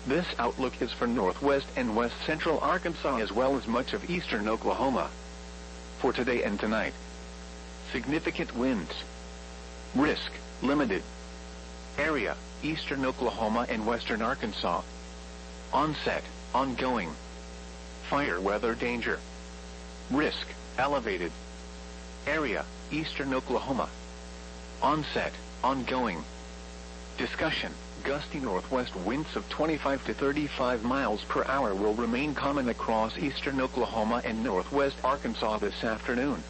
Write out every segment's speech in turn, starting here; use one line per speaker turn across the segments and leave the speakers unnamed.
This outlook is for northwest and west central Arkansas as well as much of eastern Oklahoma. For today and tonight, significant winds. Risk, limited. Area, eastern Oklahoma and western Arkansas. Onset, ongoing. Fire weather danger. Risk, elevated. Area, eastern Oklahoma. Onset, ongoing. Discussion, gusty northwest winds of 25 to 35 miles per hour will remain common across eastern Oklahoma and northwest Arkansas this afternoon.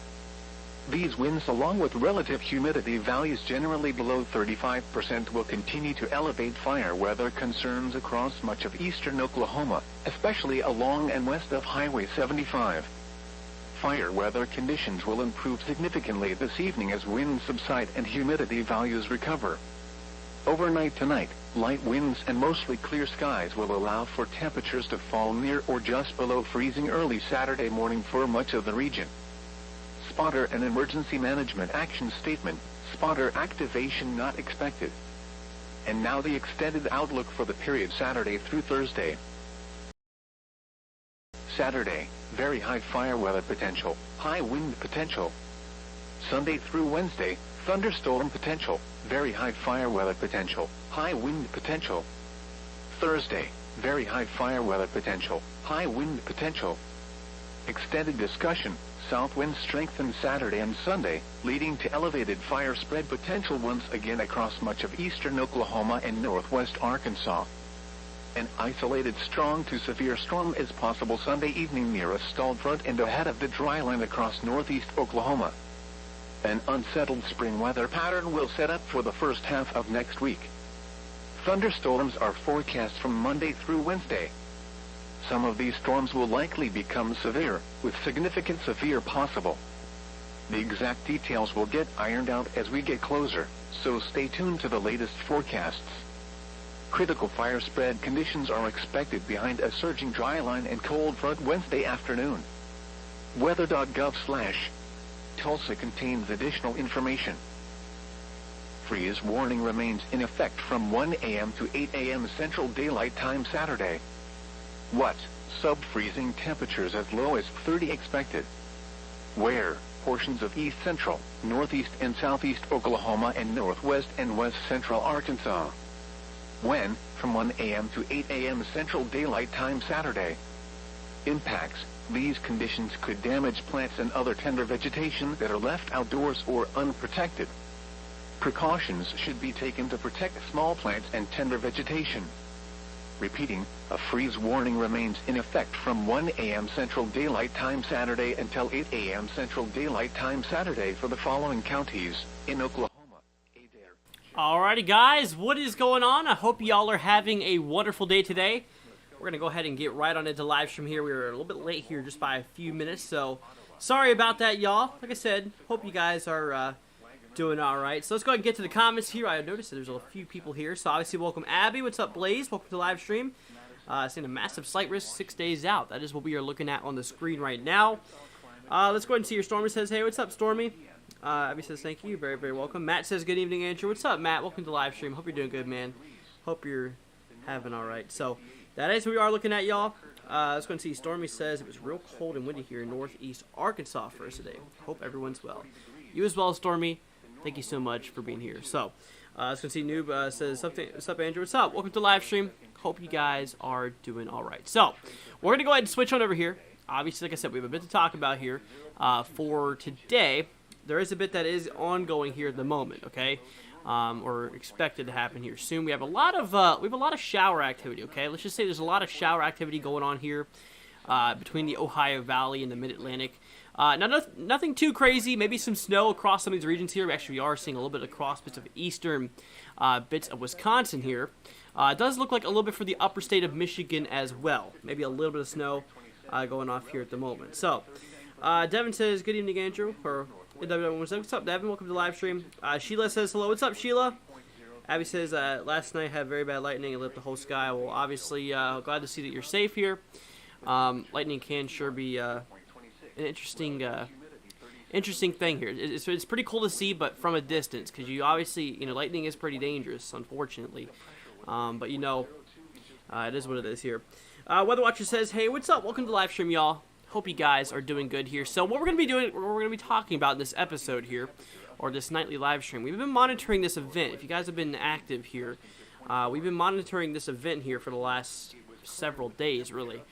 These winds, along with relative humidity values generally below 35%, will continue to elevate fire weather concerns across much of eastern Oklahoma, especially along and west of Highway 75. Fire weather conditions will improve significantly this evening as winds subside and humidity values recover. Overnight tonight, light winds and mostly clear skies will allow for temperatures to fall near or just below freezing early Saturday morning for much of the region. Spotter and Emergency Management Action Statement, spotter activation not expected. And now the extended outlook for the period Saturday through Thursday. Saturday, very high fire weather potential, high wind potential. Sunday through Wednesday, thunderstorm potential, very high fire weather potential, high wind potential. Thursday, very high fire weather potential, high wind potential. Extended discussion, south winds strengthen Saturday and Sunday, leading to elevated fire spread potential once again across much of eastern Oklahoma and northwest Arkansas. An isolated strong to severe storm is possible Sunday evening near a stalled front and ahead of the dry line across northeast Oklahoma. An unsettled spring weather pattern will set up for the first half of next week. Thunderstorms are forecast from Monday through Wednesday. Some of these storms will likely become severe, with significant severe possible. The exact details will get ironed out as we get closer, so stay tuned to the latest forecasts. Critical fire spread conditions are expected behind a surging dry line and cold front Wednesday afternoon. Weather.gov/Tulsa contains additional information. Freeze warning remains in effect from 1 a.m. to 8 a.m. Central Daylight Time Saturday. What? Sub-freezing temperatures as low as 30 expected. Where? Portions of east central, northeast and southeast Oklahoma and northwest and west central Arkansas. When? From 1 a.m. to 8 a.m. Central Daylight Time Saturday. Impacts. These conditions could damage plants and other tender vegetation that are left outdoors or unprotected. Precautions should be taken to protect small plants and tender vegetation. Repeating, a freeze warning remains in effect from 1 a.m. Central Daylight Time Saturday until 8 a.m. Central Daylight Time Saturday for the following counties in Oklahoma.
Alrighty guys, what is going on? I hope y'all are having a wonderful day today. We're going to go ahead and get right on into live stream here. We were a little bit late here just by a few minutes, so sorry about that, y'all. Like I said, hope you guys are doing alright. So let's go ahead and get to the comments here. I noticed that there's a few people here, so obviously welcome Abby. What's up, Blaze? Welcome to live stream. Seeing a massive slight risk 6 days out. That is what we are looking at on the screen right now. Let's go ahead and see your Stormy says, hey, what's up, Stormy? Abby says, thank you. Very, very welcome. Matt says, good evening, Andrew. What's up, Matt? Welcome to live stream. Hope you're doing good, man. Hope you're having all right. So that is what we are looking at, y'all. Let's go and see. Stormy says it was real cold and windy here in northeast Arkansas for us today. Hope everyone's well. You as well, Stormy. Thank you so much for being here. So let's go and see. Noob says, what's up, Andrew? What's up? Welcome to live stream. Hope you guys are doing all right. So we're going to go ahead and switch on over here. Obviously, like I said, we have a bit to talk about here for today. There is a bit that is ongoing here at the moment, okay, or expected to happen here soon. We have a lot of shower activity, okay. Let's just say there's a lot of shower activity going on here between the Ohio Valley and the Mid-Atlantic. Now, nothing too crazy. Maybe some snow across some of these regions here. We actually are seeing a little bit across bits of eastern bits of Wisconsin here. It does look like a little bit for the upper state of Michigan as well. Maybe a little bit of snow going off here at the moment. So, Devin says, good evening, Andrew. What's up, Devin? Welcome to the live stream. Sheila says, hello. What's up, Sheila? Abby says, last night had very bad lightning. It lit up the whole sky. Well, obviously, glad to see that you're safe here. Lightning can sure be an interesting thing here. It's pretty cool to see, but from a distance, because you obviously, lightning is pretty dangerous, unfortunately. But, It is what it is here. Weather Watcher says, hey, what's up? Welcome to the live stream, y'all. Hope you guys are doing good here. So what we're going to be doing, we're going to be talking about in this episode here, or this nightly live stream. We've been monitoring this event. If you guys have been active here, we've been monitoring this event here for the last several days, really.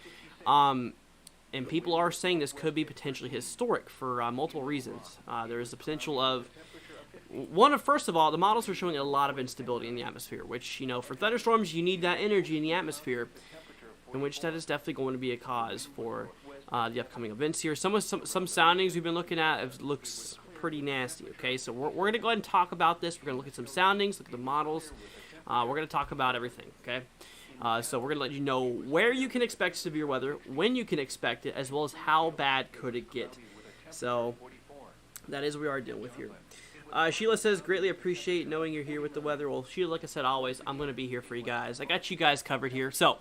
And people are saying this could be potentially historic for multiple reasons. There is the potential of, first of all, the models are showing a lot of instability in the atmosphere, which, you know, for thunderstorms, you need that energy in the atmosphere, in which that is definitely going to be a cause for the upcoming events here. Some soundings we've been looking at looks pretty nasty, okay? So we're going to go ahead and talk about this. We're going to look at some soundings, look at the models. We're going to talk about everything, okay? So we're going to let you know where you can expect severe weather, when you can expect it, as well as how bad could it get. So that is what we are dealing with here. Sheila says, greatly appreciate knowing you're here with the weather. Well, Sheila, like I said, always, I'm going to be here for you guys. I got you guys covered here. So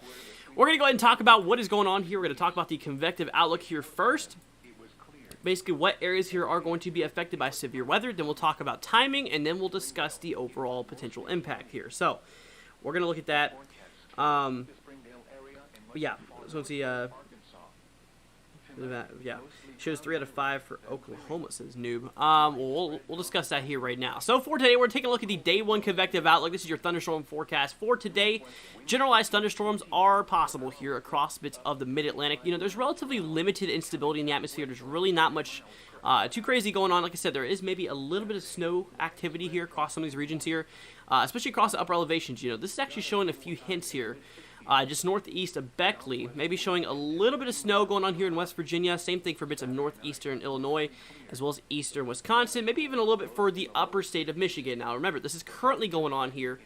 we're going to go ahead and talk about what is going on here. We're going to talk about the convective outlook here first. Basically, what areas here are going to be affected by severe weather. Then we'll talk about timing, and then we'll discuss the overall potential impact here. So we're going to look at that. Yeah, so let's see, yeah, shows 3 out of 5 for Oklahoma, says Noob. We'll discuss that here right now. So for today, we're taking a look at the day 1 convective outlook. This is your thunderstorm forecast for today. Generalized thunderstorms are possible here across bits of the mid-Atlantic. You know, there's relatively limited instability in the atmosphere. There's really not much too crazy going on. Like I said, there is maybe a little bit of snow activity here across some of these regions here, especially across the upper elevations. You know, this is actually showing a few hints here. Just northeast of Beckley, maybe showing a little bit of snow going on here in West Virginia. Same thing for bits of northeastern Illinois, as well as eastern Wisconsin. Maybe even a little bit for the upper state of Michigan. Now, remember, this is currently going on here.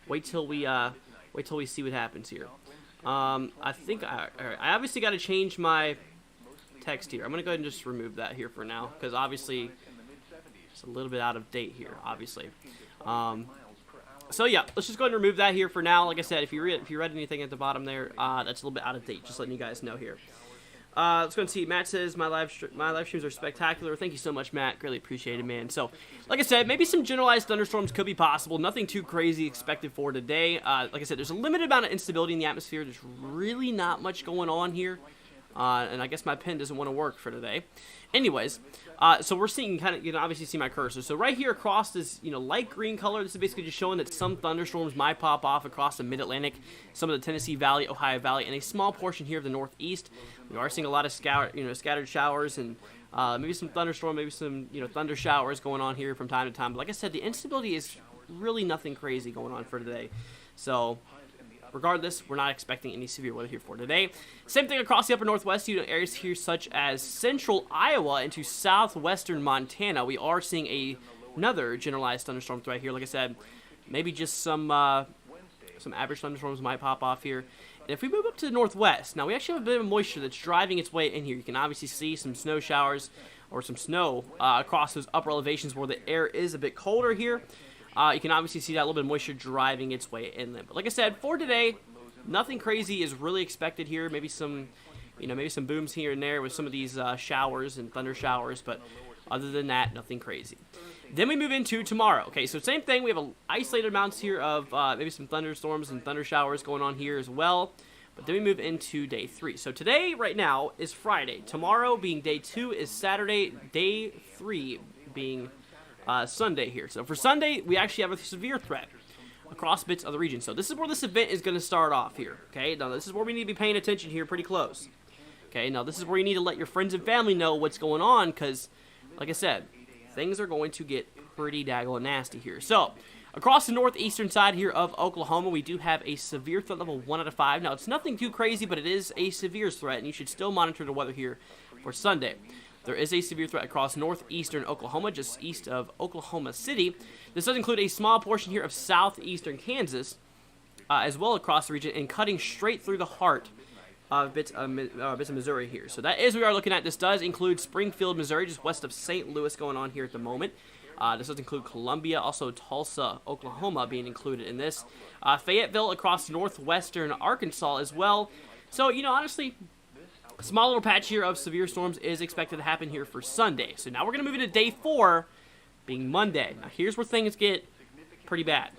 Wait till we see what happens here. I think I obviously got to change my text here. I'm gonna go ahead and just remove that here for now, because obviously it's a little bit out of date here. Obviously. So yeah, let's just go ahead and remove that here for now. Like I said, if you read anything at the bottom there, that's a little bit out of date. Just letting you guys know here. Let's go and see. Matt says my live streams are spectacular. Thank you so much, Matt. Greatly appreciate it, man. So, like I said, maybe some generalized thunderstorms could be possible. Nothing too crazy expected for today. Like I said, there's a limited amount of instability in the atmosphere. There's really not much going on here. And I guess my pen doesn't want to work for today. Anyways, so we're seeing kind of, you know, obviously see my cursor. So right here across this, you know, light green color, this is basically just showing that some thunderstorms might pop off across the mid-Atlantic, some of the Tennessee Valley, Ohio Valley, and a small portion here of the Northeast. We are seeing a lot of scattered showers and maybe some thunderstorm, maybe some, you know, thunder showers going on here from time to time. But like I said, the instability is really nothing crazy going on for today. So regardless, we're not expecting any severe weather here for today. Same thing across the upper northwest, you know, areas here such as central Iowa into southwestern Montana. We are seeing another generalized thunderstorm threat here. Like I said, maybe just some average thunderstorms might pop off here. And if we move up to the northwest, now we actually have a bit of moisture that's driving its way in here. You can obviously see some snow showers or some snow across those upper elevations where the air is a bit colder here. You can obviously see that little bit of moisture driving its way inland. But like I said, for today, nothing crazy is really expected here. Maybe some, you know, maybe some booms here and there with some of these showers and thunder showers. But other than that, nothing crazy. Then we move into tomorrow. Okay, so same thing. We have isolated amounts here of maybe some thunderstorms and thunder showers going on here as well. But then we move into day 3. So today, right now, is Friday. Tomorrow being day 2 is Saturday. Day 3 being Sunday here. So for Sunday, we actually have a severe threat across bits of the region. So this is where this event is going to start off here. Okay, now this is where we need to be paying attention here pretty close. Okay, now this is where you need to let your friends and family know what's going on, because, like I said, things are going to get pretty daggone nasty here. So across the northeastern side here of Oklahoma, we do have a severe threat level 1 out of 5. Now, it's nothing too crazy, but it is a severe threat, and you should still monitor the weather here for Sunday. There is a severe threat across northeastern Oklahoma, just east of Oklahoma City. This does include a small portion here of southeastern Kansas, as well across the region, and cutting straight through the heart of bits of Missouri here. So that is what we are looking at. This does include Springfield, Missouri, just west of St. Louis going on here at the moment. This does include Columbia, also Tulsa, Oklahoma being included in this. Fayetteville across northwestern Arkansas as well. So, you know, honestly, a small little patch here of severe storms is expected to happen here for Sunday. So now we're going to move into day 4, being Monday. Now here's where things get pretty bad.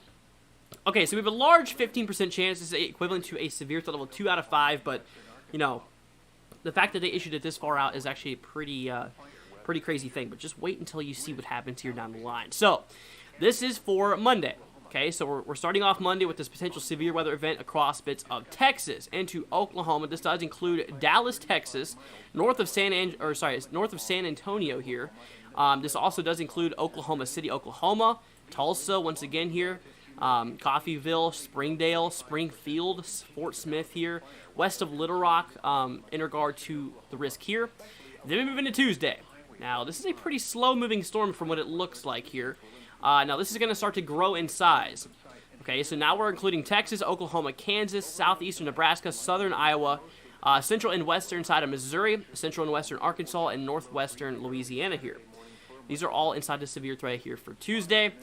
Okay, so we have a large 15% chance. This is equivalent to a severe threat level 2 out of 5, but, you know, the fact that they issued it this far out is actually a pretty crazy thing. But just wait until you see what happens here down the line. So, this is for Monday. Okay, so we're starting off Monday with this potential severe weather event across bits of Texas into Oklahoma. This does include Dallas, Texas, north of San Antonio here. This also does include Oklahoma City, Oklahoma, Tulsa once again here, Coffeyville, Springdale, Springfield, Fort Smith here, west of Little Rock in regard to the risk here. Then we move into Tuesday. Now, this is a pretty slow-moving storm from what it looks like here. Now, this is going to start to grow in size. Okay, so now we're including Texas, Oklahoma, Kansas, southeastern Nebraska, southern Iowa, central and western side of Missouri, central and western Arkansas, and northwestern Louisiana here. These are all inside the severe threat here for Tuesday.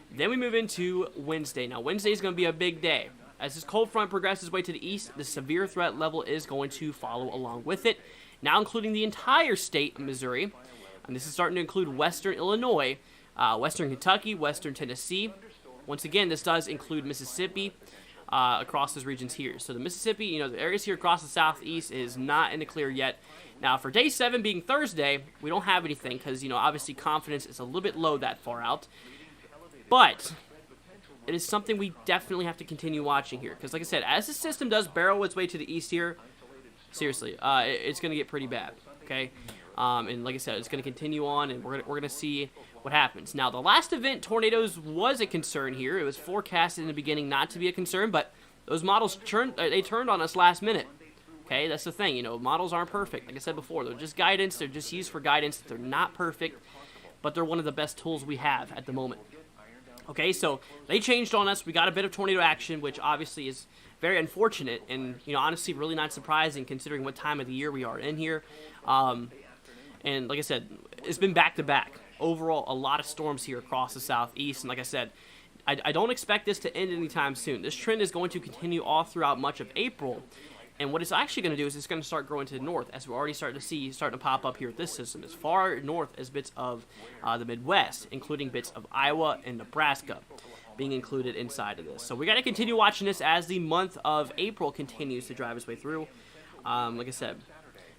Then we move into Wednesday. Now, Wednesday is going to be a big day. As this cold front progresses its way to the east, the severe threat level is going to follow along with it, now including the entire state of Missouri. And this is starting to include western Illinois, western Kentucky, western Tennessee. Once again, this does include Mississippi across those regions here. So the Mississippi, you know, the areas here across the southeast is not in the clear yet. Now, for day 7 being Thursday, we don't have anything because, you know, obviously confidence is a little bit low that far out. But it is something we definitely have to continue watching here. Because, like I said, as the system does barrel its way to the east here, seriously, it's going to get pretty bad, okay? And like I said, it's going to continue on, and we're going to see what happens. Now, the last event, tornadoes, was a concern here. It was forecasted in the beginning not to be a concern, but those models turned on us last minute. Okay, that's the thing. You know, models aren't perfect. Like I said before, they're just guidance. They're just used for guidance. They're not perfect, but they're one of the best tools we have at the moment. Okay, so they changed on us. We got a bit of tornado action, which obviously is very unfortunate and, you know, honestly really not surprising considering what time of the year we are in here. And like I said, it's been back-to-back. Overall, a lot of storms here across the southeast. And like I said, I don't expect this to end anytime soon. This trend is going to continue all throughout much of April. And what it's actually going to do is it's going to start growing to the north, as we're already starting to pop up here with this system, as far north as bits of the Midwest, including bits of Iowa and Nebraska being included inside of this. So we got to continue watching this as the month of April continues to drive its way through. Like I said,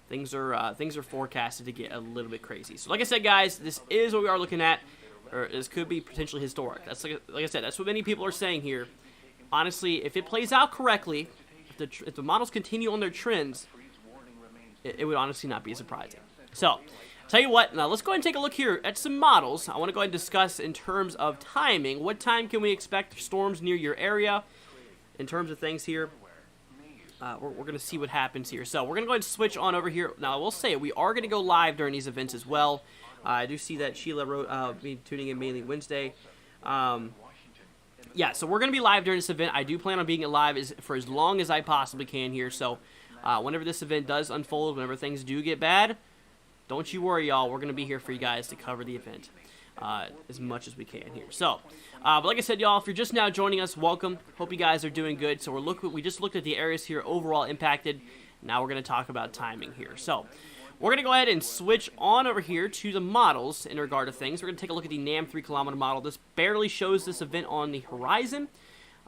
things are forecasted to get a little bit crazy. So like I said, guys, this is what we are looking at, or this could be potentially historic. That's like I said, that's what many people are saying here. Honestly, if it plays out correctly, if the models continue on their trends, it would honestly not be surprising. So, tell you what, now let's go ahead and take a look here at some models. I want to go ahead and discuss in terms of timing. What time can we expect storms near your area? In terms of things here, we're going to see what happens here. So, we're going to go ahead and switch on over here. Now, I will say, we are going to go live during these events as well. I do see that Sheila wrote me tuning in mainly Wednesday. Yeah, so we're going to be live during this event. I do plan on being live for as long as I possibly can here. So, whenever this event does unfold, whenever things do get bad, don't you worry, y'all. We're going to be here for you guys to cover the event as much as we can here. So, but like I said, y'all, if you're just now joining us, welcome. Hope you guys are doing good. So, we just looked at the areas here overall impacted. Now we're going to talk about timing here. So, we're going to go ahead and switch on over here to the models in regard to things. We're going to take a look at the NAM 3-kilometer model. This barely shows this event on the horizon.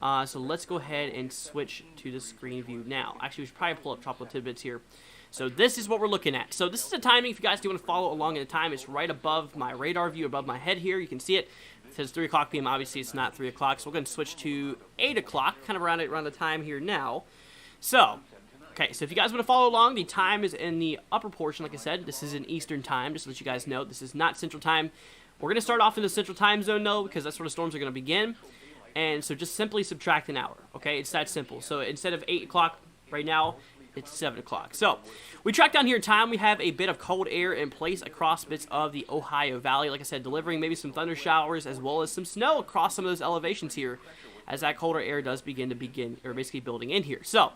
So let's go ahead and switch to the screen view now. Actually, we should probably pull up Tropical Tidbits here. So this is what we're looking at. So this is the timing. If you guys do want to follow along in the time, it's right above my radar view, above my head here. You can see it. It says 3 o'clock p.m. Obviously, it's not 3 o'clock. So we're going to switch to 8 o'clock, kind of around the time here now. So, okay, so if you guys want to follow along, the time is in the upper portion. Like I said, this is in Eastern time, just to let you guys know. This is not Central time. We're going to start off in the Central time zone, though, because that's where the storms are going to begin. And so just simply subtract an hour, okay? It's that simple. So instead of 8 o'clock right now, it's 7 o'clock. So we track down here in time. We have a bit of cold air in place across bits of the Ohio Valley. Like I said, delivering maybe some thunder showers as well as some snow across some of those elevations here as that colder air does begin basically building in here. So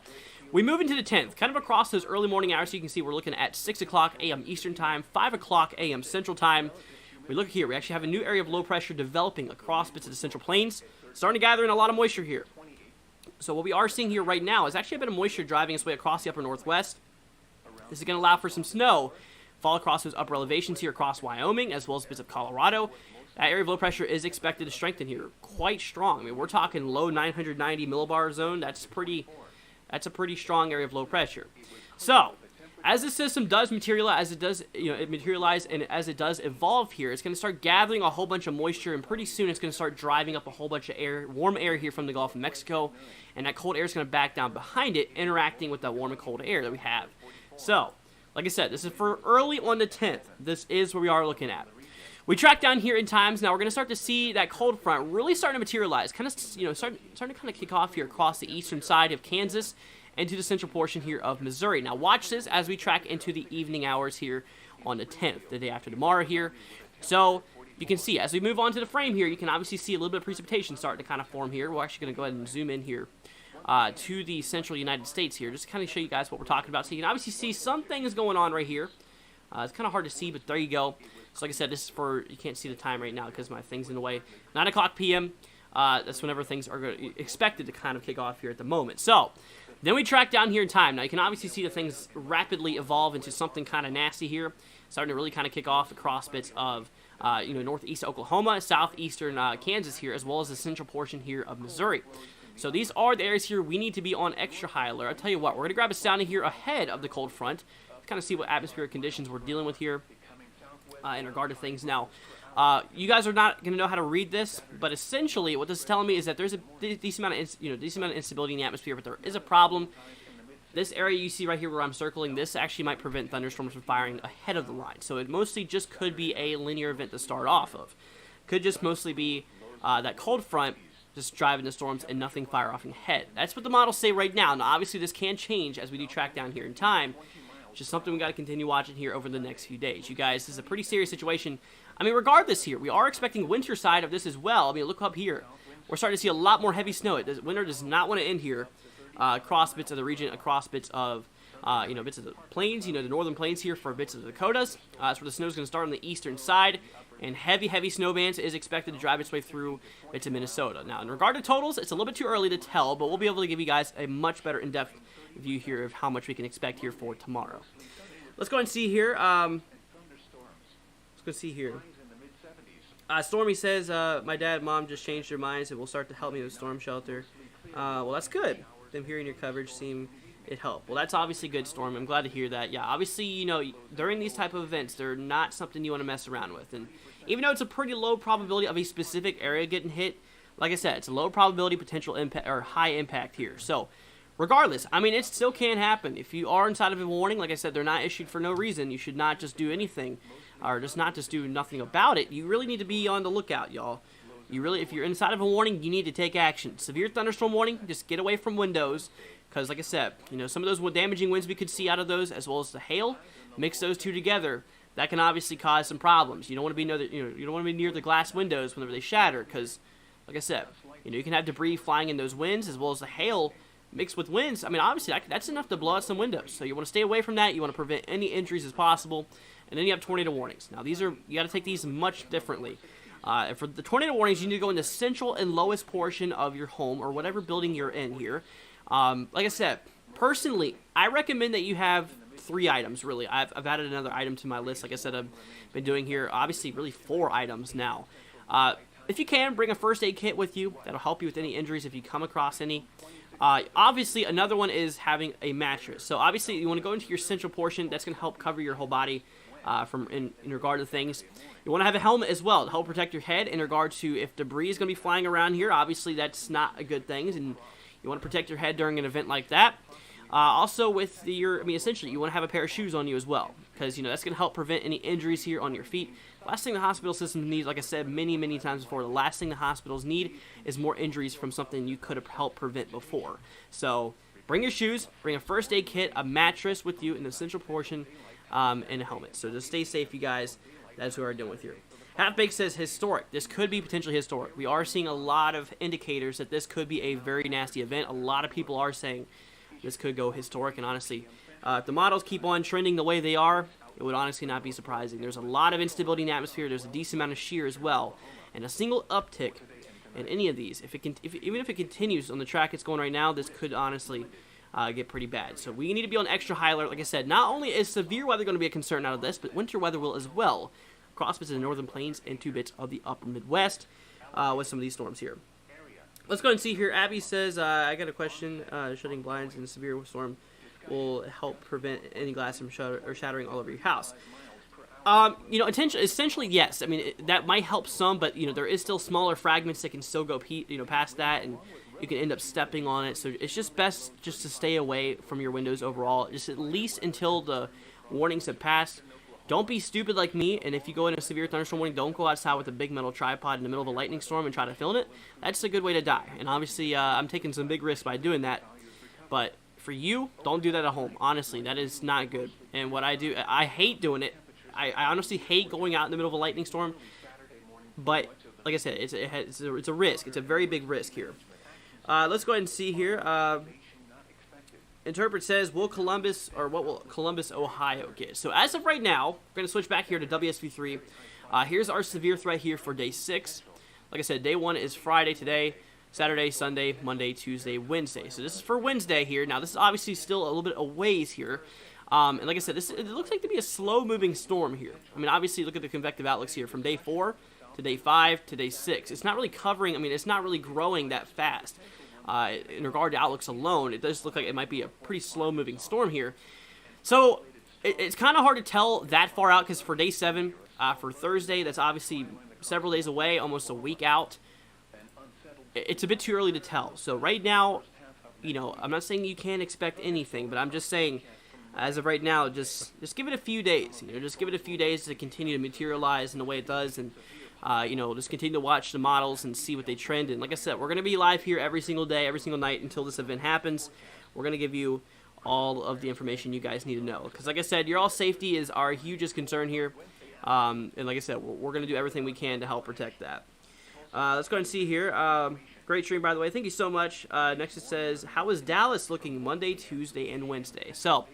we move into the 10th, kind of across those early morning hours. So you can see we're looking at 6 o'clock a.m. Eastern time, 5 o'clock a.m. Central time. We look here. We actually have a new area of low pressure developing across bits of the Central Plains, starting to gather in a lot of moisture here. So what we are seeing here right now is actually a bit of moisture driving its way across the upper northwest. This is going to allow for some snow fall across those upper elevations here across Wyoming, as well as bits of Colorado. that area of low pressure is expected to strengthen here quite strong. I mean, we're talking low 990 millibar zone. That's a pretty strong area of low pressure. So, as the system does materialize, and as it does evolve here, it's going to start gathering a whole bunch of moisture, and pretty soon it's going to start driving up a whole bunch of air, warm air here from the Gulf of Mexico, and that cold air is going to back down behind it, interacting with that warm and cold air that we have. So, like I said, this is for early on the 10th. This is what we are looking at. We track down here in times. Now we're going to start to see that cold front really starting to materialize, kind of, starting to kind of kick off here across the eastern side of Kansas and to the central portion here of Missouri. Now watch this as we track into the evening hours here on the 10th, the day after tomorrow here. So you can see as we move on to the frame here, you can obviously see a little bit of precipitation starting to kind of form here. We're actually going to go ahead and zoom in here to the central United States here, just to kind of show you guys what we're talking about. So you can obviously see some things going on right here. It's kind of hard to see, but there you go. So like I said, this is for, you can't see the time right now because my thing's in the way. 9 o'clock p.m. That's whenever things are expected to kind of kick off here at the moment. So then we track down here in time. Now you can obviously see the things rapidly evolve into something kind of nasty here, starting to really kind of kick off across bits of northeast Oklahoma, southeastern Kansas here, as well as the central portion here of Missouri. So these are the areas here we need to be on extra high alert. I'll tell you what, we're going to grab a sound here ahead of the cold front to kind of see what atmospheric conditions we're dealing with here in regard to things. Now, you guys are not going to know how to read this, but essentially what this is telling me is that there's a decent amount of instability in the atmosphere, but there is a problem. This area you see right here where I'm circling, this actually might prevent thunderstorms from firing ahead of the line. So it mostly just could be a linear event to start off of. Could just mostly be that cold front just driving the storms and nothing fire off ahead. That's what the models say right now. Now, obviously, this can change as we do track down here in time, which is something we got to continue watching here over the next few days. You guys, this is a pretty serious situation. I mean, regardless here, we are expecting winter side of this as well. I mean, look up here. We're starting to see a lot more heavy snow. Winter does not want to end here across bits of the region, across bits of bits of the plains, the northern plains here for bits of the Dakotas. That's where the snow is going to start on the eastern side. And heavy snow bands is expected to drive its way through bits of Minnesota. Now, in regard to totals, it's a little bit too early to tell, but we'll be able to give you guys a much better in-depth view here of how much we can expect here for tomorrow. Let's go ahead and see here. Let's go see here. Stormy says, my dad and mom just changed their minds and will start to help me with storm shelter. Well, that's good. Them hearing your coverage seem it helped. Well, that's obviously good, Storm. I'm glad to hear that. Yeah, obviously, during these type of events, they're not something you want to mess around with. And even though it's a pretty low probability of a specific area getting hit, like I said, it's a low probability potential impact or high impact here. So, regardless, I mean, it still can happen. If you are inside of a warning, like I said, they're not issued for no reason. You should not just do anything or just not just do nothing about it. You really need to be on the lookout, y'all. If you're inside of a warning, you need to take action. Severe thunderstorm warning, just get away from windows. Because, like I said, some of those damaging winds we could see out of those, as well as the hail, mix those two together, that can obviously cause some problems. You don't want to be you don't want to be near the glass windows whenever they shatter, because, like I said, you can have debris flying in those winds, as well as the hail mixed with winds. I mean, obviously, that's enough to blow out some windows. So you want to stay away from that. You want to prevent any injuries as possible, and then you have tornado warnings. Now, you got to take these much differently. For the tornado warnings, you need to go in the central and lowest portion of your home or whatever building you're in here. Like I said, personally, I recommend that you have 3 items, really. I've added another item to my list. Like I said, I've been doing here, obviously, really 4 items now. If you can, bring a first aid kit with you. That'll help you with any injuries if you come across any. Obviously, another one is having a mattress. So, obviously, you want to go into your central portion. That's going to help cover your whole body in regard to things. You want to have a helmet as well to help protect your head in regard to if debris is going to be flying around here. Obviously, that's not a good thing, and you want to protect your head during an event like that. Also, essentially, you want to have a pair of shoes on you as well, because that's going to help prevent any injuries here on your feet. Last thing the hospital system needs, like I said many times before, the last thing the hospitals need is more injuries from something you could have helped prevent before. So, bring your shoes, bring a first aid kit, a mattress with you in the central portion, and a helmet. So just stay safe, you guys. That's what we're doing with here. Half-Baked says historic. This could be potentially historic. We are seeing a lot of indicators that this could be a very nasty event. A lot of people are saying this could go historic, and honestly, if the models keep on trending the way they are, it would honestly not be surprising. There's a lot of instability in the atmosphere. There's a decent amount of shear as well, and a single uptick in any of these, even if it continues on the track it's going right now, this could honestly get pretty bad. So we need to be on extra high alert. Like I said, not only is severe weather going to be a concern out of this, but winter weather will as well. across bits of the northern plains into bits of the upper Midwest with some of these storms here. Let's go ahead and see here. Abby says, I got a question. Shutting blinds in a severe storm will help prevent any glass from shattering all over your house. Essentially, yes. I mean, that might help some, but, there is still smaller fragments that can still go, past that, and you can end up stepping on it. So it's just best just to stay away from your windows overall, just at least until the warnings have passed. Don't be stupid like me, and if you go in a severe thunderstorm warning, don't go outside with a big metal tripod in the middle of a lightning storm and try to film it. That's a good way to die, and obviously I'm taking some big risks by doing that. But for you, don't do that at home. Honestly, that is not good. And what I do, I hate doing it. I honestly hate going out in the middle of a lightning storm, but like I said, it's a risk. It's a very big risk here. Let's go ahead and see here. Interpret says, what will Columbus, Ohio get? So as of right now, we're going to switch back here to WSV3. Here's our severe threat here for day 6. Like I said, day 1 is Friday today, Saturday, Sunday, Monday, Tuesday, Wednesday. So this is for Wednesday here. Now, this is obviously still a little bit a ways here. And like I said, it looks like to be a slow-moving storm here. I mean, obviously, look at the convective outlooks here from day 4 to day 5 to day 6. It's not really covering, it's not really growing that fast. In regard to outlooks alone, it does look like it might be a pretty slow-moving storm here. So it's kind of hard to tell that far out because for day 7, for Thursday, that's obviously several days away, almost a week out. It's a bit too early to tell. So right now, I'm not saying you can't expect anything, but I'm just saying, as of right now, just give it a few days. Just give it a few days to continue to materialize in the way it does, and just continue to watch the models and see what they trend. And like I said, we're going to be live here every single day, every single night until this event happens. We're going to give you all of the information you guys need to know. Because like I said, your all safety is our hugest concern here. And like I said, we're going to do everything we can to help protect that. Let's go ahead and see here. Great stream, by the way. Thank you so much. Next it says, how is Dallas looking Monday, Tuesday, and Wednesday? So,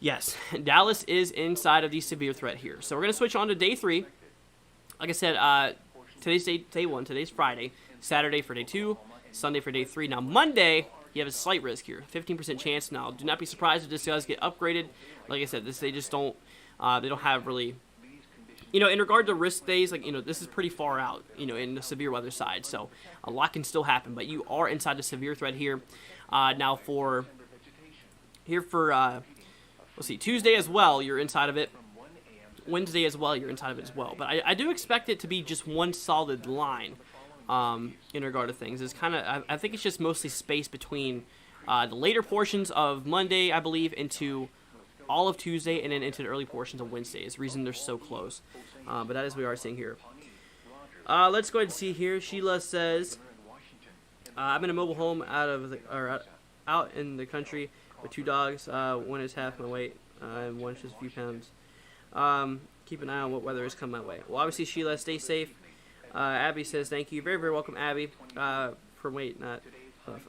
yes, Dallas is inside of the severe threat here. So we're going to switch on to day 3. Like I said, today's day 1, today's Friday, Saturday for day 2, Sunday for day 3. Now, Monday, you have a slight risk here, 15% chance. Now, do not be surprised if this does get upgraded. Like I said, they just don't, they don't have really, in regard to risk days, this is pretty far out, in the severe weather side. So, a lot can still happen, but you are inside the severe threat here. Now, let's see, Tuesday as well, you're inside of it. Wednesday as well, you're inside of it as well. But I do expect it to be just one solid line in regard to things. It's kind of, I think it's just mostly space between the later portions of Monday, I believe, into all of Tuesday and then into the early portions of Wednesday. Is the reason they're so close. But that is what we are seeing here. Let's go ahead and see here. Sheila says, I'm in a mobile home out in the country with 2 dogs. One is half my weight and one is just a few pounds. Keep an eye on what weather is coming my way. Well, obviously, Sheila, stay safe. Abby says, thank you. Very, very welcome, Abby. I'm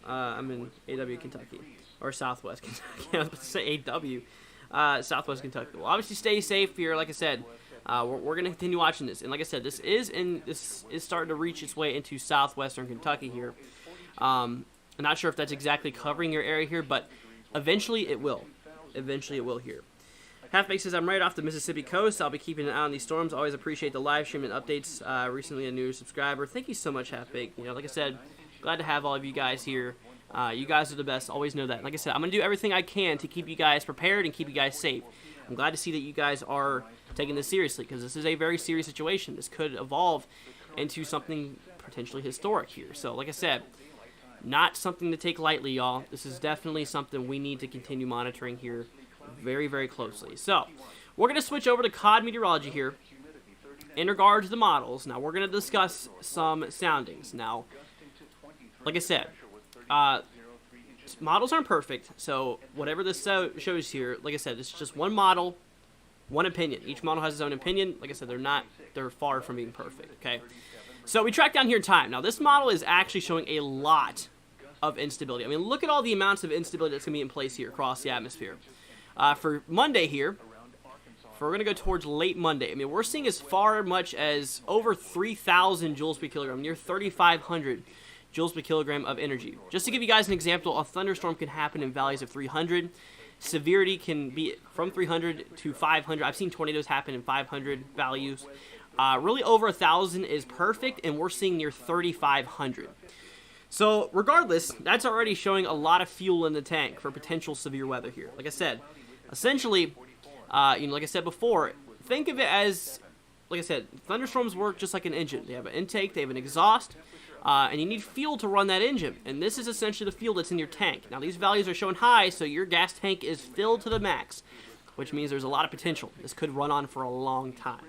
in AW, Kentucky. Or Southwest Kentucky. I was about to say AW. Southwest Kentucky. Well, obviously, stay safe here. Like I said, we're going to continue watching this. And like I said, this is starting to reach its way into southwestern Kentucky here. I'm not sure if that's exactly covering your area here, but eventually it will. Eventually it will here. Halfbake says, I'm right off the Mississippi coast. I'll be keeping an eye on these storms. Always appreciate the live stream and updates. Recently a new subscriber. Thank you so much, Halfbake. Like I said, glad to have all of you guys here. You guys are the best. Always know that. Like I said, I'm going to do everything I can to keep you guys prepared and keep you guys safe. I'm glad to see that you guys are taking this seriously because this is a very serious situation. This could evolve into something potentially historic here. So, like I said, not something to take lightly, y'all. This is definitely something we need to continue monitoring here very, very closely. So, we're going to switch over to COD meteorology here in regard to the models. Now, we're going to discuss some soundings. Now, like I said, models aren't perfect, so whatever this shows here, like I said, it's just one model, one opinion. Each model has its own opinion. Like I said, they're far from being perfect, okay? So, we track down here time. Now, this model is actually showing a lot of instability. I mean, look at all the amounts of instability that's going to be in place here across the atmosphere. For Monday here, we're going to go towards late Monday. I mean, we're seeing as far much as over 3,000 joules per kilogram, near 3,500 joules per kilogram of energy. Just to give you guys an example, a thunderstorm can happen in valleys of 300. Severity can be from 300 to 500. I've seen tornadoes happen in 500 values. Really over 1,000 is perfect, and we're seeing near 3,500. So regardless, that's already showing a lot of fuel in the tank for potential severe weather here. Like I said, essentially, like I said before, think of it as, like I said, thunderstorms work just like an engine. They have an intake, they have an exhaust, and you need fuel to run that engine. And this is essentially the fuel that's in your tank. Now these values are shown high, so your gas tank is filled to the max, which means there's a lot of potential. This could run on for a long time.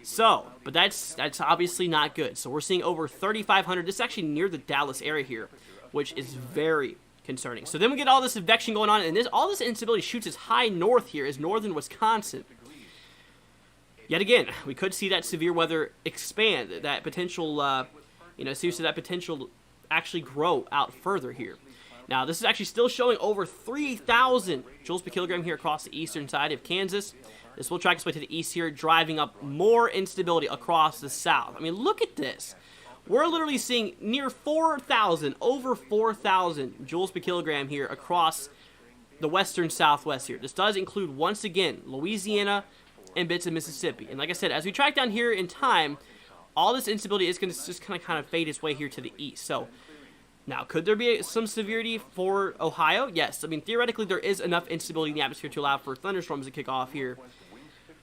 So, but that's obviously not good. So we're seeing over 3,500. This is actually near the Dallas area here, which is very concerning. So then we get all this advection going on, and all this instability shoots as high north here as northern Wisconsin. Yet again, we could see that severe weather expand, that potential, seriously, that potential actually grow out further here. Now, this is actually still showing over 3,000 joules per kilogram here across the eastern side of Kansas. This will track its way to the east here, driving up more instability across the south. I mean, look at this. We're literally seeing near 4,000, over 4,000 joules per kilogram here across the western southwest here. This does include, once again, Louisiana and bits of Mississippi. And like I said, as we track down here in time, all this instability is going to just kind of fade its way here to the east. So, now, could there be some severity for Ohio? Yes. I mean, theoretically, there is enough instability in the atmosphere to allow for thunderstorms to kick off here.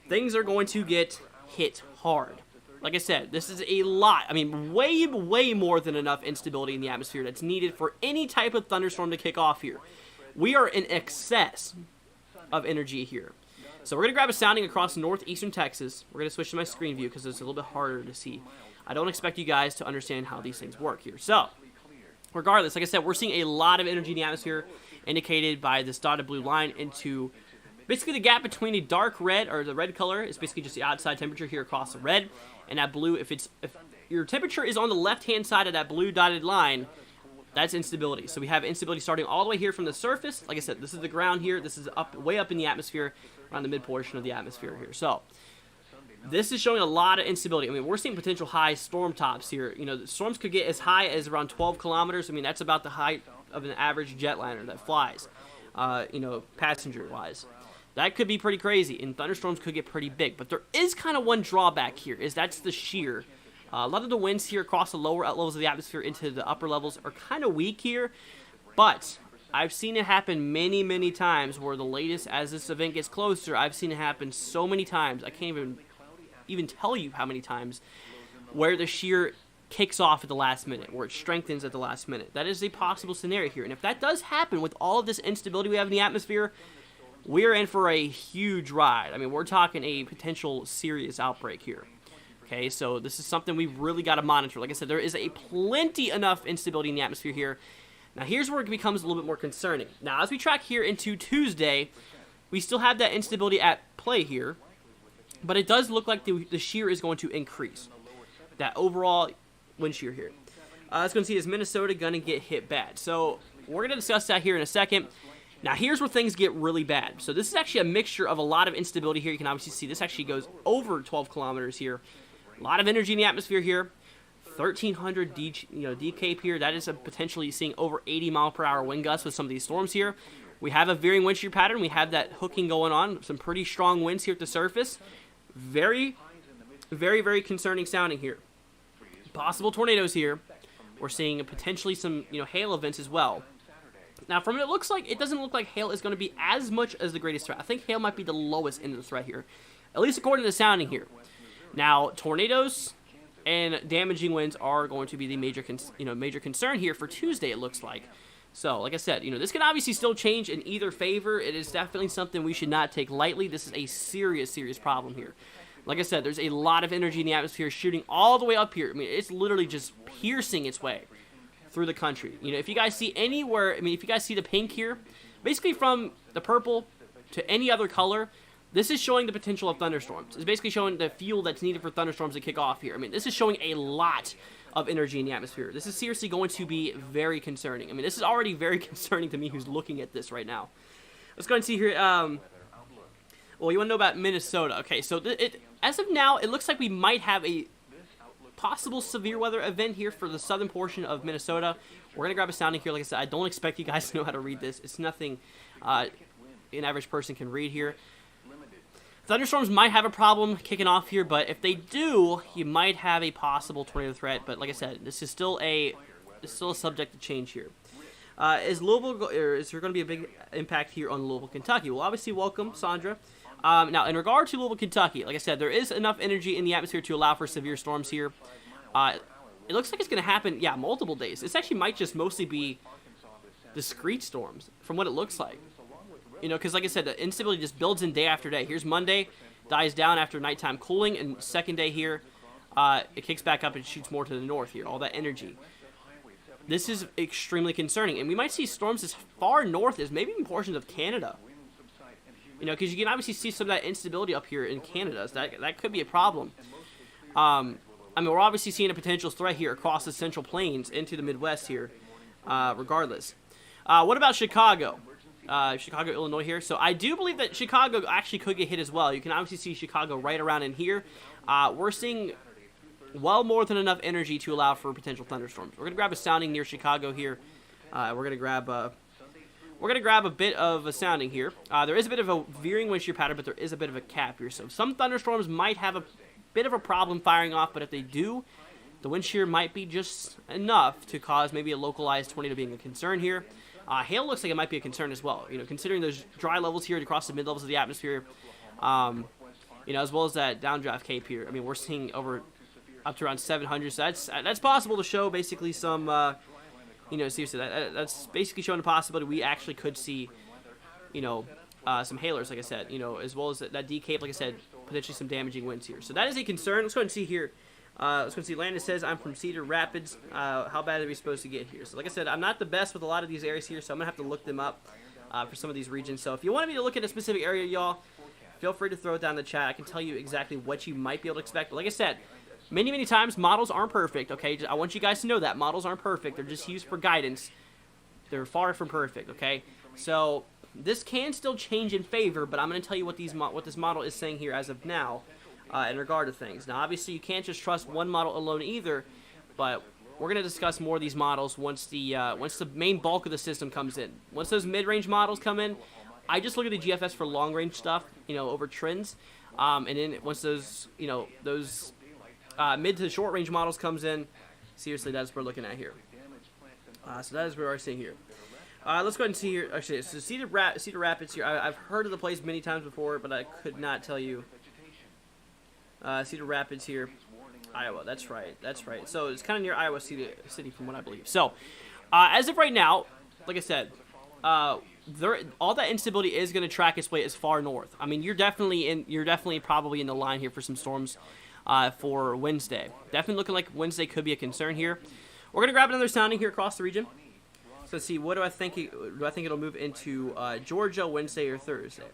Things are going to get hit hard. Like I said, this is a lot. I mean, way, way more than enough instability in the atmosphere that's needed for any type of thunderstorm to kick off here. We are in excess of energy here. So we're going to grab a sounding across northeastern Texas. We're going to switch to my screen view because it's a little bit harder to see. I don't expect you guys to understand how these things work here. So, regardless, like I said, we're seeing a lot of energy in the atmosphere indicated by this dotted blue line into basically the gap between a dark red, or the red color, is basically just the outside temperature here across the red, and that blue, if your temperature is on the left-hand side of that blue dotted line, that's instability. So we have instability starting all the way here from the surface. Like I said, this is the ground here. This is way up in the atmosphere, around the mid-portion of the atmosphere here. So this is showing a lot of instability. I mean, we're seeing potential high storm tops here. You know, the storms could get as high as around 12 kilometers. I mean, that's about the height of an average jetliner that flies, passenger-wise. That could be pretty crazy, and thunderstorms could get pretty big. But there is kind of one drawback here, is that's the shear. A lot of the winds here across the lower levels of the atmosphere into the upper levels are kind of weak here. But I've seen it happen many, many times where the latest, as this event gets closer, I've seen it happen so many times. I can't even tell you how many times where the shear kicks off at the last minute, where it strengthens at the last minute. That is a possible scenario here. And if that does happen with all of this instability we have in the atmosphere, we're in for a huge ride. I mean, we're talking a potential serious outbreak here. Okay, so this is something we've really got to monitor. Like I said, there is plenty enough instability in the atmosphere here. Now, here's where it becomes a little bit more concerning. Now, as we track here into Tuesday, we still have that instability at play here, but it does look like the shear is going to increase. That overall wind shear here. As going to see, is Minnesota going to get hit bad? So we're going to discuss that here in a second. Now, here's where things get really bad. So this is actually a mixture of a lot of instability here. You can obviously see this actually goes over 12 kilometers here. A lot of energy in the atmosphere here. 1,300 deep cape here. That is potentially seeing over 80 mile per hour wind gusts with some of these storms here. We have a veering wind shear pattern. We have that hooking going on. Some pretty strong winds here at the surface. Very, very, very concerning sounding here. Possible tornadoes here. We're seeing potentially some hail events as well. Now, from what it doesn't look like hail is going to be as much as the greatest threat. I think hail might be the lowest end of the threat here, at least according to the sounding here. Now, tornadoes and damaging winds are going to be the major concern here for Tuesday, it looks like. So, like I said, this can obviously still change in either favor. It is definitely something we should not take lightly. This is a serious, serious problem here. Like I said, there's a lot of energy in the atmosphere shooting all the way up here. I mean, it's literally just piercing its way through the country. If you guys see anywhere, if you guys see the pink here, basically from the purple to any other color, this is showing the potential of thunderstorms. It's basically showing the fuel that's needed for thunderstorms to kick off here. I mean, this is showing a lot of energy in the atmosphere. This is seriously going to be very concerning. I mean, this is already very concerning to me who's looking at this right now. Let's go and see here. Well, you want to know about Minnesota. Okay, so as of now, it looks like we might have a possible severe weather event here for the southern portion of Minnesota. We're going to grab a sounding here. Like I said, I don't expect you guys to know how to read this. It's nothing an average person can read here. Thunderstorms might have a problem kicking off here, but if they do, you might have a possible tornado threat. But like I said, this is still a subject to change here. Is there going to be a big impact here on Louisville, Kentucky? Well, obviously, welcome, Sandra. Now, in regard to Louisville, Kentucky, like I said, there is enough energy in the atmosphere to allow for severe storms here. It looks like it's going to happen, yeah, multiple days. This actually might just mostly be discrete storms, from what it looks like. You know, because like I said, the instability just builds in day after day. Here's Monday, dies down after nighttime cooling, and second day here, it kicks back up and shoots more to the north here, all that energy. This is extremely concerning, and we might see storms as far north as maybe even portions of Canada. You know, because you can obviously see some of that instability up here in Canada, so that could be a problem. I mean, we're obviously seeing a potential threat here across the Central Plains into the Midwest here, regardless. What about Chicago? Chicago, Illinois here. So I do believe that Chicago actually could get hit as well. You can obviously see Chicago right around in here. We're seeing well more than enough energy to allow for potential thunderstorms. We're going to grab a sounding near Chicago here. We're going to grab a bit of a sounding here. There is a bit of a veering wind shear pattern, but there is a bit of a cap here. So some thunderstorms might have a bit of a problem firing off, but if they do, the wind shear might be just enough to cause maybe a localized tornado being a concern here. Hail looks like it might be a concern as well, you know, considering those dry levels here across the mid-levels of the atmosphere, you know, as well as that downdraft cape here. I mean, we're seeing up to around 700, so that's possible to show basically some, you know, seriously, that's basically showing the possibility we actually could see, you know, some hailers, like I said, you know, as well as that D cape, like I said, potentially some damaging winds here. So that is a concern. Let's go ahead and see here. Let's go and see. Landon says, I'm from Cedar Rapids. How bad are we supposed to get here? So like I said, I'm not the best with a lot of these areas here, so I'm going to have to look them up for some of these regions. So if you want me to look at a specific area, y'all, feel free to throw it down in the chat. I can tell you exactly what you might be able to expect. But like I said, many times, models aren't perfect, okay? I want you guys to know that. Models aren't perfect. They're just used for guidance. They're far from perfect, okay? So this can still change in favor, but I'm going to tell you what this model is saying here as of now. In regard to things. Now, obviously, you can't just trust one model alone either, but we're going to discuss more of these models once the main bulk of the system comes in. Once those mid-range models come in, I just look at the GFS for long-range stuff, you know, over trends, and then once those, you know, those mid to short-range models comes in, seriously, that's what we're looking at here. So that is what we're seeing here. Let's go ahead and see here. Actually, so Cedar Rapids here. I've heard of the place many times before, but I could not tell you. Cedar Rapids here, Iowa. That's right. So it's kind of near Iowa City from what I believe. So as of right now, like I said, all that instability is going to track its way as far north. I mean, you're definitely probably in the line here for some storms for Wednesday. Definitely looking like Wednesday could be a concern here. We're going to grab another sounding here across the region. So let's see, what do I think? Do I think it'll move into Georgia Wednesday or Thursday?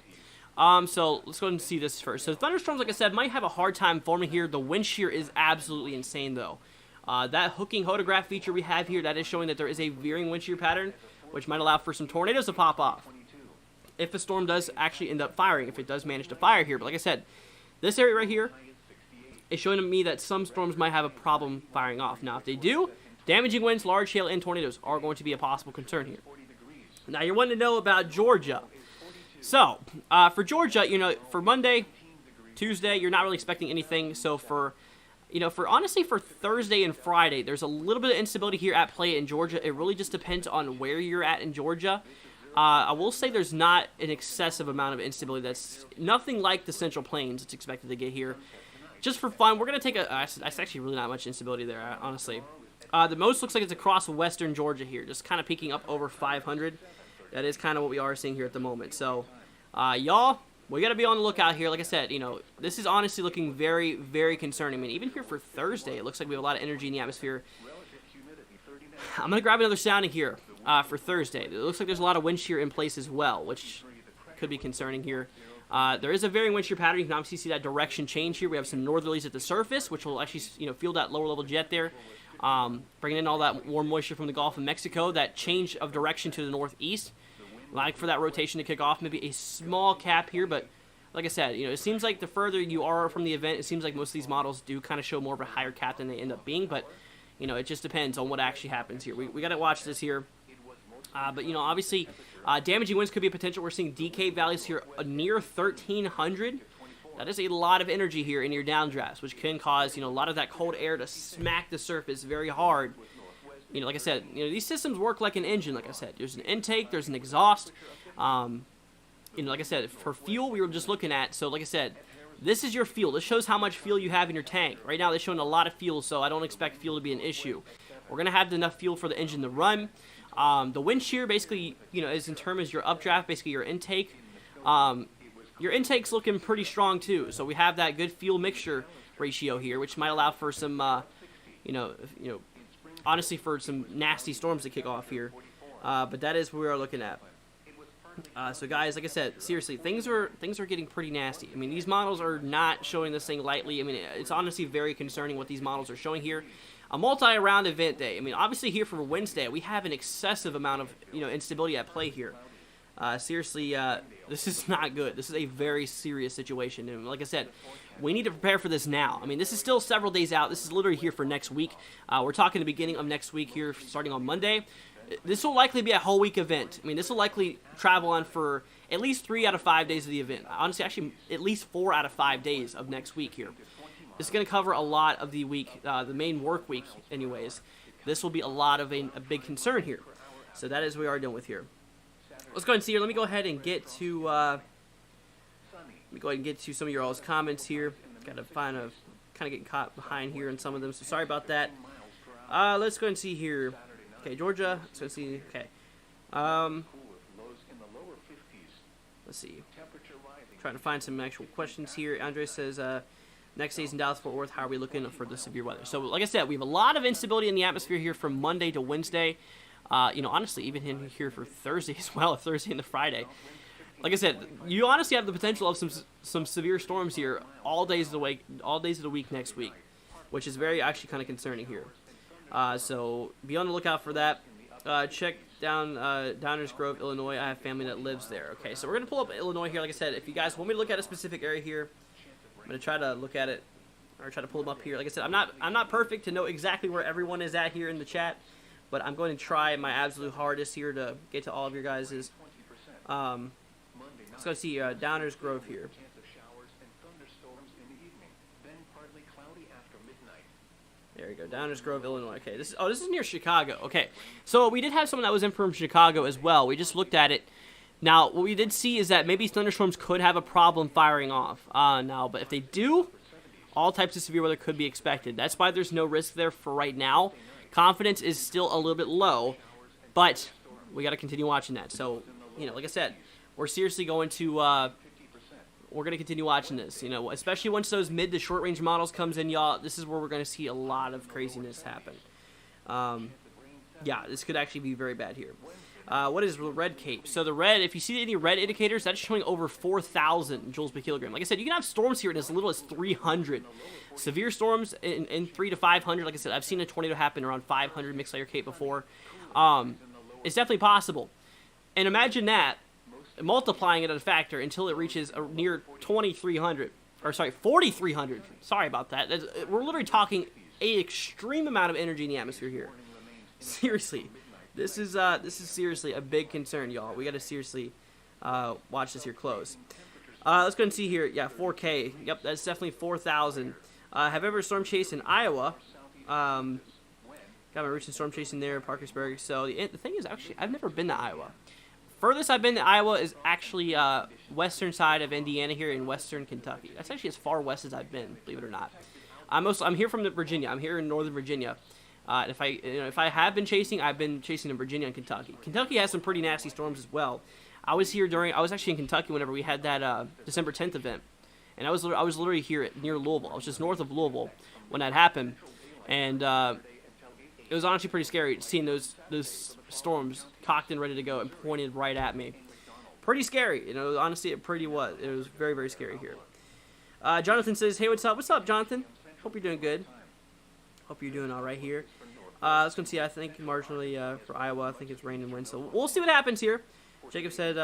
So let's go ahead and see this first. So thunderstorms, like I said, might have a hard time forming here. The wind shear is absolutely insane, though. That hooking hodograph feature we have here, that is showing that there is a veering wind shear pattern, which might allow for some tornadoes to pop off. If a storm does actually end up firing, if it does manage to fire here. But like I said, this area right here is showing to me that some storms might have a problem firing off. Now, if they do, damaging winds, large hail, and tornadoes are going to be a possible concern here. Now, you're wanting to know about Georgia. So, for Georgia, you know, for Monday, Tuesday, you're not really expecting anything. So honestly, for Thursday and Friday, there's a little bit of instability here at play in Georgia. It really just depends on where you're at in Georgia. I will say there's not an excessive amount of instability. That's nothing like the Central Plains it's expected to get here. Just for fun, we're going to take that's actually really not much instability there, honestly. The most looks like it's across western Georgia here, just kind of peaking up over 500. That is kind of what we are seeing here at the moment. So, y'all, we got to be on the lookout here. Like I said, you know, this is honestly looking very, very concerning. I mean, even here for Thursday, it looks like we have a lot of energy in the atmosphere. I'm going to grab another sounding here for Thursday. It looks like there's a lot of wind shear in place as well, which could be concerning here. There is a varying wind shear pattern. You can obviously see that direction change here. We have some northerlies at the surface, which will actually, you know, feel that lower level jet there. Bringing in all that warm moisture from the Gulf of Mexico. That change of direction to the northeast. Like for that rotation to kick off, maybe a small cap here, but like I said, you know, it seems like the further you are from the event, it seems like most of these models do kind of show more of a higher cap than they end up being, but, you know, it just depends on what actually happens here. We got to watch this here. But, you know, obviously, damaging winds could be a potential. We're seeing decay values here near 1,300. That is a lot of energy here in your downdrafts, which can cause, you know, a lot of that cold air to smack the surface very hard. You know, like I said, you know, these systems work like an engine, like I said. There's an intake, there's an exhaust. You know, like I said, for fuel, we were just looking at. So, like I said, this is your fuel. This shows how much fuel you have in your tank. Right now, they're showing a lot of fuel, so I don't expect fuel to be an issue. We're going to have enough fuel for the engine to run. The wind shear, basically, you know, is in terms of your updraft, basically your intake. Your intake's looking pretty strong, too. So we have that good fuel mixture ratio here, which might allow for some, you know, honestly, for some nasty storms to kick off here. But that is what we are looking at. So guys, like I said, seriously, things are getting pretty nasty. I mean, these models are not showing this thing lightly. I mean, it's honestly very concerning what these models are showing here. A multi-round event day. I mean, obviously here for Wednesday, we have an excessive amount of, you know, instability at play here. Seriously, this is not good. This is a very serious situation. And like I said, we need to prepare for this now. I mean, this is still several days out. This is literally here for next week. We're talking the beginning of next week here, starting on Monday. This will likely be a whole week event. I mean, this will likely travel on for at least 3 out of 5 days of the event. Honestly, actually, at least 4 out of 5 days of next week here. This is going to cover a lot of the week, the main work week anyways. This will be a lot of a big concern here. So that is what we are dealing with here. Let's go ahead and see here. Let me go ahead and get to some of your all's comments here. Got to find a kind of getting caught behind here in some of them, so sorry about that. Let's go ahead and see here. Okay, Georgia. Let's go see. Okay. Let's see. Trying to find some actual questions here. Andre says, next days in Dallas, Fort Worth, how are we looking for the severe weather? So, like I said, we have a lot of instability in the atmosphere here from Monday to Wednesday. You know, honestly, even in here for Thursday as well, Thursday into Friday. Like I said, you honestly have the potential of some severe storms here all days of the week next week, which is very actually kind of concerning here. So be on the lookout for that. Check down Downers Grove, Illinois. I have family that lives there. Okay, so we're gonna pull up Illinois here. Like I said, if you guys want me to look at a specific area here, I'm gonna try to look at it or try to pull them up here. Like I said, I'm not perfect to know exactly where everyone is at here in the chat, but I'm going to try my absolute hardest here to get to all of your guys's. Let's go see Downers Grove here. There you go, Downers Grove, Illinois. Okay, this is near Chicago. Okay, so we did have someone that was in from Chicago as well. We just looked at it. Now, what we did see is that maybe thunderstorms could have a problem firing off now, but if they do, all types of severe weather could be expected. That's why there's no risk there for right now. Confidence is still a little bit low, but we got to continue watching that. So, you know, like I said, we're seriously going to continue watching this, you know, especially once those mid to short range models comes in, y'all. This is where we're going to see a lot of craziness happen. Yeah, this could actually be very bad here. What is red cape? So the red, if you see any red indicators, that's showing over 4,000 joules per kilogram. Like I said, you can have storms here in as little as 300. Severe storms in 3 to 500. Like I said, I've seen a tornado happen around 500 mixed layer cape before. It's definitely possible. And imagine that, multiplying it at a factor until it reaches a near 2,300. Or sorry, 4,300. Sorry about that. We're literally talking an extreme amount of energy in the atmosphere here. Seriously. This is seriously a big concern, y'all. We got to seriously watch this here close. Let's go and see here. Yeah, 4K. Yep, that's definitely 4,000. Have ever storm chased in Iowa? Got my roots in storm chasing there, Parkersburg. So the thing is, actually, I've never been to Iowa. Furthest I've been to Iowa is actually western side of Indiana here in western Kentucky. That's actually as far west as I've been, believe it or not. I'm here from Virginia. I'm here in northern Virginia. If I have been chasing, I've been chasing in Virginia and Kentucky. Kentucky has some pretty nasty storms as well. I was actually in Kentucky whenever we had that December 10th event, and I was literally here near Louisville. I was just north of Louisville when that happened, and it was honestly pretty scary seeing those storms cocked and ready to go and pointed right at me. Pretty scary, you know. Honestly, it was. It was very, very scary here. Jonathan says, "Hey, what's up? What's up, Jonathan? Hope you're doing good. Hope you're doing all right here." Let's go see. I think marginally for Iowa, I think it's rain and wind. So we'll see what happens here. Jacob said,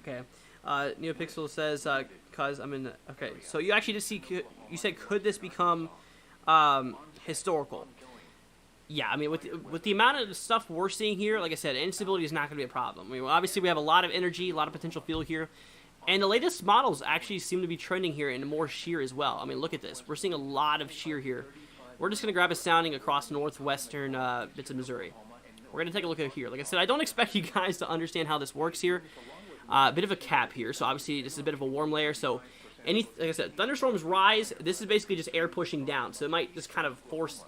okay. NeoPixel says, cause I'm in. Okay, so you actually just see. You said, could this become historical? yeah, I mean, with the amount of stuff we're seeing here, like I said, instability is not going to be a problem. I mean, obviously we have a lot of energy, a lot of potential fuel here, and the latest models actually seem to be trending here into more shear as well. I mean, look at this. We're seeing a lot of shear here. We're just going to grab a sounding across northwestern bits of Missouri. We're going to take a look at here. Like I said, I don't expect you guys to understand how this works here. A bit of a cap here, so obviously this is a bit of a warm layer, so like I said, thunderstorms rise. This is basically just air pushing down, so it might just kind of force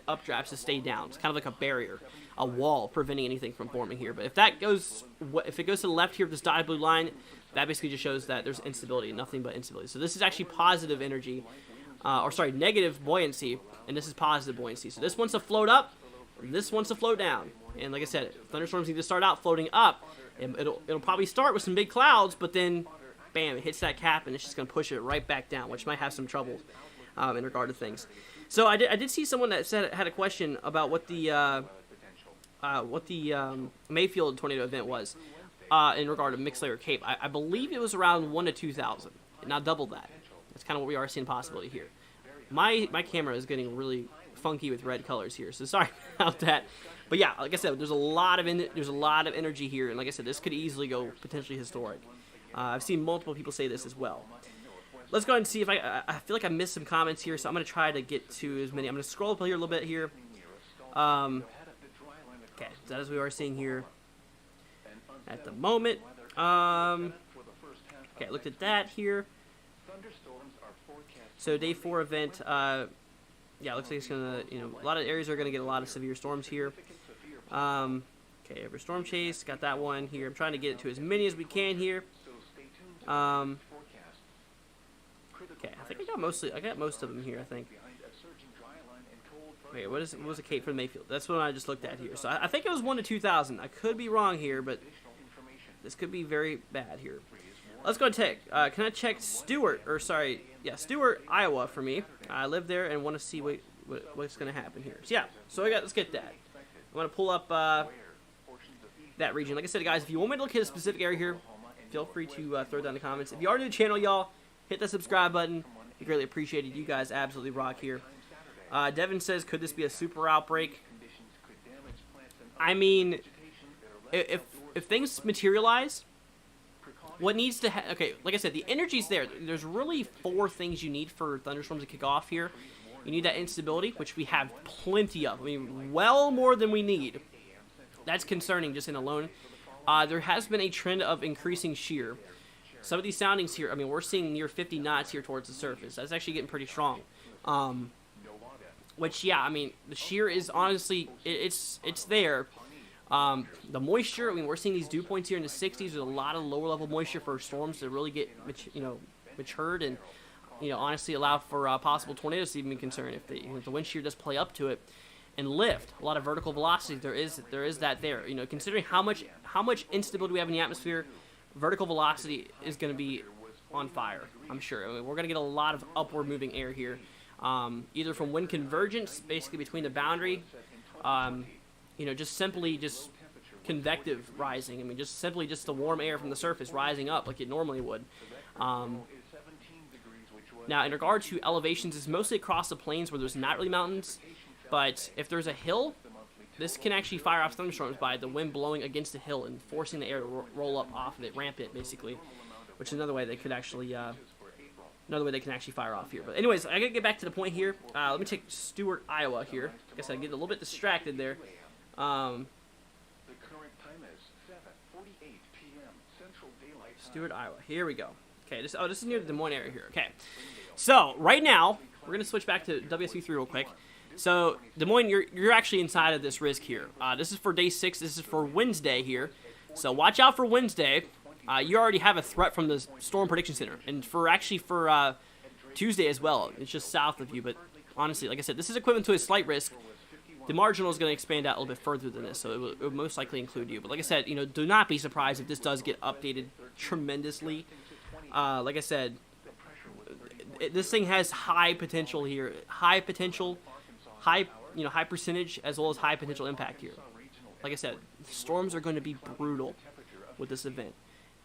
updrafts to stay down. It's kind of like a barrier, a wall preventing anything from forming here. But if it goes to the left here, this dotted blue line, that basically just shows that there's instability, nothing but instability. So this is actually positive energy, or sorry, negative buoyancy, and this is positive buoyancy. So this wants to float up, and this wants to float down. And like I said, thunderstorms need to start out floating up, and it'll probably start with some big clouds, but then, bam, it hits that cap, and it's just going to push it right back down, which might have some trouble in regard to things. So I did see someone that had a question about what the Mayfield tornado event was in regard to mixed layer cape. I believe it was around 1 to 2,000, not double that. That's kind of what we are seeing possibility here. My camera is getting really funky with red colors here, so sorry about that. But yeah, like I said, there's a lot of energy here, and like I said, this could easily go potentially historic. I've seen multiple people say this as well. Let's go ahead and see if I feel like I missed some comments here, so I'm going to try to get to as many. I'm going to scroll up here a little bit here. Okay, so that is what we are seeing here at the moment. Okay, I looked at that here. So day 4 event, yeah, looks like it's going to, a lot of areas are going to get a lot of severe storms here. Okay, every storm chase, got that one here. I'm trying to get it to as many as we can here. Okay, I think I got most of them here, I think. Wait, what was the cape for Mayfield? That's what I just looked at here. So I think it was 1 to 2,000. I could be wrong here, but this could be very bad here. Let's go and check. Can I check Stewart, Iowa for me? I live there and want to see what's going to happen here. So yeah, let's get that. I want to pull up that region. Like I said, guys, if you want me to look at a specific area here, feel free to throw it down in the comments. If you are new to the channel, y'all, hit that subscribe button. We greatly appreciate it. You guys absolutely rock here. Devin says, could this be a super outbreak? I mean, if things materialize, what needs to okay, like I said, the energy's there. There's really 4 things you need for thunderstorms to kick off here. You need that instability, which we have plenty of. I mean, well more than we need. That's concerning just in alone. There has been a trend of increasing shear. Some of these soundings here, I mean, we're seeing near 50 knots here towards the surface. That's actually getting pretty strong. Which, yeah, I mean, the shear is honestly, it's there. The moisture, I mean, we're seeing these dew points here in the 60s. There's a lot of lower level moisture for storms to really get, matured and, honestly allow for possible tornadoes to even be concerned if the wind shear does play up to it and lift. A lot of vertical velocity, there is that there. Considering how much instability we have in the atmosphere, vertical velocity is going to be on fire, I'm sure. I mean, we're going to get a lot of upward moving air here, either from wind convergence, basically between the boundary, just convective rising. I mean, just the warm air from the surface rising up like it normally would. Now, in regard to elevations, it's mostly across the plains where there's not really mountains, but if there's a hill, this can actually fire off thunderstorms by the wind blowing against the hill and forcing the air to roll up off of it, ramp it, basically, which is another way they could actually, fire off here. But anyways, I gotta get back to the point here. Let me take Stewart, Iowa here. I guess I get a little bit distracted there. Stewart, Iowa. Here we go. Okay, this is near the Des Moines area here. Okay, so right now we're gonna switch back to WSU3 real quick. So Des Moines, you're actually inside of this risk here. This is for day 6. This is for Wednesday here. So watch out for Wednesday. You already have a threat from the Storm Prediction Center, and for Tuesday as well. It's just south of you, but honestly, like I said, this is equivalent to a slight risk. The marginal is going to expand out a little bit further than this, so it will most likely include you. But like I said, do not be surprised if this does get updated tremendously. Like I said, this thing has high potential here, high percentage as well as high potential impact here. Like I said, storms are going to be brutal with this event.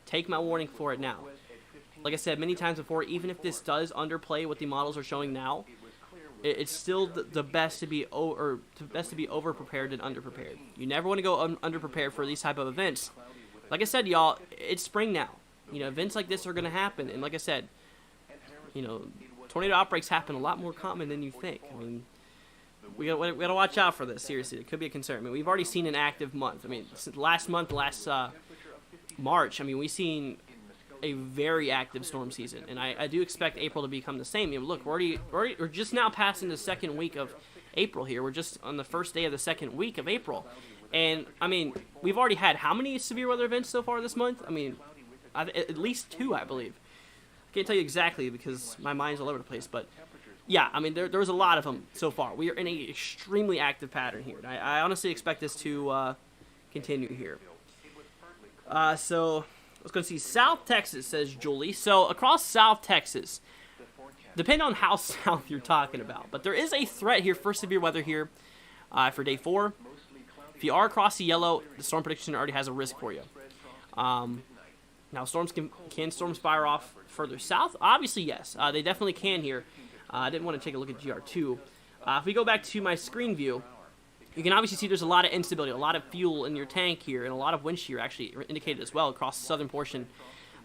Take my warning for it now. Like I said many times before, even if this does underplay what the models are showing now, it's still the best to be over prepared than under prepared. You never want to go under prepared for these type of events. Like I said, y'all, it's spring now. You know, events like this are going to happen, and like I said, you know, tornado outbreaks happen a lot more common than you think. I mean, we gotta watch out for this. Seriously, it could be a concern. I mean, we've already seen an active month. I mean, last March. I mean, we've seen a very active storm season, and I do expect April to become the same. I mean, look, we're just now passing the second week of April here. We're just on the first day of the second week of April, and I mean, we've already had how many severe weather events so far this month? I mean, at least 2, I believe. I can't tell you exactly because my mind's all over the place, but yeah, I mean, there was a lot of them so far. We are in an extremely active pattern here, and I honestly expect this to continue here. So let's go see South Texas, says Julie. So across South Texas, depending on how south you're talking about, but there is a threat here for severe weather here for day 4. If you are across the yellow, the storm prediction already has a risk for you. Now, storms can storms fire off further south? Obviously, yes. They definitely can here. I didn't want to take a look at GR2. If we go back to my screen view, you can obviously see there's a lot of instability, a lot of fuel in your tank here, and a lot of wind shear actually indicated as well across the southern portion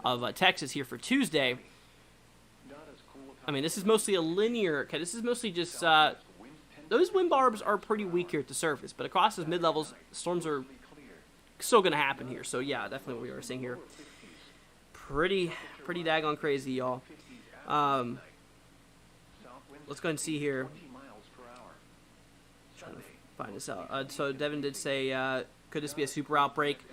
of Texas here for Tuesday. I mean, this is mostly a linear. Okay, this is mostly just those wind barbs are pretty weak here at the surface, but across those mid levels, storms are still going to happen here. So yeah, definitely what we are seeing here. Pretty daggone crazy, y'all. Let's go ahead and see here. Trying to find this out. So Devin did say, could this be a super outbreak?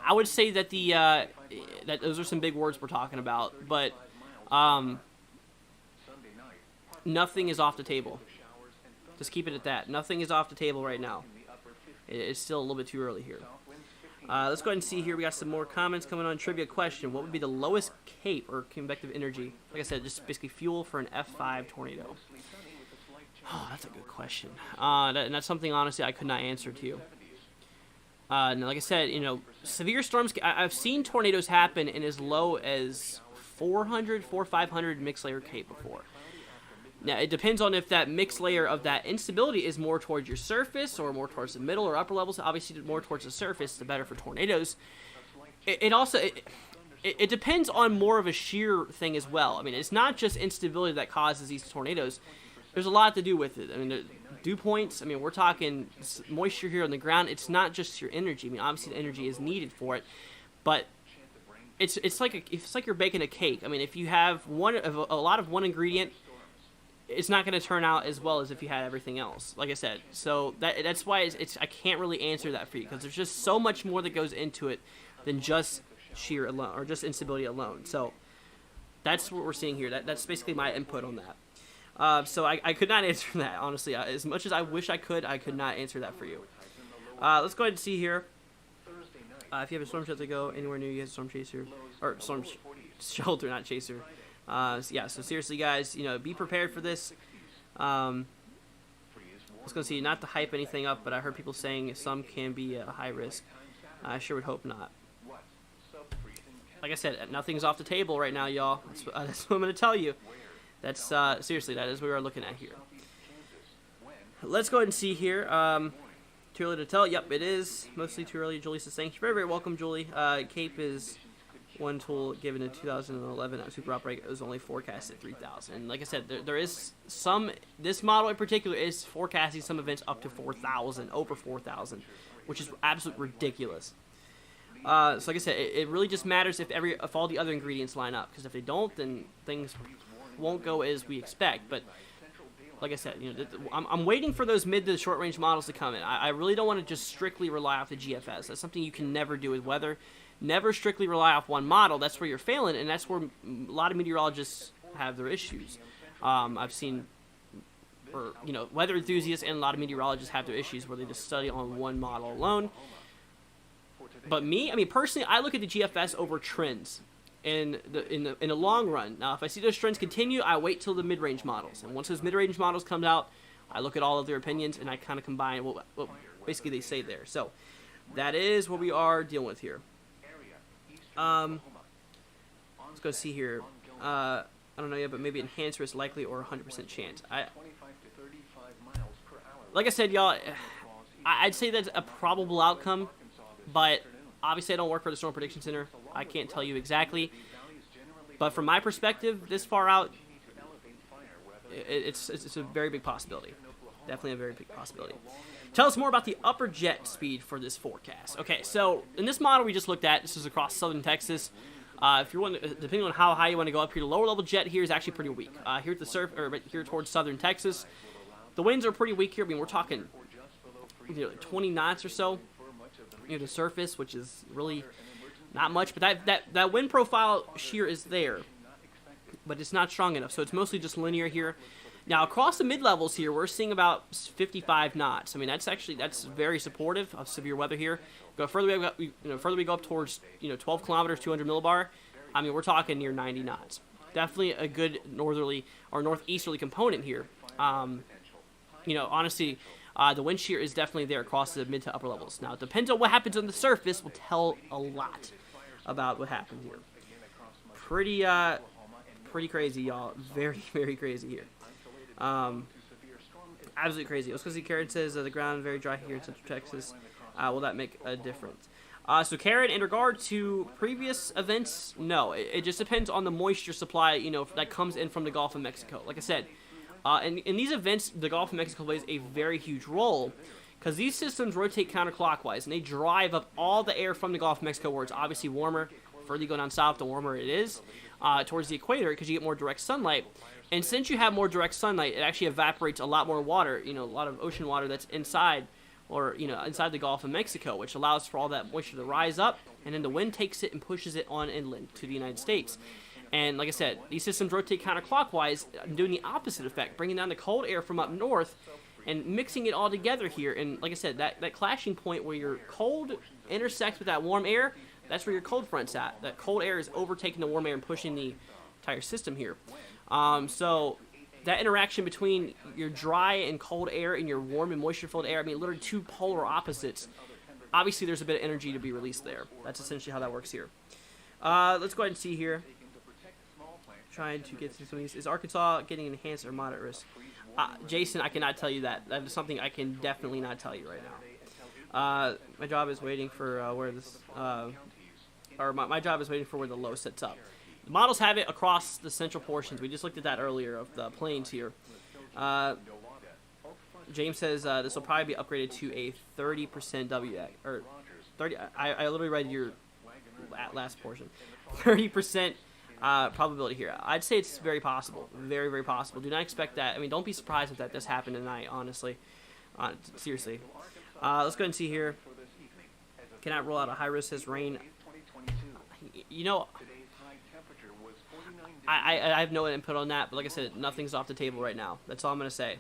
I would say that that those are some big words we're talking about, but nothing is off the table. Just keep it at that. Nothing is off the table right now. It's still a little bit too early here. Let's go ahead and see here. We got some more comments coming on. Trivia question. What would be the lowest CAPE or convective energy? Like I said, just basically fuel for an F5 tornado. Oh, that's a good question. And that's something, honestly, I could not answer to you. Now, like I said, you know, severe storms, I've seen tornadoes happen in as low as 400, 500 mixed layer CAPE before. Now, it depends on if that mixed layer of that instability is more towards your surface or more towards the middle or upper levels. Obviously, more towards the surface, the better for tornadoes. It also depends on more of a shear thing as well. I mean, it's not just instability that causes these tornadoes. There's a lot to do with it. I mean, the dew points, I mean, we're talking moisture here on the ground. It's not just your energy. I mean, obviously, the energy is needed for it, but it's like you're baking a cake. I mean, if you have a lot of one ingredient, it's not going to turn out as well as if you had everything else, like I said. So that's why I can't really answer that for you, because there's just so much more that goes into it than just shear alone or just instability alone. So that's what we're seeing here. That's basically my input on that. So I could not answer that, honestly. As much as I wish I could not answer that for you. Let's go ahead and see here. If you have a storm shelter to go anywhere near you, has a storm chaser or storm shelter, not chaser. Yeah, so seriously, guys, you know, be prepared for this. I was going to see, not to hype anything up, but I heard people saying some can be a high risk. I sure would hope not. Like I said, nothing's off the table right now, y'all. That's what I'm going to tell you. That's, seriously, that is what we're looking at here. Let's go ahead and see here. Too early to tell. Yep, it is. Mostly too early. Julie says, thanks. You're very, very welcome, Julie. CAPE is one tool given in 2011 at Super Outbreak. It was only forecasted 3,000. And like I said, there is some, this model in particular is forecasting some events up to 4,000, over 4,000, which is absolutely ridiculous. So like I said, it really just matters if all the other ingredients line up, because if they don't, then things won't go as we expect. But like I said, you know, I'm waiting for those mid to short range models to come in. I really don't want to just strictly rely off the GFS. That's something you can never do with weather. Never strictly rely off one model. That's where you're failing, and that's where a lot of meteorologists have their issues. I've seen, or you know, weather enthusiasts and a lot of meteorologists have their issues where they just study on one model alone. But me, I mean, personally, I look at the GFS over trends in the long run. Now, if I see those trends continue, I wait till the mid-range models, and once those mid-range models come out, I look at all of their opinions and I kind of combine what basically they say there. So that is what we are dealing with here. Let's go see here. I don't know yet, but maybe enhanced risk likely or 100% chance. Like I said, y'all, I'd say that's a probable outcome, but obviously I don't work for the Storm Prediction Center. I can't tell you exactly. But from my perspective, this far out, it's a very big possibility. Definitely a very big possibility. Tell us more about the upper jet speed for this forecast. Okay, so in this model we just looked at, this is across southern Texas. If you want, depending on how high you want to go up here, the lower level jet here is actually pretty weak. Here at the but here towards southern Texas, the winds are pretty weak here. I mean, we're talking 20 knots or so near the surface, which is really not much. But that wind profile shear is there, but it's not strong enough. So it's mostly just linear here. Now across the mid levels here, we're seeing about 55 knots. I mean, that's very supportive of severe weather here. Go further we go up towards 12 kilometers, 200 millibar. I mean, we're talking near 90 knots. Definitely a good northerly or northeasterly component here. Honestly, the wind shear is definitely there across the mid to upper levels. Now, it depends on what happens on the surface. Will tell a lot about what happened here. Pretty crazy, y'all. Very, very crazy here. Absolutely crazy. Let's go see. Karen says the ground very dry here in Central Texas. Will that make a difference? So Karen, in regard to previous events, no. It just depends on the moisture supply, that comes in from the Gulf of Mexico. Like I said, in these events, the Gulf of Mexico plays a very huge role because these systems rotate counterclockwise and they drive up all the air from the Gulf of Mexico, where it's obviously warmer. The further you go down south, the warmer it is, towards the equator, because you get more direct sunlight. And since you have more direct sunlight, it actually evaporates a lot more water, a lot of ocean water that's inside, or, inside the Gulf of Mexico, which allows for all that moisture to rise up, and then the wind takes it and pushes it on inland to the United States. And like I said, these systems rotate counterclockwise, doing the opposite effect, bringing down the cold air from up north and mixing it all together here. And like I said, that clashing point where your cold intersects with that warm air, that's where your cold front's at. That cold air is overtaking the warm air and pushing the entire system here. So that interaction between your dry and cold air and your warm and moisture-filled air, I mean, literally two polar opposites. Obviously, there's a bit of energy to be released there. That's essentially how that works here. Let's go ahead and see here. Trying to get through some of these. Is Arkansas getting enhanced or moderate risk? Jason, I cannot tell you that. That is something I can definitely not tell you right now. My job is waiting for where this, my job is waiting for where the low sets up. The models have it across the central portions. We just looked at that earlier of the plains here. James says this will probably be upgraded to a 30% WX, or 30. I literally read your last portion. 30% probability here. I'd say it's very possible. Very, very possible. Do not expect that. I mean, don't be surprised if that does happen tonight, honestly. Seriously. Let's go ahead and see here. Cannot rule out a high risk, says rain. I have no input on that, but like I said, nothing's off the table right now. That's all I'm going to say.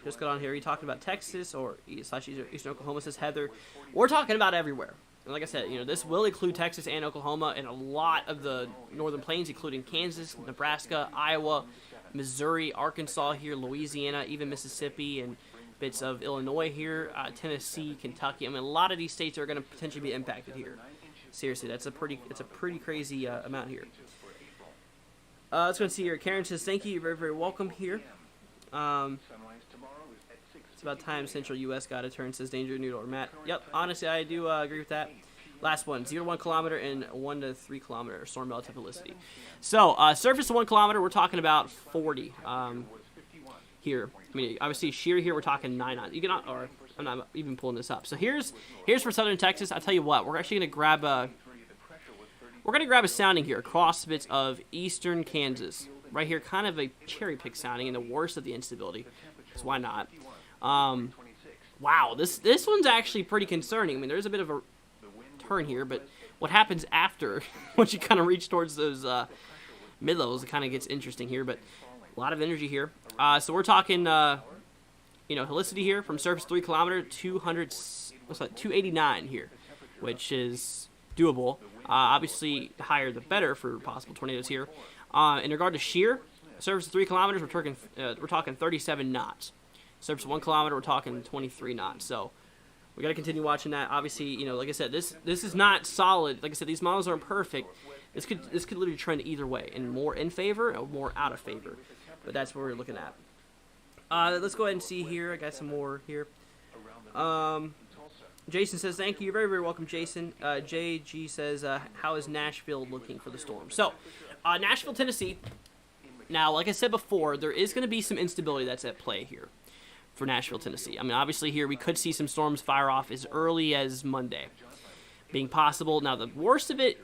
Just got on here. Are you talking about Texas or Eastern Oklahoma, says Heather? We're talking about everywhere. And like I said, this will include Texas and Oklahoma and a lot of the northern plains, including Kansas, Nebraska, Iowa, Missouri, Arkansas here, Louisiana, even Mississippi, and bits of Illinois here, Tennessee, Kentucky. I mean, a lot of these states are going to potentially be impacted here. Seriously, it's a pretty crazy amount here. Let's go and see here. Karen says, thank you. You're very, very welcome here. It's about time Central U.S. got a turn, says Danger Noodle or Matt. Yep, honestly, I do agree with that. Last one, 0 to 1 kilometer and 1 to 3 kilometer storm relative velocity. So, surface to 1 kilometer, we're talking about 40 here. I mean, obviously, shear here, we're talking 9 knots. You cannot, or I'm not even pulling this up. So here's for southern Texas. I tell you what, we're actually going to grab a sounding here across bits of eastern Kansas. Right here, kind of a cherry pick sounding in the worst of the instability. So why not? Wow, this one's actually pretty concerning. I mean, there's a bit of a turn here, but what happens after, once you kind of reach towards those mid-levels, it kind of gets interesting here, but a lot of energy here. So we're talking, helicity here from surface 3 kilometer, 289 here, which is doable. Obviously, the higher the better for possible tornadoes here. In regard to shear, surface 3 kilometers, we're talking 37 knots. Surface 1 kilometer, we're talking 23 knots. So we got to continue watching that. Obviously, like I said, this is not solid. Like I said, these models aren't perfect. This could literally trend either way, and more in favor or more out of favor. But that's what we're looking at. Let's go ahead and see here. I got some more here. Jason says, thank you. You're very, very welcome, Jason. JG says, how is Nashville looking for the storm? So, Nashville, Tennessee. Now, like I said before, there is going to be some instability that's at play here for Nashville, Tennessee. I mean, obviously here we could see some storms fire off as early as Monday being possible. Now, the worst of it,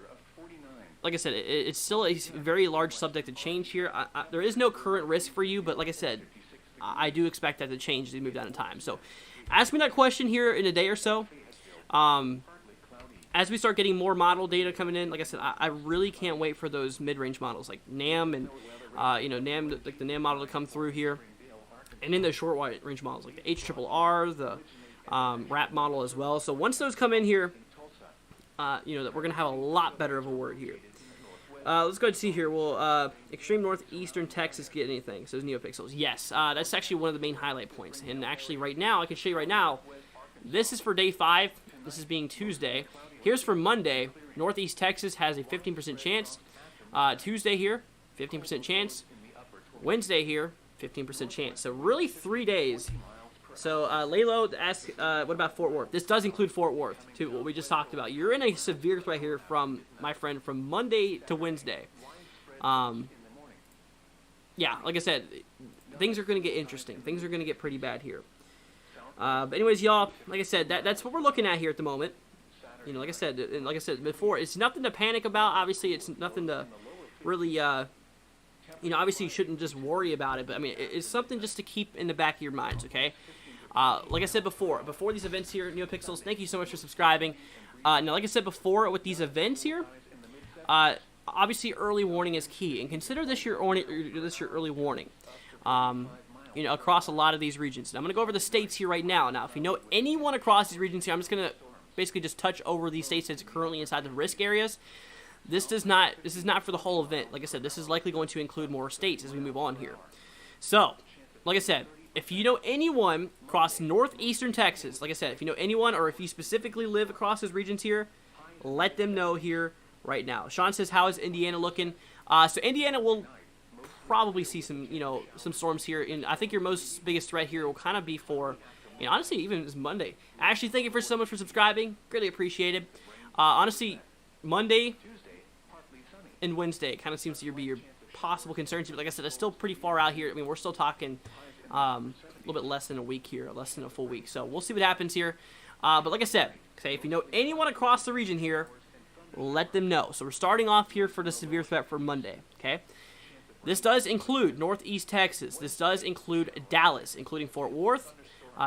like I said, it's still a very large subject to change here. There is no current risk for you, but like I said, I do expect that to change as we move down in time. So, ask me that question here in a day or so. As we start getting more model data coming in, like I said, I really can't wait for those mid-range models like NAM and NAM, like the NAM model to come through here, and then the short-range models like the HRRR, the RAP model as well. So once those come in here, that we're gonna have a lot better of a word here. Let's go ahead and see here. Will extreme northeastern Texas get anything? Says NeoPixels. Yes, that's actually one of the main highlight points. And actually, right now, I can show you right now. This is for day 5. This is being Tuesday. Here's for Monday. Northeast Texas has a 15% chance. Tuesday here, 15% chance. Wednesday here, 15% chance. So really 3 days. So Laylo asks, what about Fort Worth? This does include Fort Worth, too, what we just talked about. You're in a severe threat here from, my friend, from Monday to Wednesday. Yeah, like I said, things are going to get interesting. Things are going to get pretty bad here. But anyways, y'all, like I said, that's what we're looking at here at the moment. Like I said before, it's nothing to panic about. Obviously, it's nothing to really, obviously you shouldn't just worry about it. But, I mean, it's something just to keep in the back of your minds, okay? Like I said before these events here, NeoPixels, thank you so much for subscribing. Now, like I said before, with these events here, obviously early warning is key. And consider this your early warning. Across a lot of these regions. And I'm going to go over the states here right now. Now, if you know anyone across these regions here, I'm just going to basically just touch over these states that's currently inside the risk areas. This is not for the whole event. Like I said, this is likely going to include more states as we move on here. So, like I said, if you know anyone across northeastern Texas, like I said, if you know anyone or if you specifically live across those regions here, let them know here right now. Sean says, how is Indiana looking? So Indiana will probably see some storms here, and I think your biggest threat here will kind of be for, honestly, even this Monday. Ashley, thank you so much for subscribing. Greatly appreciated. Honestly, Monday and Wednesday kind of seems to be your possible concerns. But like I said, it's still pretty far out here. I mean, we're still talking a little bit less than a week here, less than a full week. So we'll see what happens here. But like I said, okay, if you know anyone across the region here, let them know. So we're starting off here for the severe threat for Monday, okay? This does include Northeast Texas. This does include Dallas, including Fort Worth,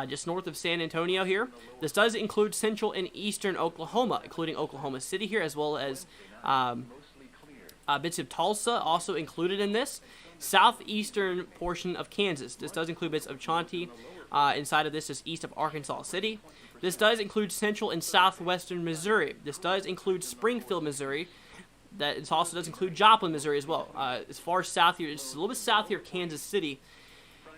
just north of San Antonio here. This does include central and eastern Oklahoma, including Oklahoma City here, as well as bits of Tulsa also included in this. Southeastern portion of Kansas. This does include bits of Chauncey. Inside of this is east of Arkansas City. This does include central and southwestern Missouri. This does include Springfield, Missouri. That also does include Joplin, Missouri as well. As far south here, it's a little bit south here, Kansas City.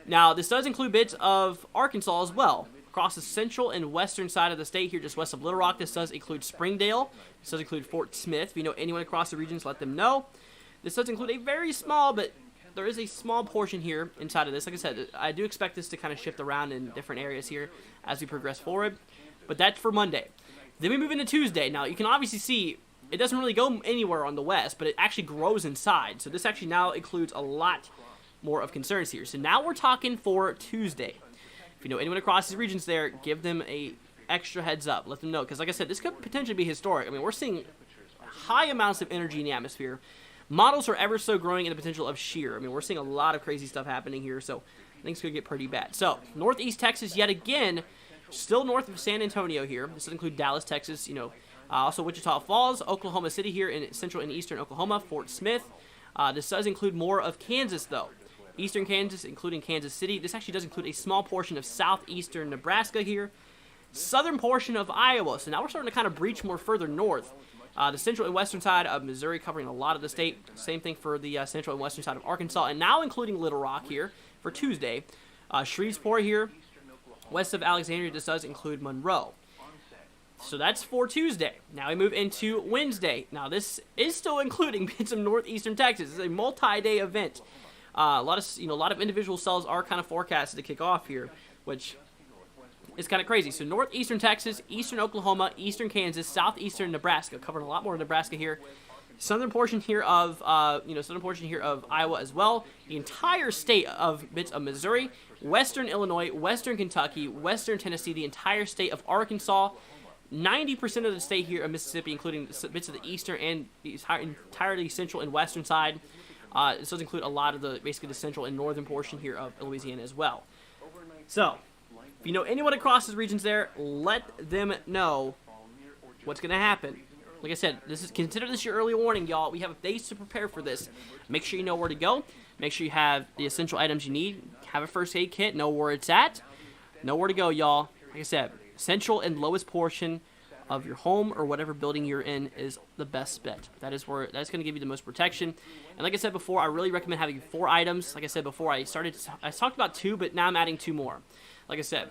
Now, this does include bits of Arkansas as well. Across the central and western side of the state here, just west of Little Rock, this does include Springdale. This does include Fort Smith. If you know anyone across the regions, let them know. This does include a very small, but there is a small portion here inside of this. Like I said, I do expect this to kind of shift around in different areas here as we progress forward. But that's for Monday. Then we move into Tuesday. Now, you can obviously see it doesn't really go anywhere on the west, but it actually grows inside. So this actually now includes a lot more of concerns here. So now we're talking for Tuesday. If you know anyone across these regions there, give them a extra heads up. Let them know. Because like I said, this could potentially be historic. I mean, we're seeing high amounts of energy in the atmosphere. Models are ever so growing in the potential of shear. I mean, we're seeing a lot of crazy stuff happening here. So things could get pretty bad. So Northeast Texas, yet again, still north of San Antonio here. This does include Dallas, Texas, also Wichita Falls, Oklahoma City here in central and eastern Oklahoma, Fort Smith. This does include more of Kansas, though. Eastern Kansas, including Kansas City. This actually does include a small portion of southeastern Nebraska here. Southern portion of Iowa. So now we're starting to kind of breach more further north. The central and western side of Missouri covering a lot of the state. Same thing for the central and western side of Arkansas. And now including Little Rock here for Tuesday. Shreveport here, west of Alexandria. This does include Monroe. So that's for Tuesday. Now we move into Wednesday. Now this is still including bits of northeastern Texas. It's a multi-day event. A lot of individual cells are kind of forecasted to kick off here, which is kind of crazy. So northeastern Texas, eastern Oklahoma, eastern Kansas, southeastern Nebraska, covering a lot more of Nebraska here. Southern portion here of Iowa as well. The entire state of bits of Missouri, western Illinois, western Kentucky, western Tennessee, the entire state of Arkansas, 90% of the state here of Mississippi, including bits of the eastern and the entirely central and western side. This does include a lot of basically the central and northern portion here of Louisiana as well. So, if you know anyone across these regions there, let them know what's going to happen. Like I said, consider this your early warning, y'all. We have days to prepare for this. Make sure you know where to go. Make sure you have the essential items you need. Have a first aid kit. Know where it's at. Know where to go, y'all. Like I said, central and lowest portion of your home or whatever building you're in is the best bet. That's going to give you the most protection. And like I said before, I really recommend having 4 items. Like I said before, I talked about 2, but now I'm adding 2 more. Like I said,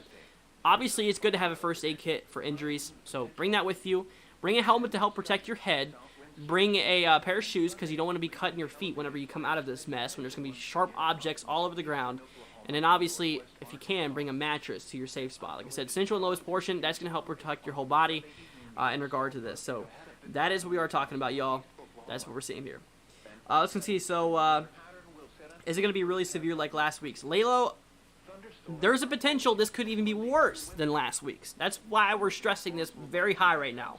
obviously it's good to have a first aid kit for injuries, so bring that with you. Bring a helmet to help protect your head. Bring a pair of shoes because you don't want to be cutting your feet whenever you come out of this mess, when there's going to be sharp objects all over the ground. And then obviously, if you can, bring a mattress to your safe spot. Like I said, central and lowest portion, that's going to help protect your whole body in regard to this. So that is what we are talking about, y'all. That's what we're seeing here. Let's see. So is it going to be really severe like last week's? Lalo, there's a potential this could even be worse than last week's. That's why we're stressing this very high right now.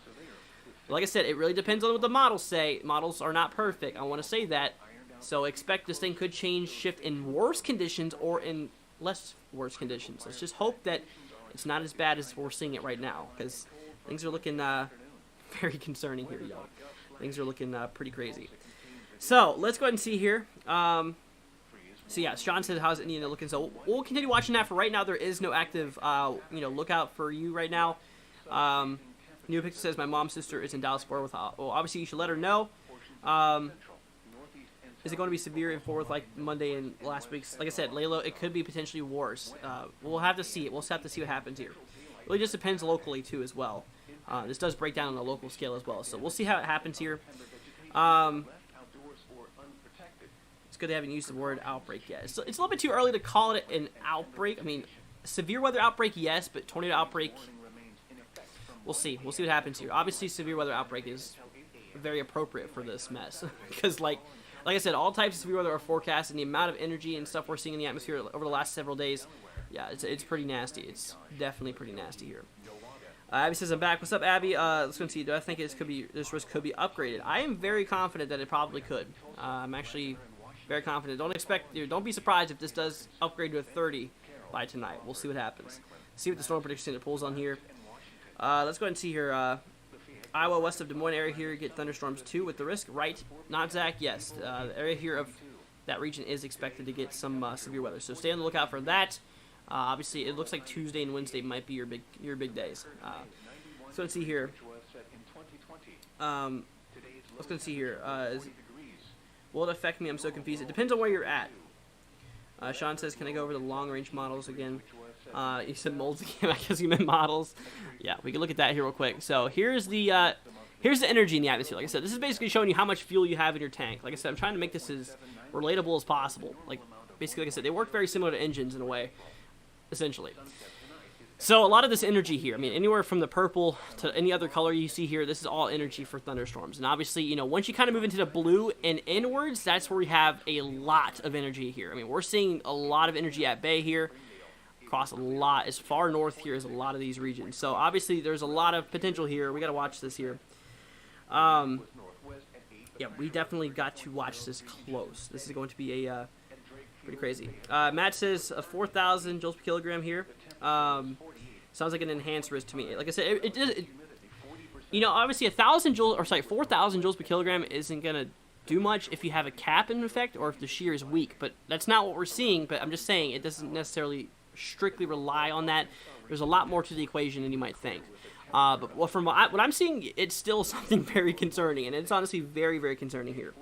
Like I said, it really depends on what the models say. Models are not perfect. I want to say that. So expect this thing could shift in worse conditions or in less worse conditions. Let's just hope that it's not as bad as we're seeing it right now, because things are looking very concerning here, y'all. Things are looking pretty crazy. So let's go ahead and see here. So yeah, Sean says, how's Indiana looking? So we'll continue watching that. For right now, there is no active lookout for you right now. New Picture says, my mom's sister is in Dallas, Fort Worth. Well, obviously you should let her know. Is it going to be severe in Fort Worth like Monday and last week's? Like I said, Lalo, it could be potentially worse. We'll have to see it. We'll have to see what happens here. It really just depends locally, too, as well. This does break down on a local scale as well. So we'll see how it happens here. It's good they haven't used the word outbreak yet. It's a little bit too early to call it an outbreak. I mean, severe weather outbreak, yes, but tornado outbreak, we'll see. We'll see what happens here. Obviously, severe weather outbreak is very appropriate for this mess. Because, like I said, all types of severe weather are forecast, and the amount of energy and stuff we're seeing in the atmosphere over the last several days, yeah, it's pretty nasty. It's definitely pretty nasty here. Abby says, I'm back. What's up, Abby? Let's go and see. Do I think this risk could be upgraded? I am very confident that it probably could. I'm actually very confident. Don't be surprised if this does upgrade to a 30 by tonight. We'll see what happens. See what the storm prediction it pulls on here. Let's go ahead and see here. Iowa, west of Des Moines area here, get thunderstorms too with the risk. Right, not Zach. Yes, the area here of that region is expected to get some severe weather. So stay on the lookout for that. Obviously, it looks like Tuesday and Wednesday might be your big days. Let's go and see here. Let's go and see here. Will it affect me? I'm so confused. It depends on where you're at. Sean says, can I go over the long-range models again? You said molds again. I guess you meant models. Yeah, we can look at that here real quick. So here's the energy in the atmosphere. Like I said, this is basically showing you how much fuel you have in your tank. Like I said, I'm trying to make this as relatable as possible. Basically, like I said, they work very similar to engines in a way, essentially. So a lot of this energy here, I mean, anywhere from the purple to any other color you see here, this is all energy for thunderstorms. And obviously, once you kind of move into the blue and inwards, that's where we have a lot of energy here. I mean, we're seeing a lot of energy at bay here, across a lot, as far north here as a lot of these regions. So obviously, there's a lot of potential here. We got to watch this here. Yeah, we definitely got to watch this close. This is going to be a pretty crazy. Matt says 4,000 joules per kilogram here. Sounds like an enhanced risk to me. Like I said, obviously 4,000 joules per kilogram isn't gonna do much if you have a cap in effect or if the shear is weak. But that's not what we're seeing. But I'm just saying it doesn't necessarily strictly rely on that. There's a lot more to the equation than you might think. But from what I'm seeing, it's still something very concerning, and it's honestly very, very concerning here.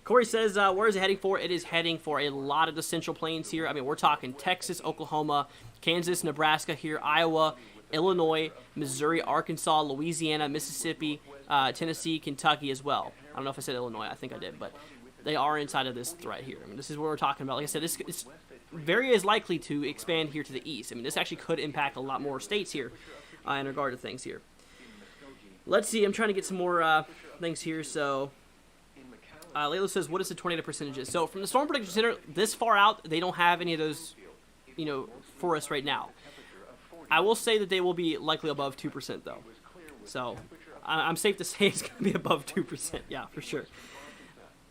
Corey says, where is it heading for? It is heading for a lot of the Central Plains here. I mean, we're talking Texas, Oklahoma, Kansas, Nebraska here, Iowa, Illinois, Missouri, Arkansas, Louisiana, Mississippi, Tennessee, Kentucky as well. I don't know if I said Illinois. I think I did, but they are inside of this threat here. I mean, this is what we're talking about. Like I said, this is very is likely to expand here to the east. I mean, this actually could impact a lot more states here in regard to things here. Let's see. I'm trying to get some more things here. So, Layla says, what is the tornado percentages? So, from the Storm Prediction Center, this far out, they don't have any of those, you know, for us right now. I will say that they will be likely above 2%, though. So, I'm safe to say it's going to be above 2%. Yeah, for sure.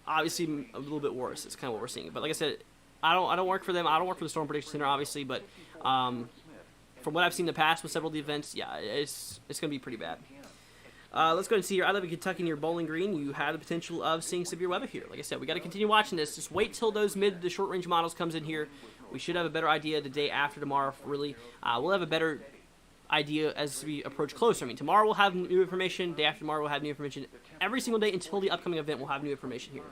Obviously, a little bit worse. It's kind of what we're seeing. But like I said, I don't work for them. I don't work for the Storm Prediction Center, obviously. But from what I've seen in the past with several of the events, yeah, it's going to be pretty bad. Let's go and see here. I live in Kentucky near Bowling Green. You have the potential of seeing severe weather here. Like I said, we got to continue watching this. Just wait till those mid to short range models comes in here. We should have a better idea the day after tomorrow. Really, we'll have a better idea as we approach closer. I mean, tomorrow we'll have new information. Day after tomorrow we'll have new information. Every single day until the upcoming event we'll have new information here.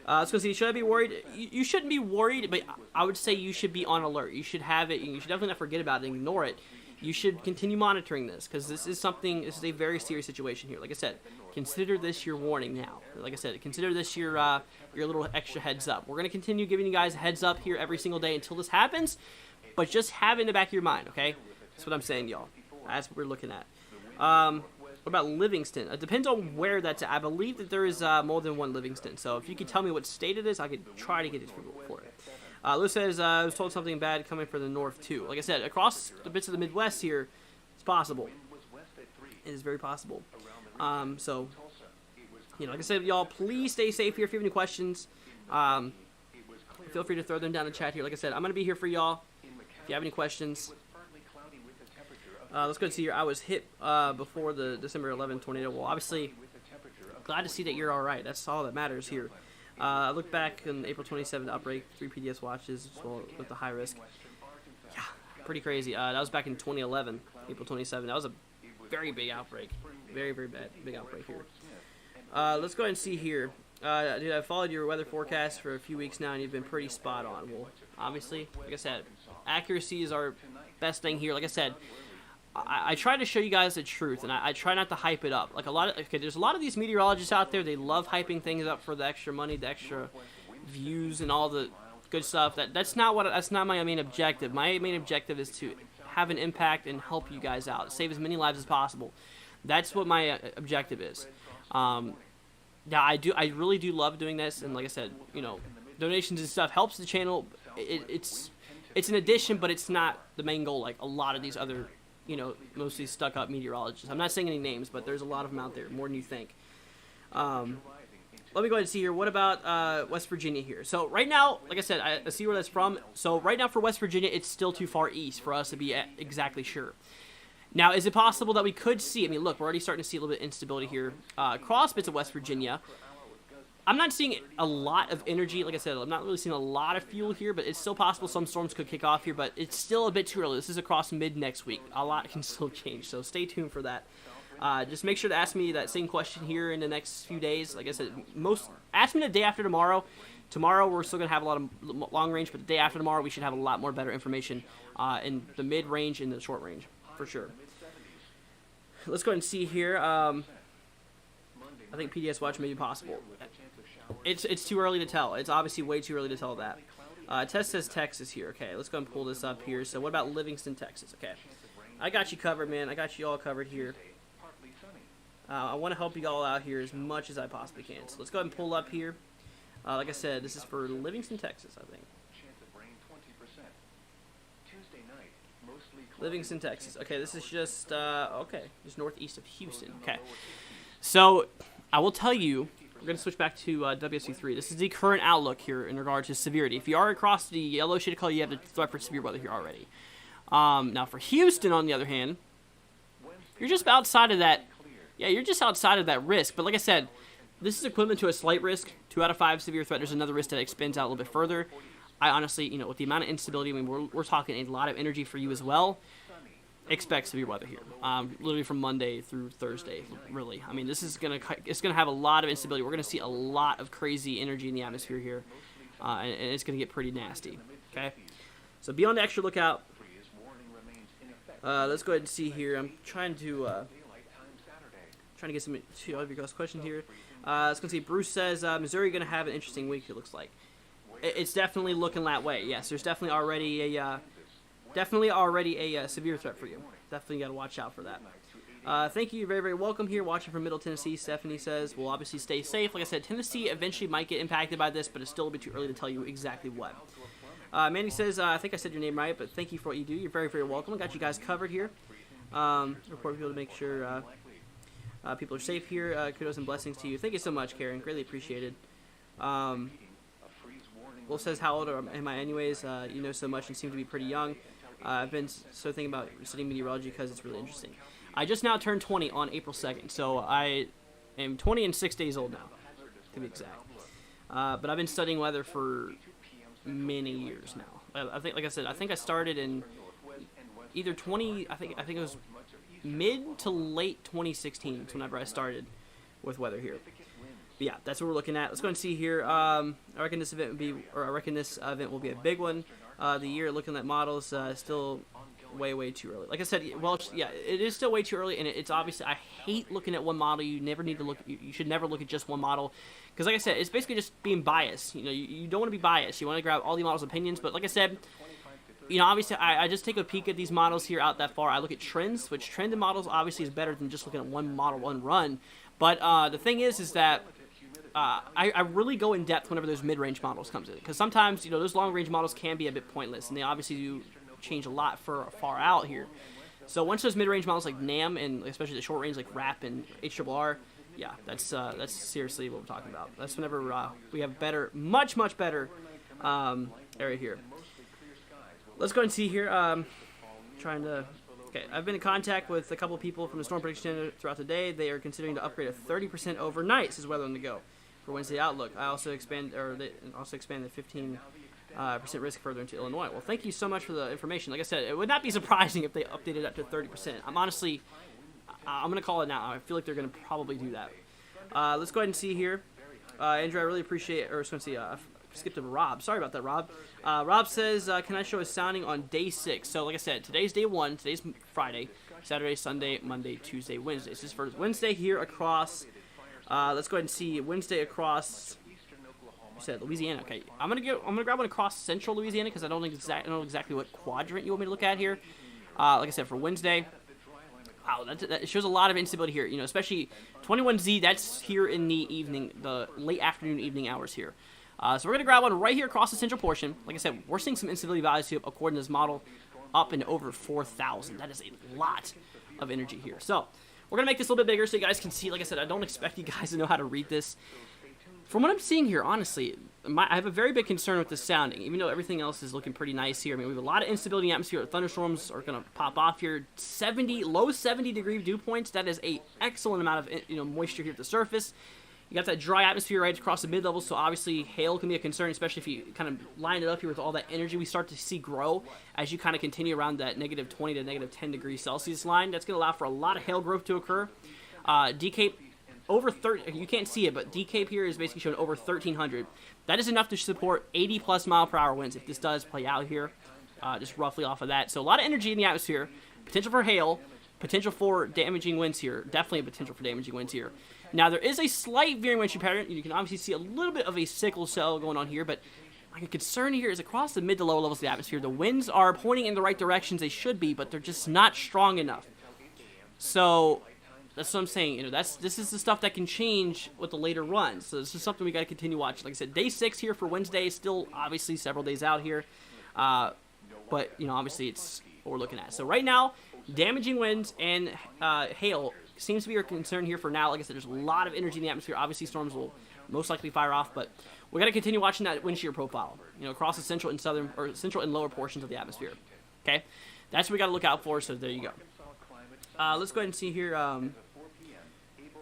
Let's go see. Should I be worried? You shouldn't be worried, but I would say you should be on alert. You should have it. You should definitely not forget about it and ignore it. You should continue monitoring this because this is a very serious situation here. Like I said, consider this your warning now. Like I said, consider this your little extra heads up. We're going to continue giving you guys a heads up here every single day until this happens, but just have it in the back of your mind, okay? That's what I'm saying, y'all. That's what we're looking at. What about Livingston? It depends on where that's at. I believe that there is more than one Livingston. So if you could tell me what state it is, I could try to get it for it. Lewis says, I was told something bad coming from the north, too. Like I said, across the bits of the Midwest here, it's possible. It is very possible. So, you know, like I said, y'all, please stay safe here. If you have any questions, feel free to throw them down in the chat here. Like I said, I'm going to be here for y'all. If you have any questions. Let's go and see here. I was hit before the December 11th tornado. Well, obviously, glad to see that you're all right. That's all that matters here. I look back on April 27th Outbreak, 3 PDS watches as well with the high risk. Yeah, pretty crazy. That was back in 2011, April 27th. That was a very big outbreak. Very, very big outbreak here. Let's go ahead and see here. Dude, I've followed your weather forecast for a few weeks now, and you've been pretty spot on. Well, obviously, like I said, accuracy is our best thing here. Like I said, I try to show you guys the truth, and I try not to hype it up. Like there's a lot of these meteorologists out there. They love hyping things up for the extra money, the extra views, and all the good stuff. That's not my main objective. My main objective is to have an impact and help you guys out, save as many lives as possible. That's what my objective is. Yeah, I really do love doing this, and like I said, you know, donations and stuff helps the channel. It's an addition, but it's not the main goal. Like a lot of these other, you know, mostly stuck-up meteorologists. I'm not saying any names, but there's a lot of them out there, more than you think. Let me go ahead and see here. What about West Virginia here? So right now, like I said, I see where that's from. So right now for West Virginia, it's still too far east for us to be exactly sure. Now, is it possible that we could see, I mean, look, we're already starting to see a little bit of instability here across bits of West Virginia. I'm not seeing a lot of energy. Like I said, I'm not really seeing a lot of fuel here, but it's still possible some storms could kick off here, but it's still a bit too early. This is across mid next week. A lot can still change, so stay tuned for that. Just make sure to ask me that same question here in the next few days. Like I said, ask me the day after tomorrow. Tomorrow we're still going to have a lot of long range, but the day after tomorrow we should have a lot more better information in the mid range and the short range, for sure. Let's go ahead and see here. I think PDS watch may be possible. It's too early to tell. It's obviously way too early to tell that. Tess says Texas here. Okay, let's go and pull this up here. So what about Livingston, Texas? Okay, I got you covered, man. I got you all covered here. I want to help you all out here as much as I possibly can. So let's go ahead and pull up here. Like I said, this is for Livingston, Texas, I think. Livingston, Texas. Okay, this is just, just northeast of Houston. Okay, so I will tell you, we're going to switch back to WSC3. This is the current outlook here in regard to severity. If you are across the yellow shaded color, you have the threat for severe weather here already. Now for Houston, on the other hand, you're just outside of that. Yeah, you're just outside of that risk. But like I said, this is equivalent to a slight risk. 2 out of 5 severe threat. There's another risk that expands out a little bit further. I honestly, you know, with the amount of instability, I mean, we're talking a lot of energy for you as well. Expect severe weather here, literally from Monday through Thursday. Really, I mean, it's gonna have a lot of instability. We're gonna see a lot of crazy energy in the atmosphere here, and it's gonna get pretty nasty. Okay, so be on the extra lookout. Let's go ahead and see here. I'm trying to get some to all of your guys' questions here. Let's go see. Bruce says Missouri going to have an interesting week. It looks like it's definitely looking that way. Yes, there's definitely already a severe threat for you. Definitely got to watch out for that. Thank you. You're very, very welcome here. Watching from Middle Tennessee. Stephanie says, we'll obviously stay safe. Like I said, Tennessee eventually might get impacted by this, but it's still a bit too early to tell you exactly what. Mandy says, I think I said your name right, but thank you for what you do. You're very, very welcome. I got you guys covered here. Report people to make sure people are safe here. Kudos and blessings to you. Thank you so much, Karen. Greatly appreciated. Wolf says, how old am I anyways? You know so much and seem to be pretty young. I've been so thinking about studying meteorology because it's really interesting. I just now turned 20 on April 2nd, so I am 20 and 6 days old now, to be exact. But I've been studying weather for many years now. I think, like I said, I think I started in either I think it was mid to late 2016 whenever I started with weather here. But yeah, that's what we're looking at. Let's go and see here. I reckon this event will be a big one. The year looking at models still way too early. Like I said, well, yeah, it is still way too early, and it's obviously, I hate looking at one model. You never need to look. You should never look at just one model, because like I said, it's basically just being biased. You know, you don't want to be biased. You want to grab all the models' opinions. But like I said, you know, obviously, I just take a peek at these models here out that far. I look at trends, which trend in models obviously is better than just looking at one model, one run. But the thing is that I really go in depth whenever those mid-range models comes in, because sometimes, you know, those long-range models can be a bit pointless, and they obviously do change a lot for far out here. So once those mid-range models like NAM and especially the short range like RAP and HRR, yeah, that's seriously what we're talking about. That's whenever we have better, much better area here. Let's go and see here. Okay, I've been in contact with a couple of people from the Storm Prediction Center throughout the day. They are considering to upgrade at 30% overnight, says Weather on the Go, for Wednesday outlook. I also expand the 15% risk further into Illinois. Well, thank you so much for the information. Like I said, it would not be surprising if they updated up to 30%. I'm going to call it now. I feel like they're going to probably do that. Let's go ahead and see here. Andrew, I really appreciate it. Or let's go and see. Skipped to Rob. Sorry about that, Rob. Rob says, can I show a sounding on day 6? So, like I said, today's day 1. Today's Friday. Saturday, Sunday, Monday, Tuesday, Wednesday. This is for Wednesday here across. Let's go ahead and see Wednesday across. You said Louisiana. Okay, I'm gonna grab one across central Louisiana because I don't know exactly what quadrant you want me to look at here. Like I said, for Wednesday. Wow, that shows a lot of instability here. You know, especially 21Z. That's here in the evening, the late afternoon, evening hours here. So we're gonna grab one right here across the central portion. Like I said, we're seeing some instability values here according to this model, up and over 4,000. That is a lot of energy here. So we're gonna make this a little bit bigger so you guys can see. Like I said, I don't expect you guys to know how to read this. From what I'm seeing here, honestly, I have a very big concern with the sounding, even though everything else is looking pretty nice here. I mean, we have a lot of instability in the atmosphere. Thunderstorms are going to pop off here. Low 70 degree dew points. That is a excellent amount of moisture here at the surface. You got that dry atmosphere right across the mid-levels, so obviously hail can be a concern, especially if you kind of line it up here with all that energy we start to see grow as you kind of continue around that negative 20 to negative 10 degrees Celsius line. That's going to allow for a lot of hail growth to occur. Decape over 30, you can't see it, but Decape here is basically showing over 1,300. That is enough to support 80+ mile/hour winds if this does play out here, just roughly off of that. So a lot of energy in the atmosphere, potential for hail, potential for damaging winds here, definitely a potential for damaging winds here. Now there is a slight veering wind shear pattern. You can obviously see a little bit of a sickle cell going on here, but my concern here is across the mid to lower levels of the atmosphere, the winds are pointing in the right directions they should be, but they're just not strong enough. So that's what I'm saying. You know, this is the stuff that can change with the later runs. So this is something we got to continue watching. Like I said, day 6 here for Wednesday, still obviously several days out here, but you know, obviously it's what we're looking at. So right now, damaging winds and hail seems to be our concern here for now. Like I said, there's a lot of energy in the atmosphere. Obviously, storms will most likely fire off, but we got to continue watching that wind shear profile. You know, across the central and lower portions of the atmosphere. Okay, that's what we got to look out for. So there you go. Let's go ahead and see here.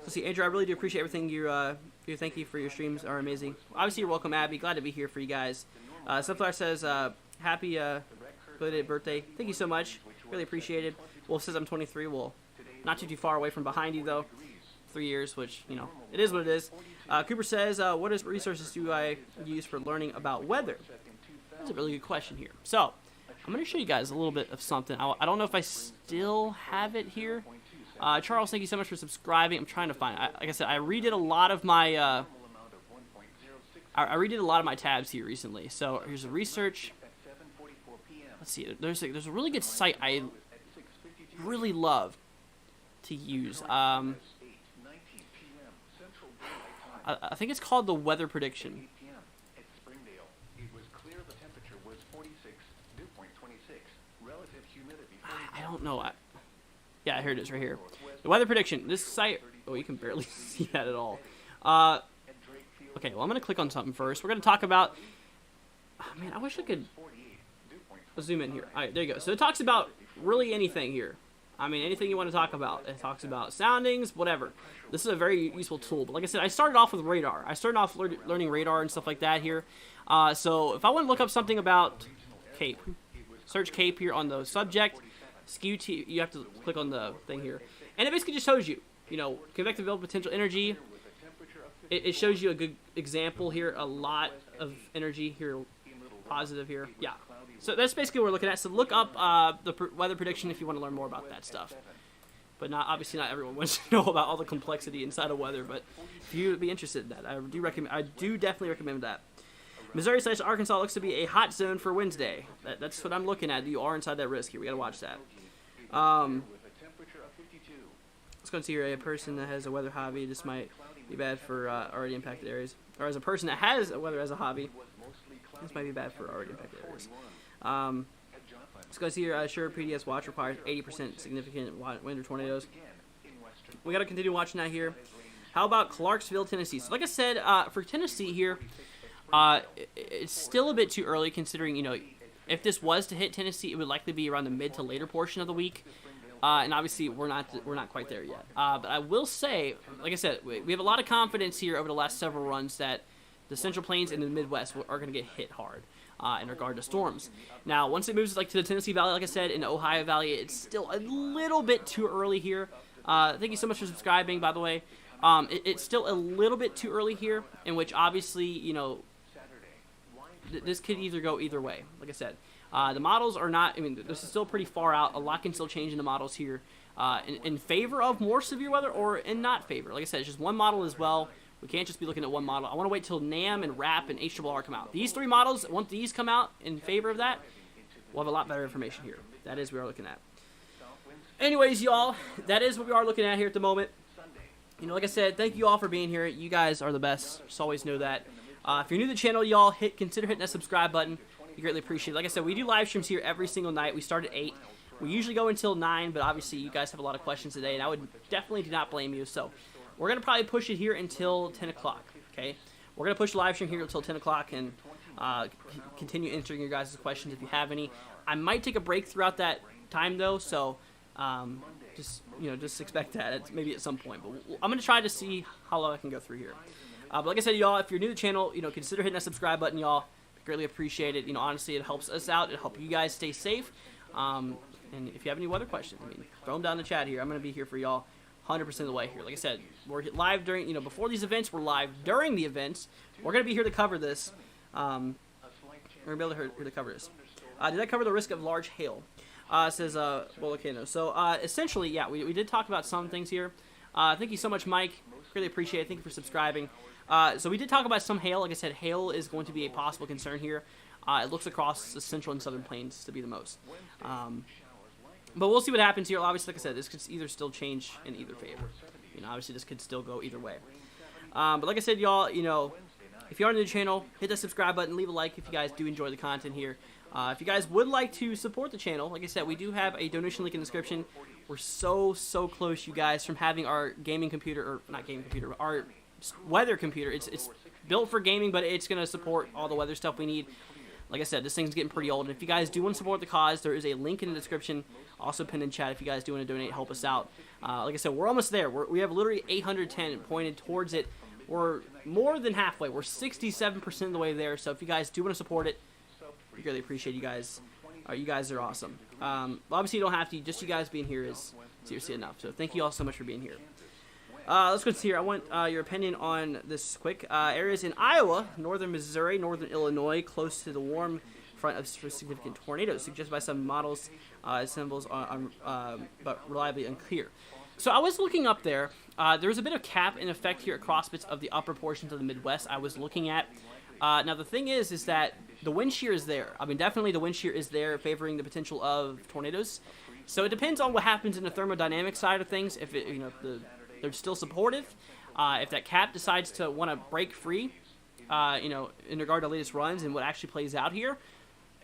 Let's see, Andrew, I really do appreciate everything you thank you for your streams, are amazing. Obviously, you're welcome, Abby. Glad to be here for you guys. Sunflower says, happy belated birthday. Thank you so much. Really appreciate it. Wolf says I'm 23. Well, not too far away from behind you, though. 3 years, which, you know, it is what it is. Cooper says, what resources do I use for learning about weather? That's a really good question here. So, I'm going to show you guys a little bit of something. I don't know if I still have it here. Charles, thank you so much for subscribing. I'm trying to find it. Like I said, I redid a lot of my I redid a lot of my tabs here recently. So here's a research. Let's see. There's a really good site I really love to use. I think it's called the Weather Prediction. I don't know. Yeah, here it is right here. The Weather Prediction. This site... Oh, you can barely see that at all. Okay, well, I'm going to click on something first. We're going to talk about... Oh, man, I wish I could... Let's zoom in here. All right, there you go. So it talks about really anything here. I mean, anything you want to talk about. It talks about soundings, whatever. This is a very useful tool. But like I said, I started off with radar. I started off learning radar and stuff like that here. So if I want to look up something about CAPE, search CAPE here on the subject. Skew T, you have to click on the thing here. And it basically just shows you, convective available potential energy. It shows you a good example here, a lot of energy here, positive here. Yeah. So that's basically what we're looking at. So look up the weather prediction if you want to learn more about that stuff. But obviously not everyone wants to know about all the complexity inside of weather. But if you would be interested in that, I do definitely recommend that. Missouri/Arkansas looks to be a hot zone for Wednesday. That's what I'm looking at. You are inside that risk here. We got to watch that. Let's go and see here. A person that has a weather hobby. This might be bad for already impacted areas. Or as a person that has weather as a hobby. This might be bad for already impacted areas. Let's go see here. Sure, PDS watch requires 80% significant wind or tornadoes. We got to continue watching that here. How about Clarksville, Tennessee? So like I said, for Tennessee here, it's still a bit too early considering, if this was to hit Tennessee, it would likely be around the mid to later portion of the week. And obviously, we're not quite there yet. But I will say, like I said, we have a lot of confidence here over the last several runs that the Central Plains and the Midwest are going to get hit hard in regard to storms. Now, once it moves to the Tennessee Valley, like I said, in the Ohio Valley, it's still a little bit too early here. Thank you so much for subscribing, by the way. It's still a little bit too early here, in which obviously, this could either go either way. Like I said, the models are not, this is still pretty far out. A lot can still change in the models here in favor of more severe weather or in not favor. Like I said, it's just one model as well. We can't just be looking at one model. I want to wait till NAM and RAP and HRR come out. These three models, once these come out in favor of that, we'll have a lot better information here. That is what we are looking at. Anyways, y'all, that is what we are looking at here at the moment. Like I said, thank you all for being here. You guys are the best. Just always know that. If you're new to the channel, y'all, consider hitting that subscribe button. We greatly appreciate it. Like I said, we do live streams here every single night. We start at 8. We usually go until 9, but obviously you guys have a lot of questions today, and I would definitely do not blame you. So we're going to probably push it here until 10 o'clock, okay? We're going to push the live stream here until 10 o'clock and continue answering your guys' questions if you have any. I might take a break throughout that time, though, so just expect that maybe at some point. But I'm going to try to see how long I can go through here. But like I said, y'all, if you're new to the channel, consider hitting that subscribe button, y'all. Greatly appreciate it. Honestly, it helps us out. It helps you guys stay safe. And if you have any weather questions, throw them down in the chat here. I'm going to be here for y'all 100% of the way here. Like I said, we're live during, before these events. We're live during the events. We're going to be here to cover this. We're going to be able to here to cover this. Did that cover the risk of large hail? It says volcano. So essentially, yeah, we did talk about some things here. Thank you so much, Mike. Really appreciate it. Thank you for subscribing. So we did talk about some hail. Like I said, hail is going to be a possible concern here. It looks across the central and southern plains to be the most. But we'll see what happens here. Obviously, like I said, this could either still change in either favor. Obviously, this could still go either way. But like I said, y'all, if you are new to the channel, hit that subscribe button, leave a like if you guys do enjoy the content here. If you guys would like to support the channel, like I said, we do have a donation link in the description. We're so close, you guys, from having our gaming computer, or not gaming computer, our weather computer. It's built for gaming, but it's going to support all the weather stuff we need. Like I said, this thing's getting pretty old, and if you guys do want to support the cause, there is a link in the description, also pinned in chat if you guys do want to donate, help us out. Like I said, we're almost there. We have literally 810 pointed towards it. We're more than halfway. We're 67% of the way there, so if you guys do want to support it, we really appreciate you guys. You guys are awesome. Obviously, you don't have to. Just you guys being here is seriously enough, so thank you all so much for being here. Let's go here. I want your opinion on this quick. Areas in Iowa, northern Missouri, northern Illinois, close to the warm front of significant tornadoes, suggested by some models. Symbols but reliably unclear. So I was looking up there. There's a bit of cap in effect here across bits of the upper portions of the Midwest I was looking at. Now the thing is that the wind shear is there. I mean, definitely the wind shear is there, favoring the potential of tornadoes. So it depends on what happens in the thermodynamic side of things. If it, they're still supportive, if that cap decides to want to break free, in regard to latest runs and what actually plays out here,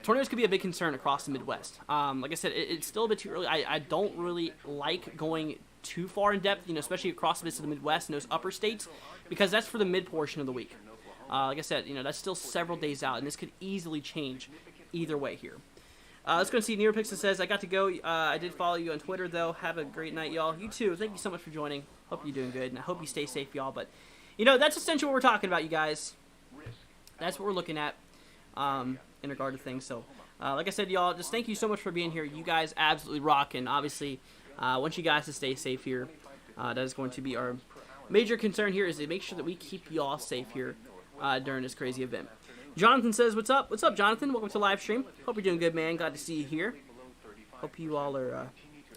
tornadoes could be a big concern across the Midwest. Like I said, it's still a bit too early. I don't really like going too far in depth, especially across the bits of the Midwest and those upper states, because that's for the mid portion of the week. Like I said, that's still several days out, and this could easily change either way here. Let's go and see. NeroPixel says, I got to go. I did follow you on Twitter, though. Have a great night, y'all. You too. Thank you so much for joining. Hope you're doing good, and I hope you stay safe, y'all. But, that's essentially what we're talking about, you guys. That's what we're looking at in regard to things. So, like I said, y'all, just thank you so much for being here. You guys absolutely rock, and obviously, I want you guys to stay safe here. That is going to be our major concern here, is to make sure that we keep y'all safe here during this crazy event. Jonathan says, what's up? What's up, Jonathan? Welcome to Livestream. Hope you're doing good, man. Glad to see you here. Hope you all are,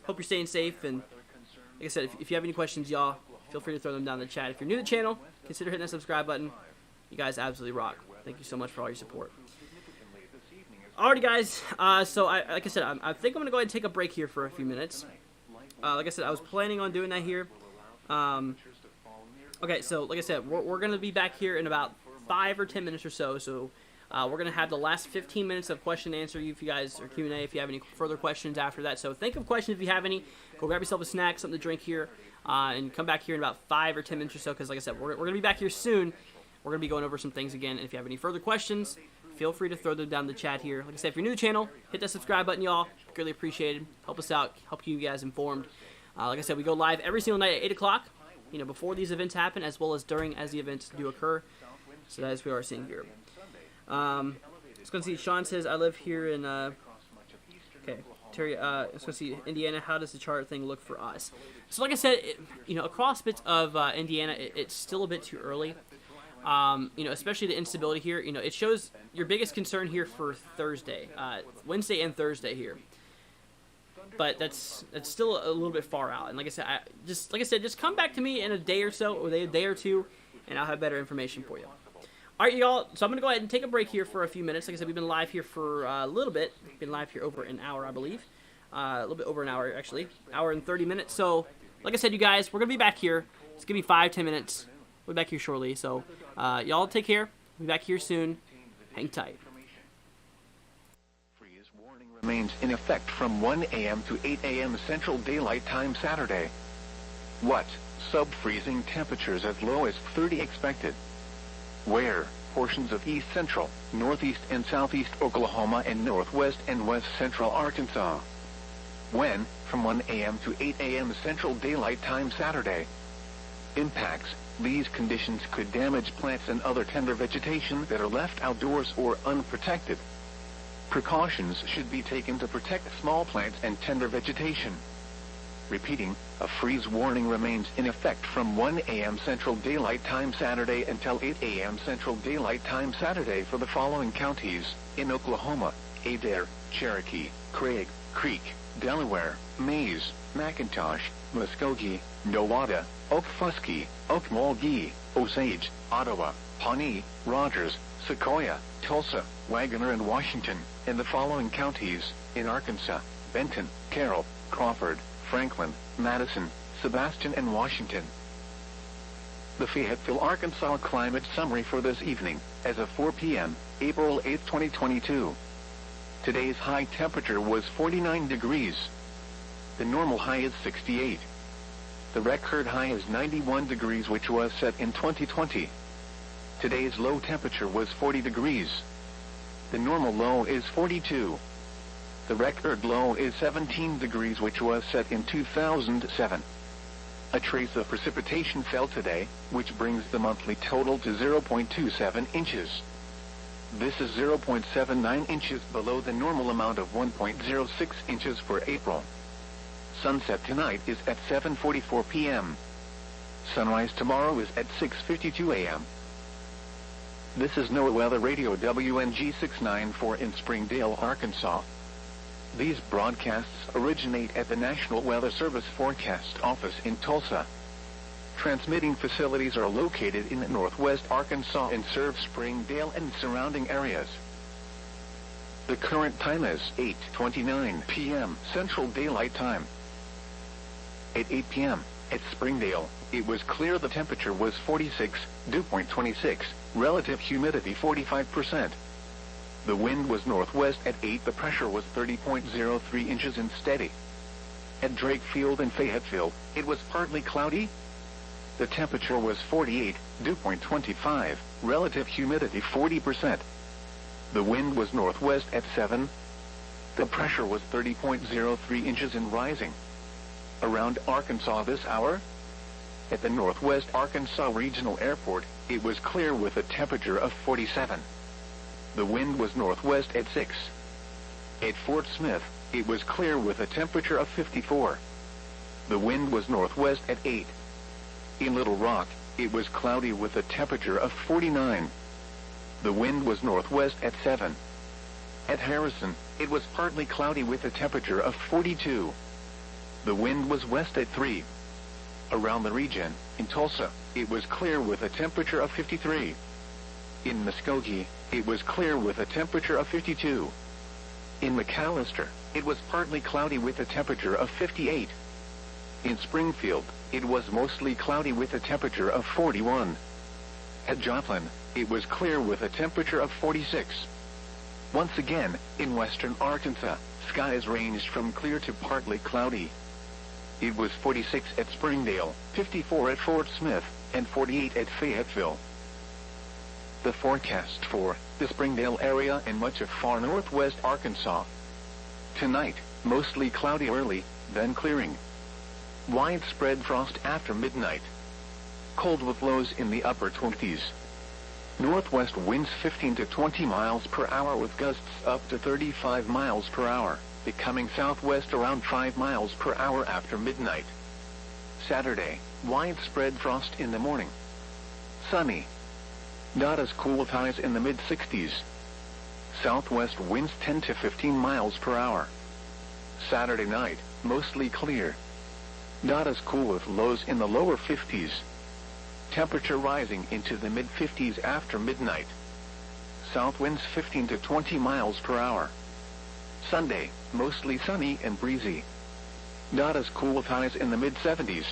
hope you're staying safe. And like I said, if you have any questions, y'all, feel free to throw them down in the chat. If you're new to the channel, consider hitting that subscribe button. You guys absolutely rock. Thank you so much for all your support. Alrighty, guys. So, like I said, I think I'm going to go ahead and take a break here for a few minutes. Like I said, I was planning on doing that here. Okay, so like I said, we're going to be back here in about 5 or 10 minutes or so. So we're going to have the last 15 minutes of question and answer if you guys, or Q&A if you have any further questions after that. So think of questions if you have any. Go grab yourself a snack, something to drink here, and come back here in about 5 or 10 minutes or so, because like I said, we're going to be back here soon. We're going to be going over some things again, and if you have any further questions, feel free to throw them down in the chat here. Like I said, if you're new to the channel, hit that subscribe button, y'all. Greatly appreciated. Help us out. Help you guys informed. Like I said, we go live every single night at 8 o'clock, before these events happen, as well as during as the events do occur. So that is what we are seeing here. Let's go and see. Sean says, I live here in, okay, Terry, let's go see Indiana. How does the chart thing look for us? So like I said, across bits of Indiana, it's still a bit too early. Especially the instability here. It shows your biggest concern here for Thursday, Wednesday and Thursday here. But that's still a little bit far out. And like I said, just come back to me in a day or so, or a day or two, and I'll have better information for you. All right, y'all. So I'm gonna go ahead and take a break here for a few minutes. Like I said, we've been live here for a little bit. We've been live here over an hour, I believe. A little bit over an hour, actually. Hour and 30 minutes. So, like I said, you guys, we're gonna be back here. It's gonna be 5-10 minutes. We'll be back here shortly. So, y'all take care. We'll be back here soon. Hang tight.
Freeze warning remains in effect from 1 a.m. to 8 a.m. Central Daylight Time Saturday. What? Sub-freezing temperatures as low as 30 expected. Where? Portions of east central, northeast and southeast Oklahoma and northwest and west central Arkansas. When? From 1 a.m. to 8 a.m. Central Daylight Time Saturday. Impacts. These conditions could damage plants and other tender vegetation that are left outdoors or unprotected. Precautions should be taken to protect small plants and tender vegetation. Repeating, a freeze warning remains in effect from 1 a.m. Central Daylight Time Saturday until 8 a.m. Central Daylight Time Saturday for the following counties: in Oklahoma, Adair, Cherokee, Craig, Creek, Delaware, Mays, McIntosh, Muskogee, Nowata, Okfuskee, Okmulgee, Osage, Ottawa, Pawnee, Rogers, Sequoia, Tulsa, Wagoner and Washington, in the following counties: in Arkansas, Benton, Carroll, Crawford, Franklin, Madison, Sebastian and Washington. The Fayetteville, Arkansas climate summary for this evening, as of 4 p.m., April 8, 2022. Today's high temperature was 49 degrees. The normal high is 68. The record high is 91 degrees, which was set in 2020. Today's low temperature was 40 degrees. The normal low is 42. The record low is 17 degrees, which was set in 2007. A trace of precipitation fell today, which brings the monthly total to 0.27 inches. This is 0.79 inches below the normal amount of 1.06 inches for April. Sunset tonight is at 7:44 p.m. Sunrise tomorrow is at 6:52 a.m. This is NOAA Weather Radio WNG694 in Springdale, Arkansas. These broadcasts originate at the National Weather Service Forecast Office in Tulsa. Transmitting facilities are located in northwest Arkansas and serve Springdale and surrounding areas. The current time is 8:29 p.m. Central Daylight Time. At 8 p.m. at Springdale, it was clear. The temperature was 46, dew point 26, relative humidity 45%. The wind was northwest at 8. The pressure was 30.03 inches and steady. At Drake Field and Fayetteville, it was partly cloudy. The temperature was 48, dew point 25, relative humidity 40%. The wind was northwest at 7. The pressure was 30.03 inches and rising. Around Arkansas this hour, at the Northwest Arkansas Regional Airport, it was clear with a temperature of 47. The wind was northwest at 6. At Fort Smith, it was clear with a temperature of 54. The wind was northwest at 8. In Little Rock, it was cloudy with a temperature of 49. The wind was northwest at 7. At Harrison, it was partly cloudy with a temperature of 42. The wind was west at 3. Around the region, in Tulsa, it was clear with a temperature of 53. In Muskogee, it was clear with a temperature of 52. In McAllister, it was partly cloudy with a temperature of 58. In Springfield, it was mostly cloudy with a temperature of 41. At Joplin, it was clear with a temperature of 46. Once again, in western Arkansas, skies ranged from clear to partly cloudy. It was 46 at Springdale, 54 at Fort Smith, and 48 at Fayetteville. The forecast for the Springdale area and much of far northwest Arkansas. Tonight, mostly cloudy early, then clearing. Widespread frost after midnight. Cold with lows in the upper 20s. Northwest winds 15 to 20 miles per hour with gusts up to 35 miles per hour, becoming southwest around 5 miles per hour after midnight. Saturday, widespread frost in the morning. Sunny. Not as cool with highs in the mid-60s. Southwest winds 10 to 15 miles per hour. Saturday night, mostly clear. Not as cool with lows in the lower 50s. Temperature rising into the mid-50s after midnight. South winds 15 to 20 miles per hour. Sunday, mostly sunny and breezy. Not as cool with highs in the mid-70s.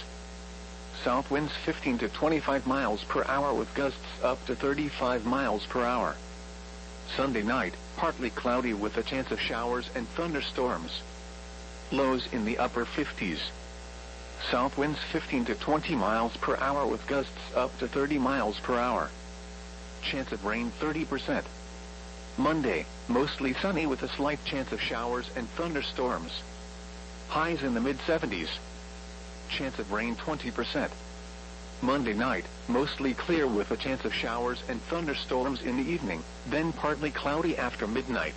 South winds 15 to 25 miles per hour with gusts up to 35 miles per hour. Sunday night, partly cloudy with a chance of showers and thunderstorms. Lows in the upper 50s. South winds 15 to 20 miles per hour with gusts up to 30 miles per hour. Chance of rain 30%. Monday, mostly sunny with a slight chance of showers and thunderstorms. Highs in the mid-70s. Chance of rain 20%. Monday night, mostly clear with a chance of showers and thunderstorms in the evening, then partly cloudy after midnight.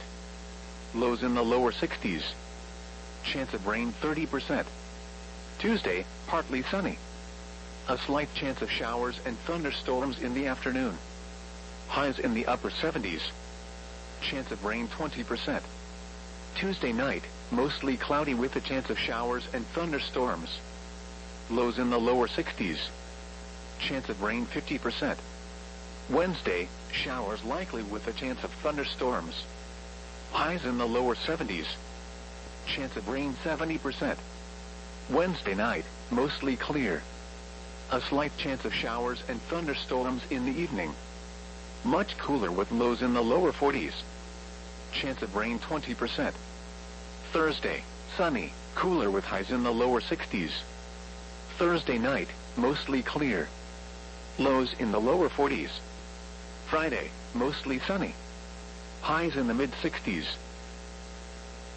Lows in the lower 60s. Chance of rain 30%. Tuesday, partly sunny. A slight chance of showers and thunderstorms in the afternoon. Highs in the upper 70s. Chance of rain 20%. Tuesday night, mostly cloudy with a chance of showers and thunderstorms. Lows in the lower 60s. Chance of rain 50%. Wednesday, showers likely with a chance of thunderstorms. Highs in the lower 70s. Chance of rain 70%. Wednesday night, mostly clear. A slight chance of showers and thunderstorms in the evening. Much cooler with lows in the lower 40s. Chance of rain 20%. Thursday, sunny, cooler with highs in the lower 60s. Thursday night, mostly clear. Lows in the lower 40s. Friday, mostly sunny. Highs in the mid-60s.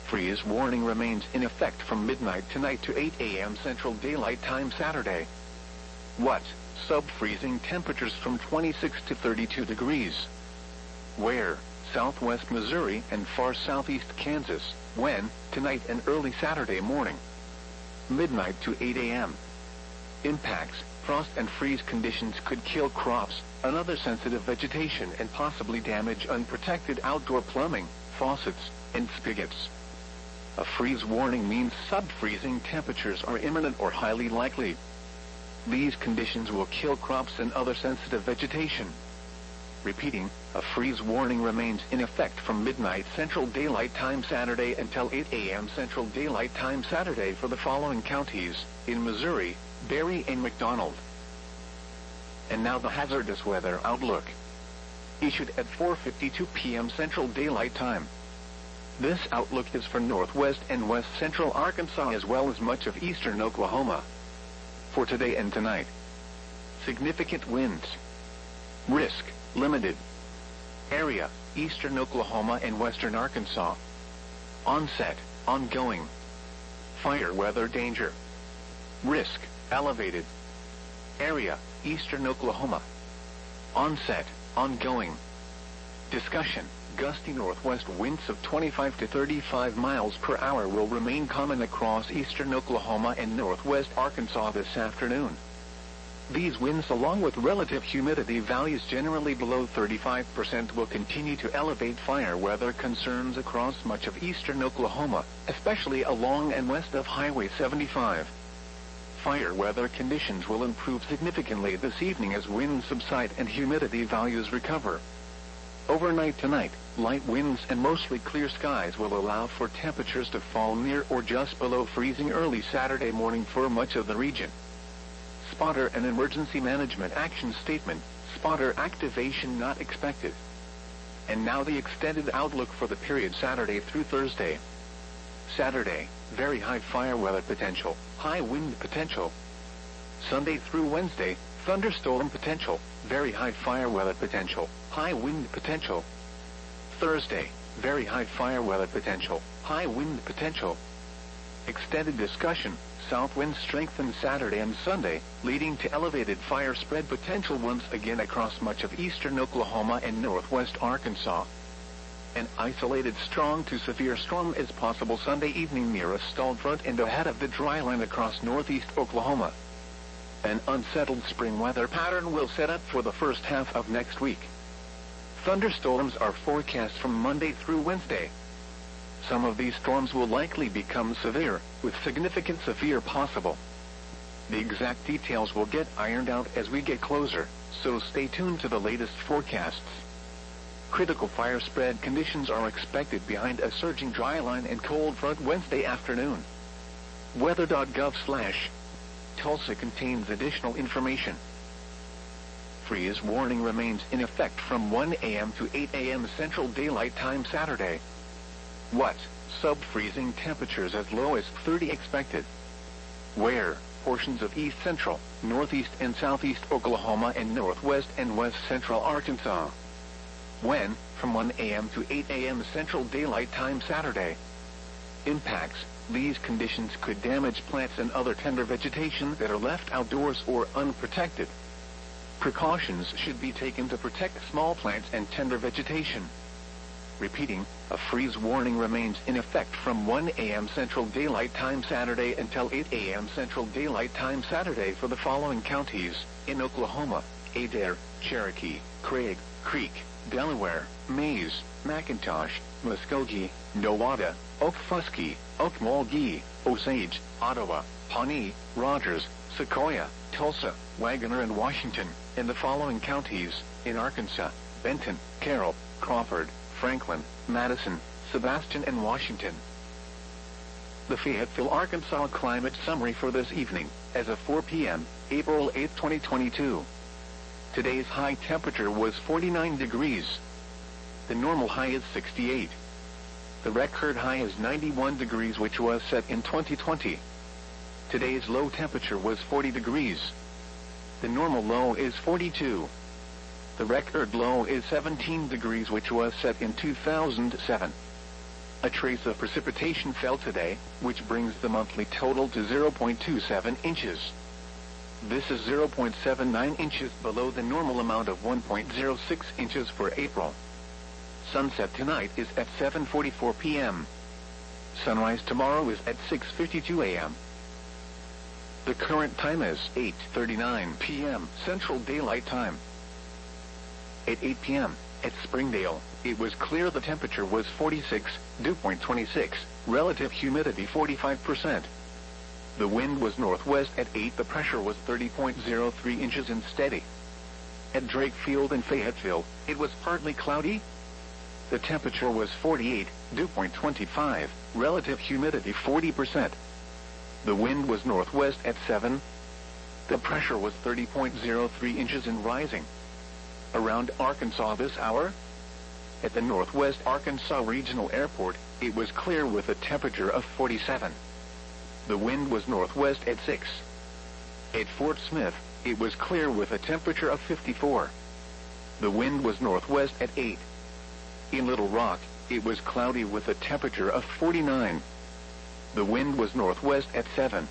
Freeze warning remains in effect from midnight tonight to 8 a.m. Central Daylight Time Saturday. What? Sub-freezing temperatures from 26 to 32 degrees. Where? Southwest Missouri and far southeast Kansas. When? Tonight and early Saturday morning. Midnight to 8 a.m. Impacts. Frost and freeze conditions could kill crops, another sensitive vegetation, and possibly damage unprotected outdoor plumbing, faucets, and spigots. A freeze warning means sub-freezing temperatures are imminent or highly likely. These conditions will kill crops and other sensitive vegetation. Repeating, a freeze warning remains in effect from midnight Central Daylight Time Saturday until 8 a.m. Central Daylight Time Saturday for the following counties: in Missouri, Berry and McDonald. And now the hazardous weather outlook. Issued at 4:52 p.m. Central Daylight Time. This outlook is for northwest and west central Arkansas as well as much of eastern Oklahoma. For today and tonight. Significant winds. Risk, limited. Area, eastern Oklahoma and western Arkansas. Onset, ongoing. Fire weather danger. Risk, elevated. Area, eastern Oklahoma. Onset, ongoing. Discussion, gusty northwest winds of 25 to 35 miles per hour will remain common across eastern Oklahoma and northwest Arkansas this afternoon. These winds, along with relative humidity values generally below 35%, will continue to elevate fire weather concerns across much of eastern Oklahoma, especially along and west of Highway 75. Fire weather conditions will improve significantly this evening as winds subside and humidity values recover. Overnight tonight, light winds and mostly clear skies will allow for temperatures to fall near or just below freezing early Saturday morning for much of the region. Spotter and Emergency Management Action Statement, spotter activation not expected. And now the extended outlook for the period Saturday through Thursday. Saturday, very high fire weather potential, high wind potential. Sunday through Wednesday, thunderstorm potential, very high fire weather potential, high wind potential. Thursday, very high fire weather potential, high wind potential. Extended discussion, south winds strengthen Saturday and Sunday, leading to elevated fire spread potential once again across much of eastern Oklahoma and northwest Arkansas. An isolated strong to severe storm is possible Sunday evening near a stalled front and ahead of the dry line across northeast Oklahoma. An unsettled spring weather pattern will set up for the first half of next week. Thunderstorms are forecast from Monday through Wednesday. Some of these storms will likely become severe, with significant severe possible. The exact details will get ironed out as we get closer, so stay tuned to the latest forecasts. Critical fire spread conditions are expected behind a surging dry line and cold front Wednesday afternoon. Weather.gov/Tulsa contains additional information. Freeze warning remains in effect from 1 a.m. to 8 a.m. Central Daylight Time Saturday. What? Sub-freezing temperatures as low as 30 expected. Where? Portions of east central, northeast and southeast Oklahoma and northwest and west central Arkansas. When? From 1 a.m. to 8 a.m. Central Daylight Time Saturday. Impacts. These conditions could damage plants and other tender vegetation that are left outdoors or unprotected. Precautions should be taken to protect small plants and tender vegetation. Repeating, a freeze warning remains in effect from 1 a.m. Central Daylight Time Saturday until 8 a.m. Central Daylight Time Saturday for the following counties: in Oklahoma, Adair, Cherokee, Craig, Creek, Delaware, Maize, McIntosh, Muskogee, Nowata, Okfuskee, Okmulgee, Osage, Ottawa, Pawnee, Rogers, Sequoia, Tulsa, Wagoner and Washington, in the following counties: in Arkansas, Benton, Carroll, Crawford, Franklin, Madison, Sebastian and Washington. The Fayetteville, Arkansas climate summary for this evening, as of 4 p.m., April 8, 2022. Today's high temperature was 49 degrees. The normal high is 68. The record high is 91 degrees, which was set in 2020. Today's low temperature was 40 degrees. The normal low is 42. The record low is 17 degrees, which was set in 2007. A trace of precipitation fell today, which brings the monthly total to 0.27 inches. This is 0.79 inches below the normal amount of 1.06 inches for April. Sunset tonight is at 7:44 p.m. Sunrise tomorrow is at 6:52 a.m. The current time is 8:39 p.m. Central Daylight Time. At 8 p.m. at Springdale, it was clear. The temperature was 46, dew point 26, relative humidity 45%. The wind was northwest at 8. The pressure was 30.03 inches and steady. At Drake Field and Fayetteville, it was partly cloudy. The temperature was 48, dew point 25, relative humidity 40%. The wind was northwest at 7. The pressure was 30.03 inches and rising. Around Arkansas this hour, at the Northwest Arkansas Regional Airport, it was clear with a temperature of 47. The wind was northwest at 6. At Fort Smith, it was clear with a temperature of 54. The wind was northwest at 8. In Little Rock, it was cloudy with a temperature of 49. The wind was northwest at 7.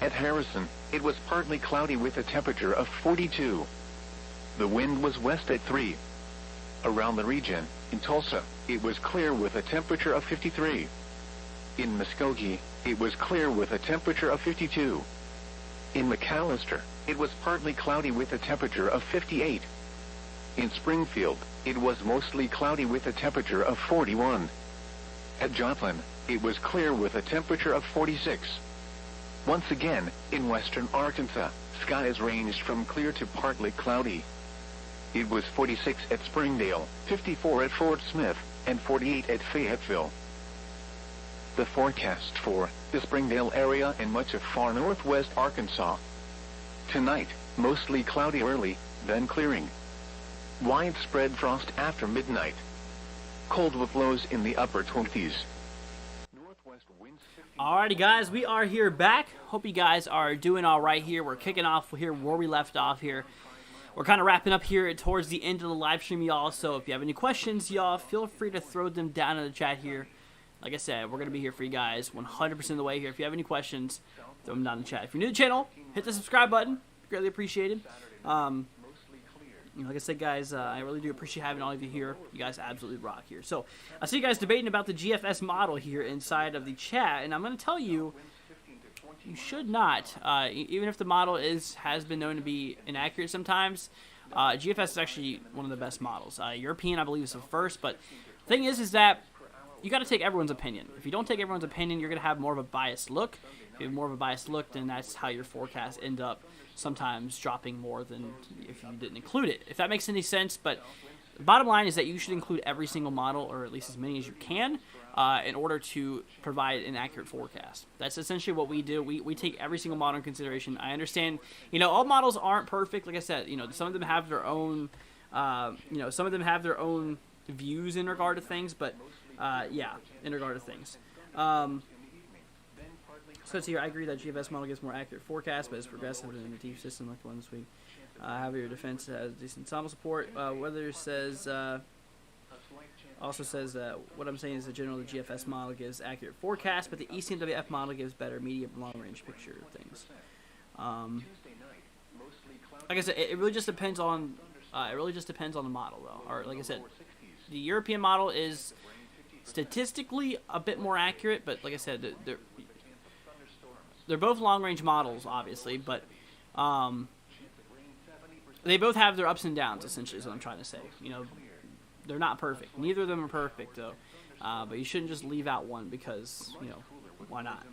At Harrison, it was partly cloudy with a temperature of 42. The wind was west at 3. Around the region, in Tulsa, it was clear with a temperature of 53. In Muskogee, it was clear with a temperature of 52. In McAllister, it was partly cloudy with a temperature of 58. In Springfield, it was mostly cloudy with a temperature of 41. At Joplin, it was clear with a temperature of 46. Once again, in western Arkansas, skies ranged from clear to partly cloudy. It was 46 at Springdale, 54 at Fort Smith, and 48 at Fayetteville. The forecast for the Springdale area and much of far northwest Arkansas. Tonight, mostly cloudy early, then clearing. Widespread frost after midnight. Cold with lows in the upper 20s.
Alrighty guys, we are here back. Hope you guys are doing alright here. We're kicking off here where we left off here. We're kind of wrapping up here towards the end of the live stream, y'all. So if you have any questions, y'all, feel free to throw them down in the chat here. Like I said, we're going to be here for you guys 100% of the way here. If you have any questions, throw them down in the chat. If you're new to the channel, hit the subscribe button. Greatly appreciated. Like I said, guys, I really do appreciate having all of you here. You guys absolutely rock here. So I see you guys debating about the GFS model here inside of the chat, and I'm going to tell you, you should not, even if the model has been known to be inaccurate sometimes. GFS is actually one of the best models. European, I believe, is the first, but the thing is that you got to take everyone's opinion. If you don't take everyone's opinion, you're going to have more of a biased look. If you have more of a biased look, then that's how your forecasts end up sometimes dropping more than if you didn't include it. If that makes any sense, but the bottom line is that you should include every single model, or at least as many as you can, in order to provide an accurate forecast. That's essentially what we do. We take every single model in consideration. I understand, all models aren't perfect. Like I said, some of them have their own, some of them have their own views in regard to things, but yeah, in regard to things. So it's here. I agree that GFS model gives more accurate forecast, but it's progressive in a deep system like the one this week. However, your defense has decent ensemble support. Weather says also says what I'm saying is that generally the GFS model gives accurate forecast, but the ECMWF model gives better medium and long range picture of things. Like I said, it really just depends on the model, though. Or like I said, the European model is statistically a bit more accurate, but like I said, they're both long-range models, obviously, but they both have their ups and downs, essentially, is what I'm trying to say. They're not perfect. Neither of them are perfect, though. But you shouldn't just leave out one because, why not?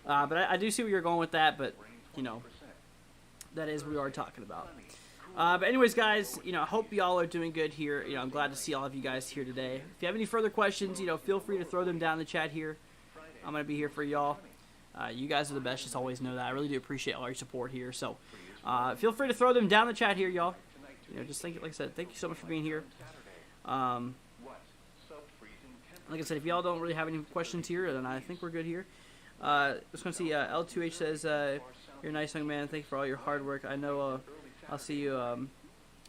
But I do see where you're going with that, but, that is what we are talking about. But anyways, guys, I hope y'all are doing good here. I'm glad to see all of you guys here today. If you have any further questions, feel free to throw them down in the chat here. I'm going to be here for y'all. You guys are the best, just always know that. I really do appreciate all your support here. So feel free to throw them down in the chat here, y'all. Just like I said, thank you so much for being here. Like I said, if y'all don't really have any questions here, then I think we're good here. Just want to see, L2H says, you're a nice young man. Thank you for all your hard work. I know I'll see you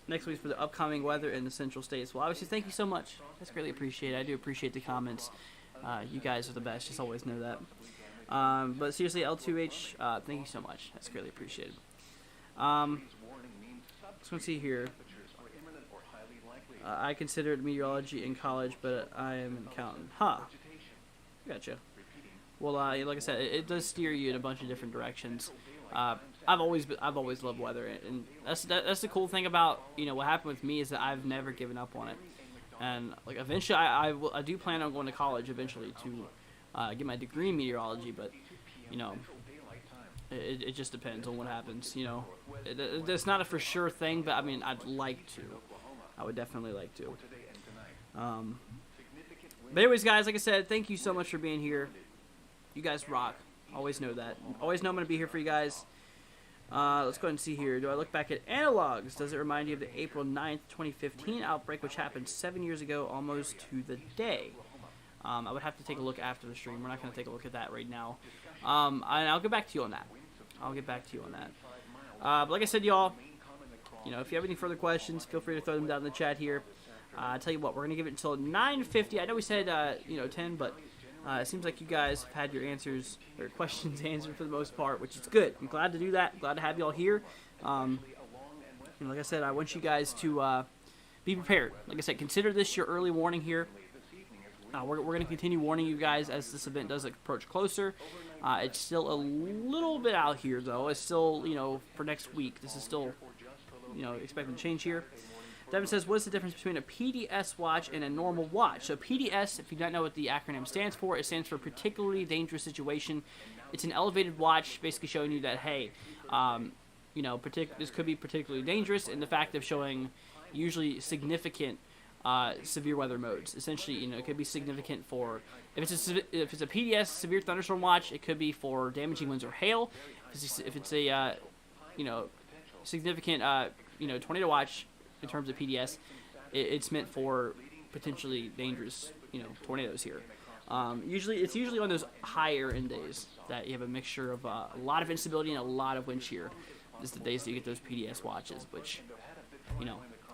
next week for the upcoming weather in the Central States. Well, obviously, thank you so much. That's greatly appreciated. I do appreciate the comments. You guys are the best. Just always know that. But seriously, L2H, thank you so much. That's greatly appreciated. Just want to see here. I considered meteorology in college, but I am an accountant. Huh. Gotcha. Well, like I said, it does steer you in a bunch of different directions. I've always loved weather, and that's the cool thing about what happened with me is that I've never given up on it, and like eventually I do plan on going to college eventually to get my degree in meteorology, but it just depends on what happens. It's not a for sure thing, but I mean I'd like to. I would definitely like to. But anyways, guys, like I said, thank you so much for being here. You guys rock. Always know that. Always know I'm going to be here for you guys. Let's go ahead and see here. Do I look back at analogs? Does it remind you of the April 9th, 2015 outbreak, which happened 7 years ago, almost to the day? I would have to take a look after the stream. We're not going to take a look at that right now. And I'll get back to you on that. But like I said, y'all, if you have any further questions, feel free to throw them down in the chat here. I'll tell you what, we're going to give it until 9:50. I know we said, 10, but it seems like you guys have had your answers, or questions answered for the most part, which is good. I'm glad to do that. I'm glad to have y'all here. Like I said, I want you guys to be prepared. Like I said, consider this your early warning here. We're going to continue warning you guys as this event does approach closer. It's still a little bit out here, though. It's still, for next week. This is still, expected to change here. Devin says, what is the difference between a PDS watch and a normal watch? So PDS, if you don't know what the acronym stands for, it stands for particularly dangerous situation. It's an elevated watch, basically showing you that, hey, this could be particularly dangerous, and the fact of showing usually significant severe weather modes. Essentially, it could be significant for, if it's a PDS, severe thunderstorm watch, it could be for damaging winds or hail. If it's a, significant, tornado watch, in terms of PDS, it's meant for potentially dangerous, tornadoes here. It's usually on those higher end days that you have a mixture of a lot of instability and a lot of wind shear. This is the days that you get those PDS watches, which,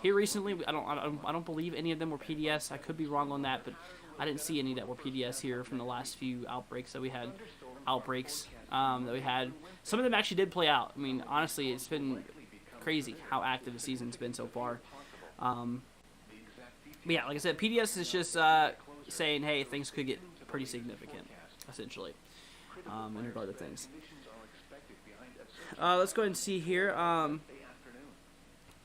here recently, I don't believe any of them were PDS. I could be wrong on that, but I didn't see any that were PDS here from the last few outbreaks that we had. Some of them actually did play out. I mean, honestly, it's been crazy how active the season's been so far. But yeah, like I said, PDS is just saying, hey, things could get pretty significant, essentially, in regard to things. Let's go ahead and see here.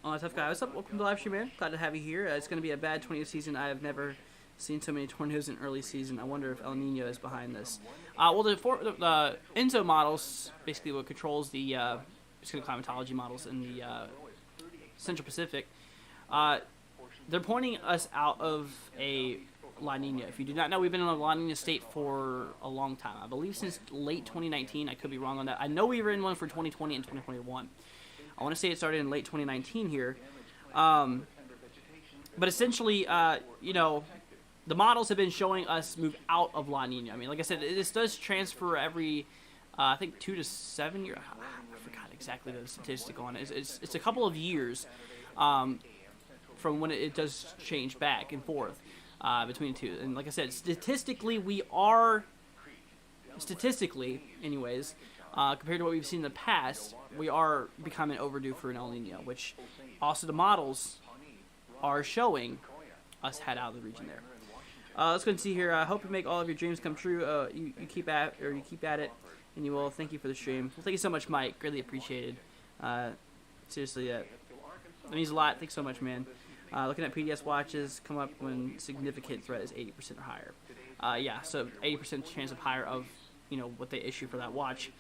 Tough guy, what's up? Welcome to Livestream, man. Glad to have you here. It's going to be a bad 20th season. I have never seen so many tornadoes in early season. I wonder if El Nino is behind this. Well, the ENSO models, basically what controls the climatology models in the Central Pacific, they're pointing us out of a La Nina. If you do not know, we've been in a La Nina state for a long time. I believe since late 2019. I could be wrong on that. I know we were in one for 2020 and 2021. I want to say it started in late 2019 here. But essentially, the models have been showing us move out of La Nina. I mean, like I said, this does transfer every, I think, 2 to 7 years. I forgot exactly the statistic on it. It's a couple of years from when it does change back and forth between the two. And like I said, statistically, anyways, compared to what we've seen in the past, we are becoming overdue for an El Nino, which also the models are showing us head out of the region there. Let's go and see here. I hope you make all of your dreams come true. You keep at it, and you will. Thank you for the stream. Well, thank you so much, Mike. Greatly appreciated. Seriously, that means a lot. Thanks so much, man. Looking at PDS watches, come up when significant threat is 80% or higher. Yeah, so 80% chance of higher of what they issue for that watch.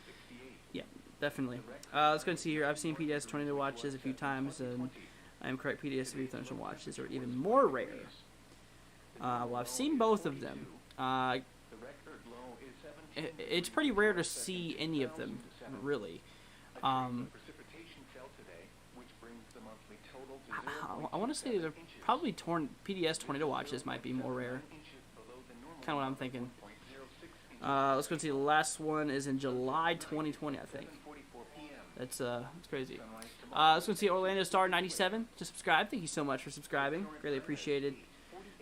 Yeah, definitely. Let's go and see here. I've seen PDS tornado watches a few times, and I am correct. PDS severe thunderstorm watches are even more rare. Well, I've seen both of them. It's pretty rare to see any of them, really. I want to say they're probably PDS tornado watches might be more rare. Kind of what I'm thinking. Let's go see. The last one is in July 2020, I think. That's crazy. Let's go see. Orlando Star 97 to subscribe. Thank you so much for subscribing. Greatly appreciated.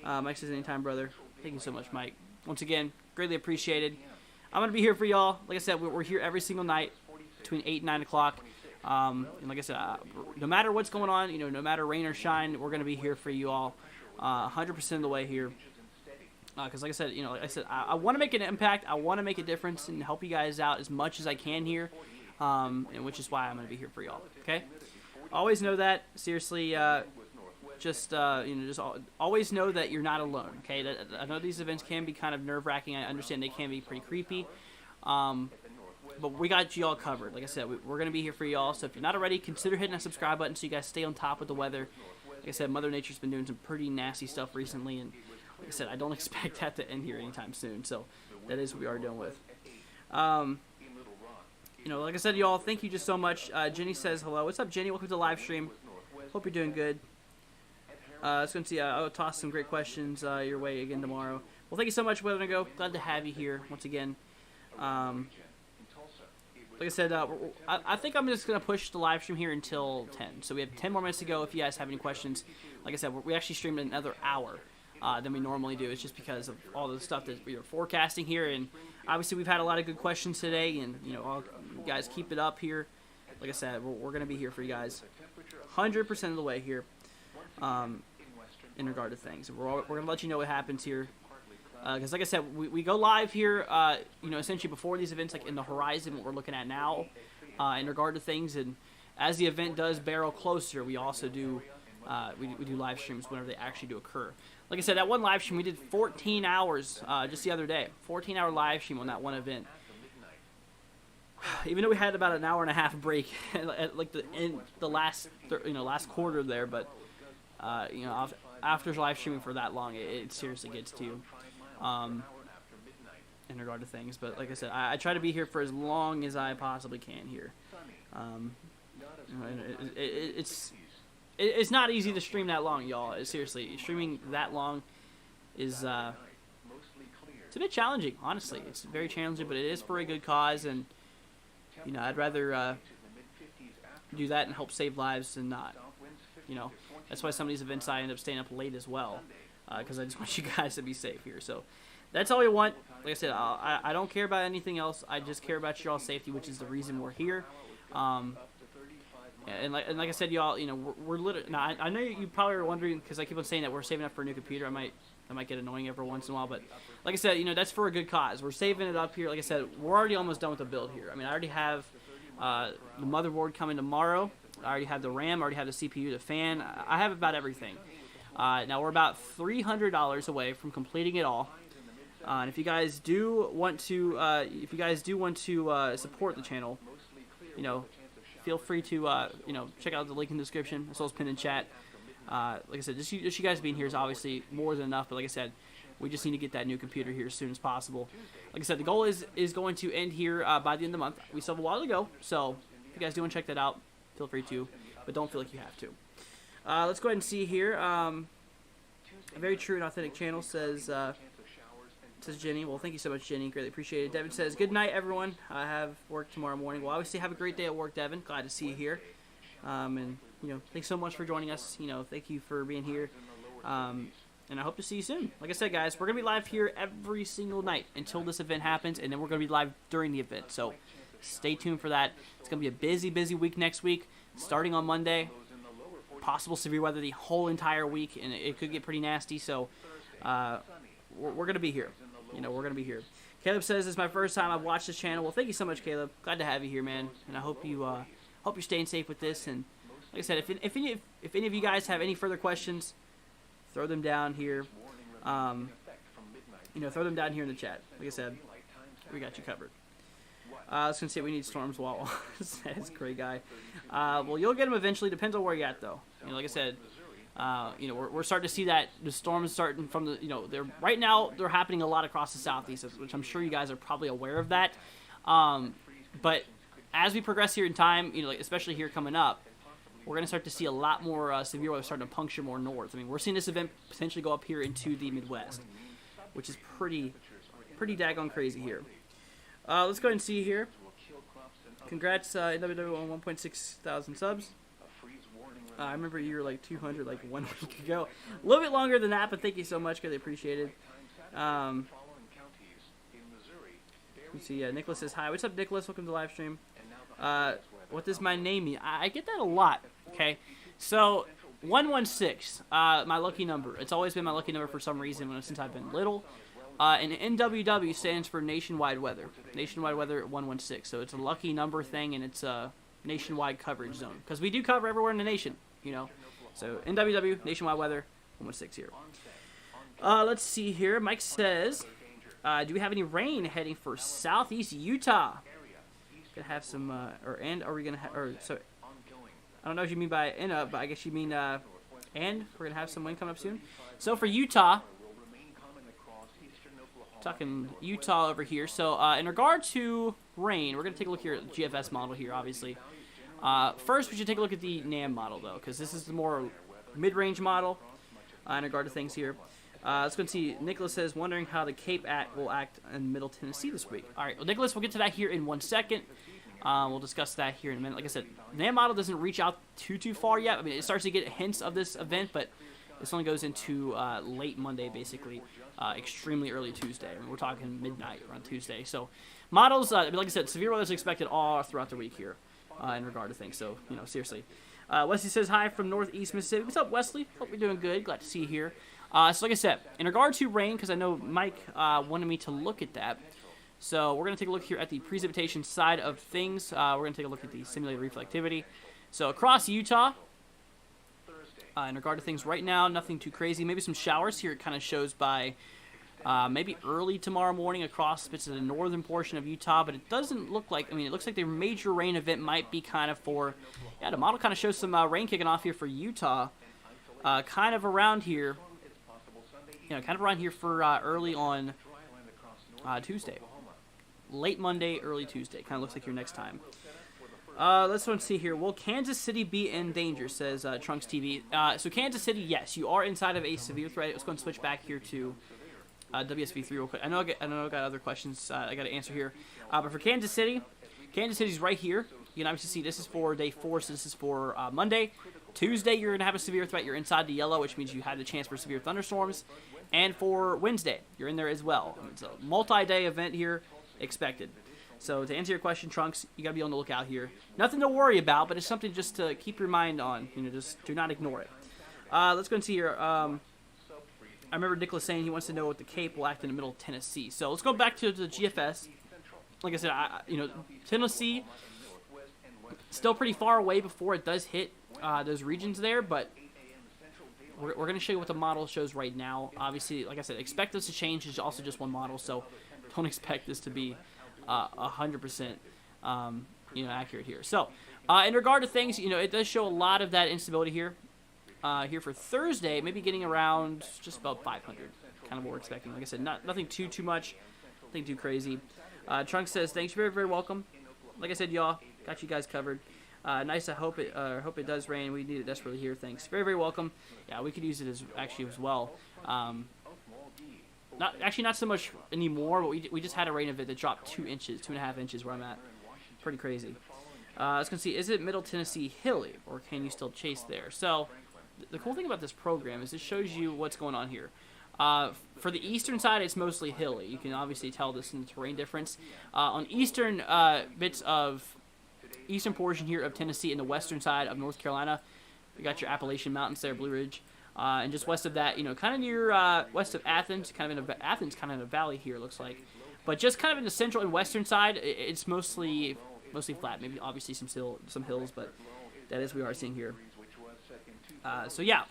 Mike says anytime, brother. Thank you so much, Mike. Once again, greatly appreciated. I'm gonna be here for y'all. Like I said, we're here every single night between 8 and 9 o'clock. And like I said, no matter what's going on, no matter rain or shine, we're gonna be here for you all, 100% of the way here. Because like I said, I want to make an impact. I want to make a difference and help you guys out as much as I can here. and which is why I'm going to be here for y'all. Okay, always know that. Seriously, just always know that you're not alone. Okay, I know these events can be kind of nerve-wracking. I understand they can be pretty creepy, but we got you all covered. Like I said, we're going to be here for y'all. So if you're not already, consider hitting that subscribe button so you guys stay on top with the weather. Like I said, Mother Nature's been doing some pretty nasty stuff recently, and like I said, I don't expect that to end here anytime soon. So that is what we are dealing with. Like I said, y'all, thank you just so much. Jenny says hello. What's up, Jenny? Welcome to the live stream. Hope you're doing good. Let's go and see. I'll toss some great questions your way again tomorrow. Well, thank you so much, Weather and Go. Glad to have you here once again. Like I said, I think I'm just going to push the live stream here until 10. So we have 10 more minutes to go if you guys have any questions. Like I said, we actually streamed another hour than we normally do. It's just because of all the stuff that we are forecasting here. And obviously we've had a lot of good questions today. And, you guys keep it up here. Like I said, we're going to be here for you guys 100% of the way here in regard to things. We're going to let you know what happens here. Because like I said, we go live here, essentially before these events, like in the horizon, what we're looking at now, in regard to things. And as the event does barrel closer, we also do, we do live streams whenever they actually do occur. Like I said, that one live stream, we did 14 hours just the other day. 14-hour live stream on that one event. Even though we had about an hour and a half break at like the last quarter there, but after live streaming for that long, it seriously gets to you. In regard to things, but like I said, I try to be here for as long as I possibly can here. It's not easy to stream that long, y'all. Seriously, streaming that long is it's a bit challenging. Honestly, it's very challenging, but it is for a good cause, and I'd rather do that and help save lives than not. That's why some of these events I end up staying up late as well. Because I just want you guys to be safe here. So that's all we want. Like I said, I don't care about anything else. I just care about your all safety, which is the reason we're here. And like I said, y'all, we're literally. Now I know you probably are wondering, because I keep on saying that we're saving up for a new computer. I might get annoying every once in a while, but like I said, that's for a good cause. We're saving it up here. Like I said, we're already almost done with the build here. I mean, I already have the motherboard coming tomorrow. I already have the RAM. I already have the CPU, the fan. I have about everything. Now we're about $300 away from completing it all. And if you guys do want to, support the channel, feel free to, check out the link in the description as well as pinned in chat. Like I said, just you guys being here is obviously more than enough. But like I said, we just need to get that new computer here as soon as possible. Like I said, the goal is going to end here by the end of the month. We still have a while to go, so if you guys do want to check that out, feel free to, but don't feel like you have to. Let's go ahead and see here. A very true and authentic channel, says Jenny. Well, thank you so much, Jenny. Greatly appreciate it. Devin says, good night, everyone. I have work tomorrow morning. Well, obviously, have a great day at work, Devin. Glad to see you here. And, thanks so much for joining us. Thank you for being here. And I hope to see you soon. Like I said, guys, we're going to be live here every single night until this event happens, and then we're going to be live during the event. So stay tuned for that. It's going to be a busy, busy week next week, starting on Monday. Possible severe weather the whole entire week, and it could get pretty nasty. So we're gonna be here. We're gonna be here. Caleb says, "This is my first time I've watched this channel." Well, thank you so much, Caleb. Glad to have you here, man. And I hope you're staying safe with this. And like I said, if any of you guys have any further questions, throw them down here. Throw them down here in the chat. Like I said, we got you covered. I was going to say we need storms. Wow. That's a great guy. Well, you'll get them eventually. Depends on where you're at, though. Like I said, we're starting to see that the storms starting from the, they're right now, they're happening a lot across the southeast, which I'm sure you guys are probably aware of that. But as we progress here in time, especially here coming up, we're going to start to see a lot more severe weather starting to puncture more north. I mean, we're seeing this event potentially go up here into the Midwest, which is pretty daggone crazy here. Let's go ahead and see here. Congrats, NWW on 1.6 thousand subs. I remember you were like 200 like 1 week ago. A little bit longer than that, but thank you so much. Really appreciate it. Let's see, Nicholas says hi. What's up, Nicholas? Welcome to the live stream. What does my name mean? I get that a lot. Okay, so 116, my lucky number. It's always been my lucky number for some reason since I've been little. And NWW stands for Nationwide Weather. Nationwide Weather at 116. So it's a lucky number thing, and it's a nationwide coverage zone. Because we do cover everywhere in the nation, you know. So NWW, Nationwide Weather, 116 here. Let's see here. Mike says, do we have any rain heading for southeast Utah? Gonna have some, are we gonna have, so, I don't know what you mean by but I guess you mean, and we're gonna have some wind coming up soon. So for Utah, talking Utah over here. So in regard to rain, we're gonna take a look here at the GFS model here, obviously. First, we should take a look at the NAM model though, because this is the more mid-range model in regard to things here. Let's go and see. Nicholas says, wondering how the Cape will act in Middle Tennessee this week. All right, well, Nicholas, we'll get to that here in 1 second. We'll discuss that here in a minute. Like I said, NAM model doesn't reach out too far yet. I mean, it starts to get hints of this event, but this only goes into late Monday, basically, extremely early Tuesday. I mean, we're talking midnight on Tuesday. So models, like I said, severe weather is expected all throughout the week here in regard to things. So, you know, seriously. Wesley says, hi from Northeast Mississippi. What's up, Wesley? Hope you're doing good. Glad to see you here. So like I said, in regard to rain, because I know Mike wanted me to look at that, so we're going to take a look here at the precipitation side of things. We're going to take a look at the simulated reflectivity. So across Utah, in regard to things right now, nothing too crazy. Maybe some showers here. It kind of shows by maybe early tomorrow morning across bits of the northern portion of Utah, but it doesn't look like, I mean, it looks like the major rain event might be kind of for, yeah, the model kind of shows some rain kicking off here for Utah, kind of around here. You know, kind of around here for early on Tuesday. Late Monday, early Tuesday. Kind of looks like your next time. Let's see here. Will Kansas City be in danger, says Trunks TV. So Kansas City, yes, you are inside of a severe threat. Let's go and switch back here to WSV3 real quick. I know I got other questions I got to answer here. But for Kansas City's right here. You can obviously see this is for day 4, so this is for Monday. Tuesday, you're going to have a severe threat. You're inside the yellow, which means you have the chance for severe thunderstorms. And for Wednesday, you're in there as well. It's a multi-day event here expected. So to answer your question, Trunks, you got to be on the lookout here. Nothing to worry about, but it's something just to keep your mind on. You know, just do not ignore it. Let's go and see here. I remember Nicholas saying he wants to know what the Cape will act in the middle of Tennessee. So let's go back to the GFS. Like I said, you know, Tennessee, still pretty far away before it does hit those regions there, but we're going to show you what the model shows right now. Obviously, like I said, expect this to change. It's also just one model, so don't expect this to be 100% you know, accurate here. So in regard to things, you know, it does show a lot of that instability here. Here for Thursday, maybe getting around just about 500, kind of what we're expecting. Like I said, nothing too much, nothing too crazy. Trunk says, thanks, you're very welcome. Like I said, y'all, got you guys covered. Nice. I hope it does rain. We need it desperately here. Thanks. Very welcome. Yeah, we could use it as well. Not so much anymore. But we just had a rain event that dropped 2.5 inches where I'm at. Pretty crazy. Let's go see. Is it Middle Tennessee hilly, or can you still chase there? So the cool thing about this program is it shows you what's going on here. For the eastern side, it's mostly hilly. You can obviously tell this in the terrain difference. On eastern bits of eastern portion here of Tennessee and the western side of North Carolina, we got your Appalachian Mountains there, Blue Ridge, and just west of that, you know, kind of near west of Athens, kind of in a valley here, it looks like, but just kind of in the central and western side, it's mostly flat. Maybe obviously some hills, but that is what we are seeing here. So yeah,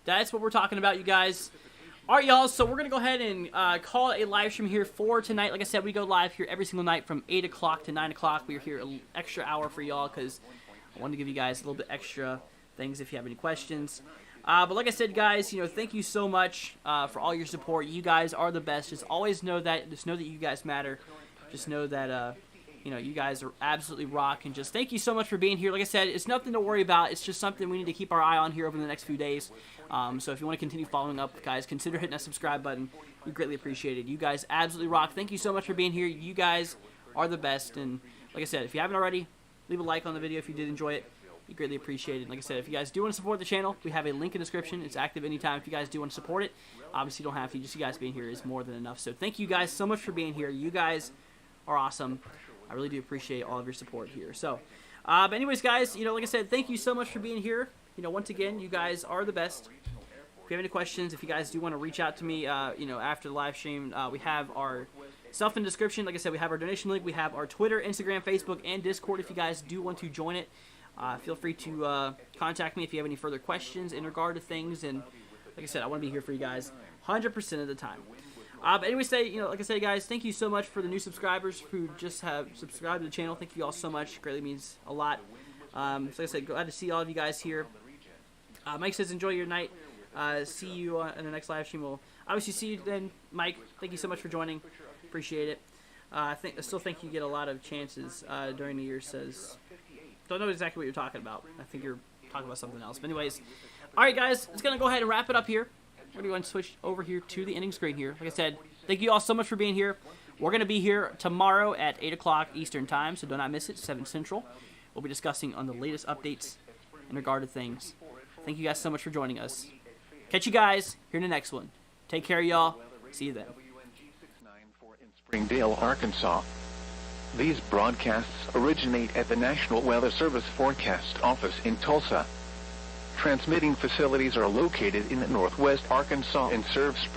that's what we're talking about, you guys. All right, y'all, so we're going to go ahead and call a live stream here for tonight. Like I said, we go live here every single night from 8 o'clock to 9 o'clock. We're here an extra hour for y'all because I wanted to give you guys a little bit extra things if you have any questions. But like I said, guys, you know, thank you so much for all your support. You guys are the best. Just always know that. Just know that you guys matter. Just know that, you know, you guys are absolutely rock. And just thank you so much for being here. Like I said, it's nothing to worry about. It's just something we need to keep our eye on here over the next few days. So if you want to continue following up, guys, consider hitting that subscribe button. We greatly appreciate it. You guys absolutely rock. Thank you so much for being here. You guys are the best. And like I said, if you haven't already, leave a like on the video if you did enjoy it. We greatly appreciate it. Like I said, if you guys do want to support the channel, we have a link in the description. It's active anytime if you guys do want to support it. Obviously, you don't have to. Just you guys being here is more than enough. So thank you guys so much for being here. You guys are awesome. I really do appreciate all of your support here. So, but anyways, guys, you know, like I said, thank you so much for being here. You know, once again, you guys are the best. if you have any questions, if you guys do want to reach out to me, you know, after the live stream, we have our stuff in the description. Like I said, we have our donation link. We have our Twitter, Instagram, Facebook, and Discord. If you guys do want to join it, feel free to contact me if you have any further questions in regard to things. And like I said, I want to be here for you guys 100% of the time. But anyway, like I said, guys, thank you so much for the new subscribers who just have subscribed to the channel. Thank you all so much. It greatly means a lot. So like I said, glad to see all of you guys here. Mike says, enjoy your night. See you in the next live stream. We'll obviously see you then, Mike. Thank you so much for joining. Appreciate it. I still think you get a lot of chances during the year. Says, don't know exactly what you're talking about. I think you're talking about something else. But anyways, all right, guys, let's gonna go ahead and wrap it up here. We're going to switch over here to the ending screen here. Like I said, thank you all so much for being here. We're going to be here tomorrow at 8 o'clock Eastern Time, so do not miss it, 7 Central. We'll be discussing on the latest updates in regard to things. Thank you guys so much for joining us. Catch you guys here in the next one. Take care, y'all. See you then.
In Springdale, Arkansas. These broadcasts originate at the National Weather Service Forecast Office in Tulsa. Transmitting facilities are located in northwest Arkansas and serve Springdale.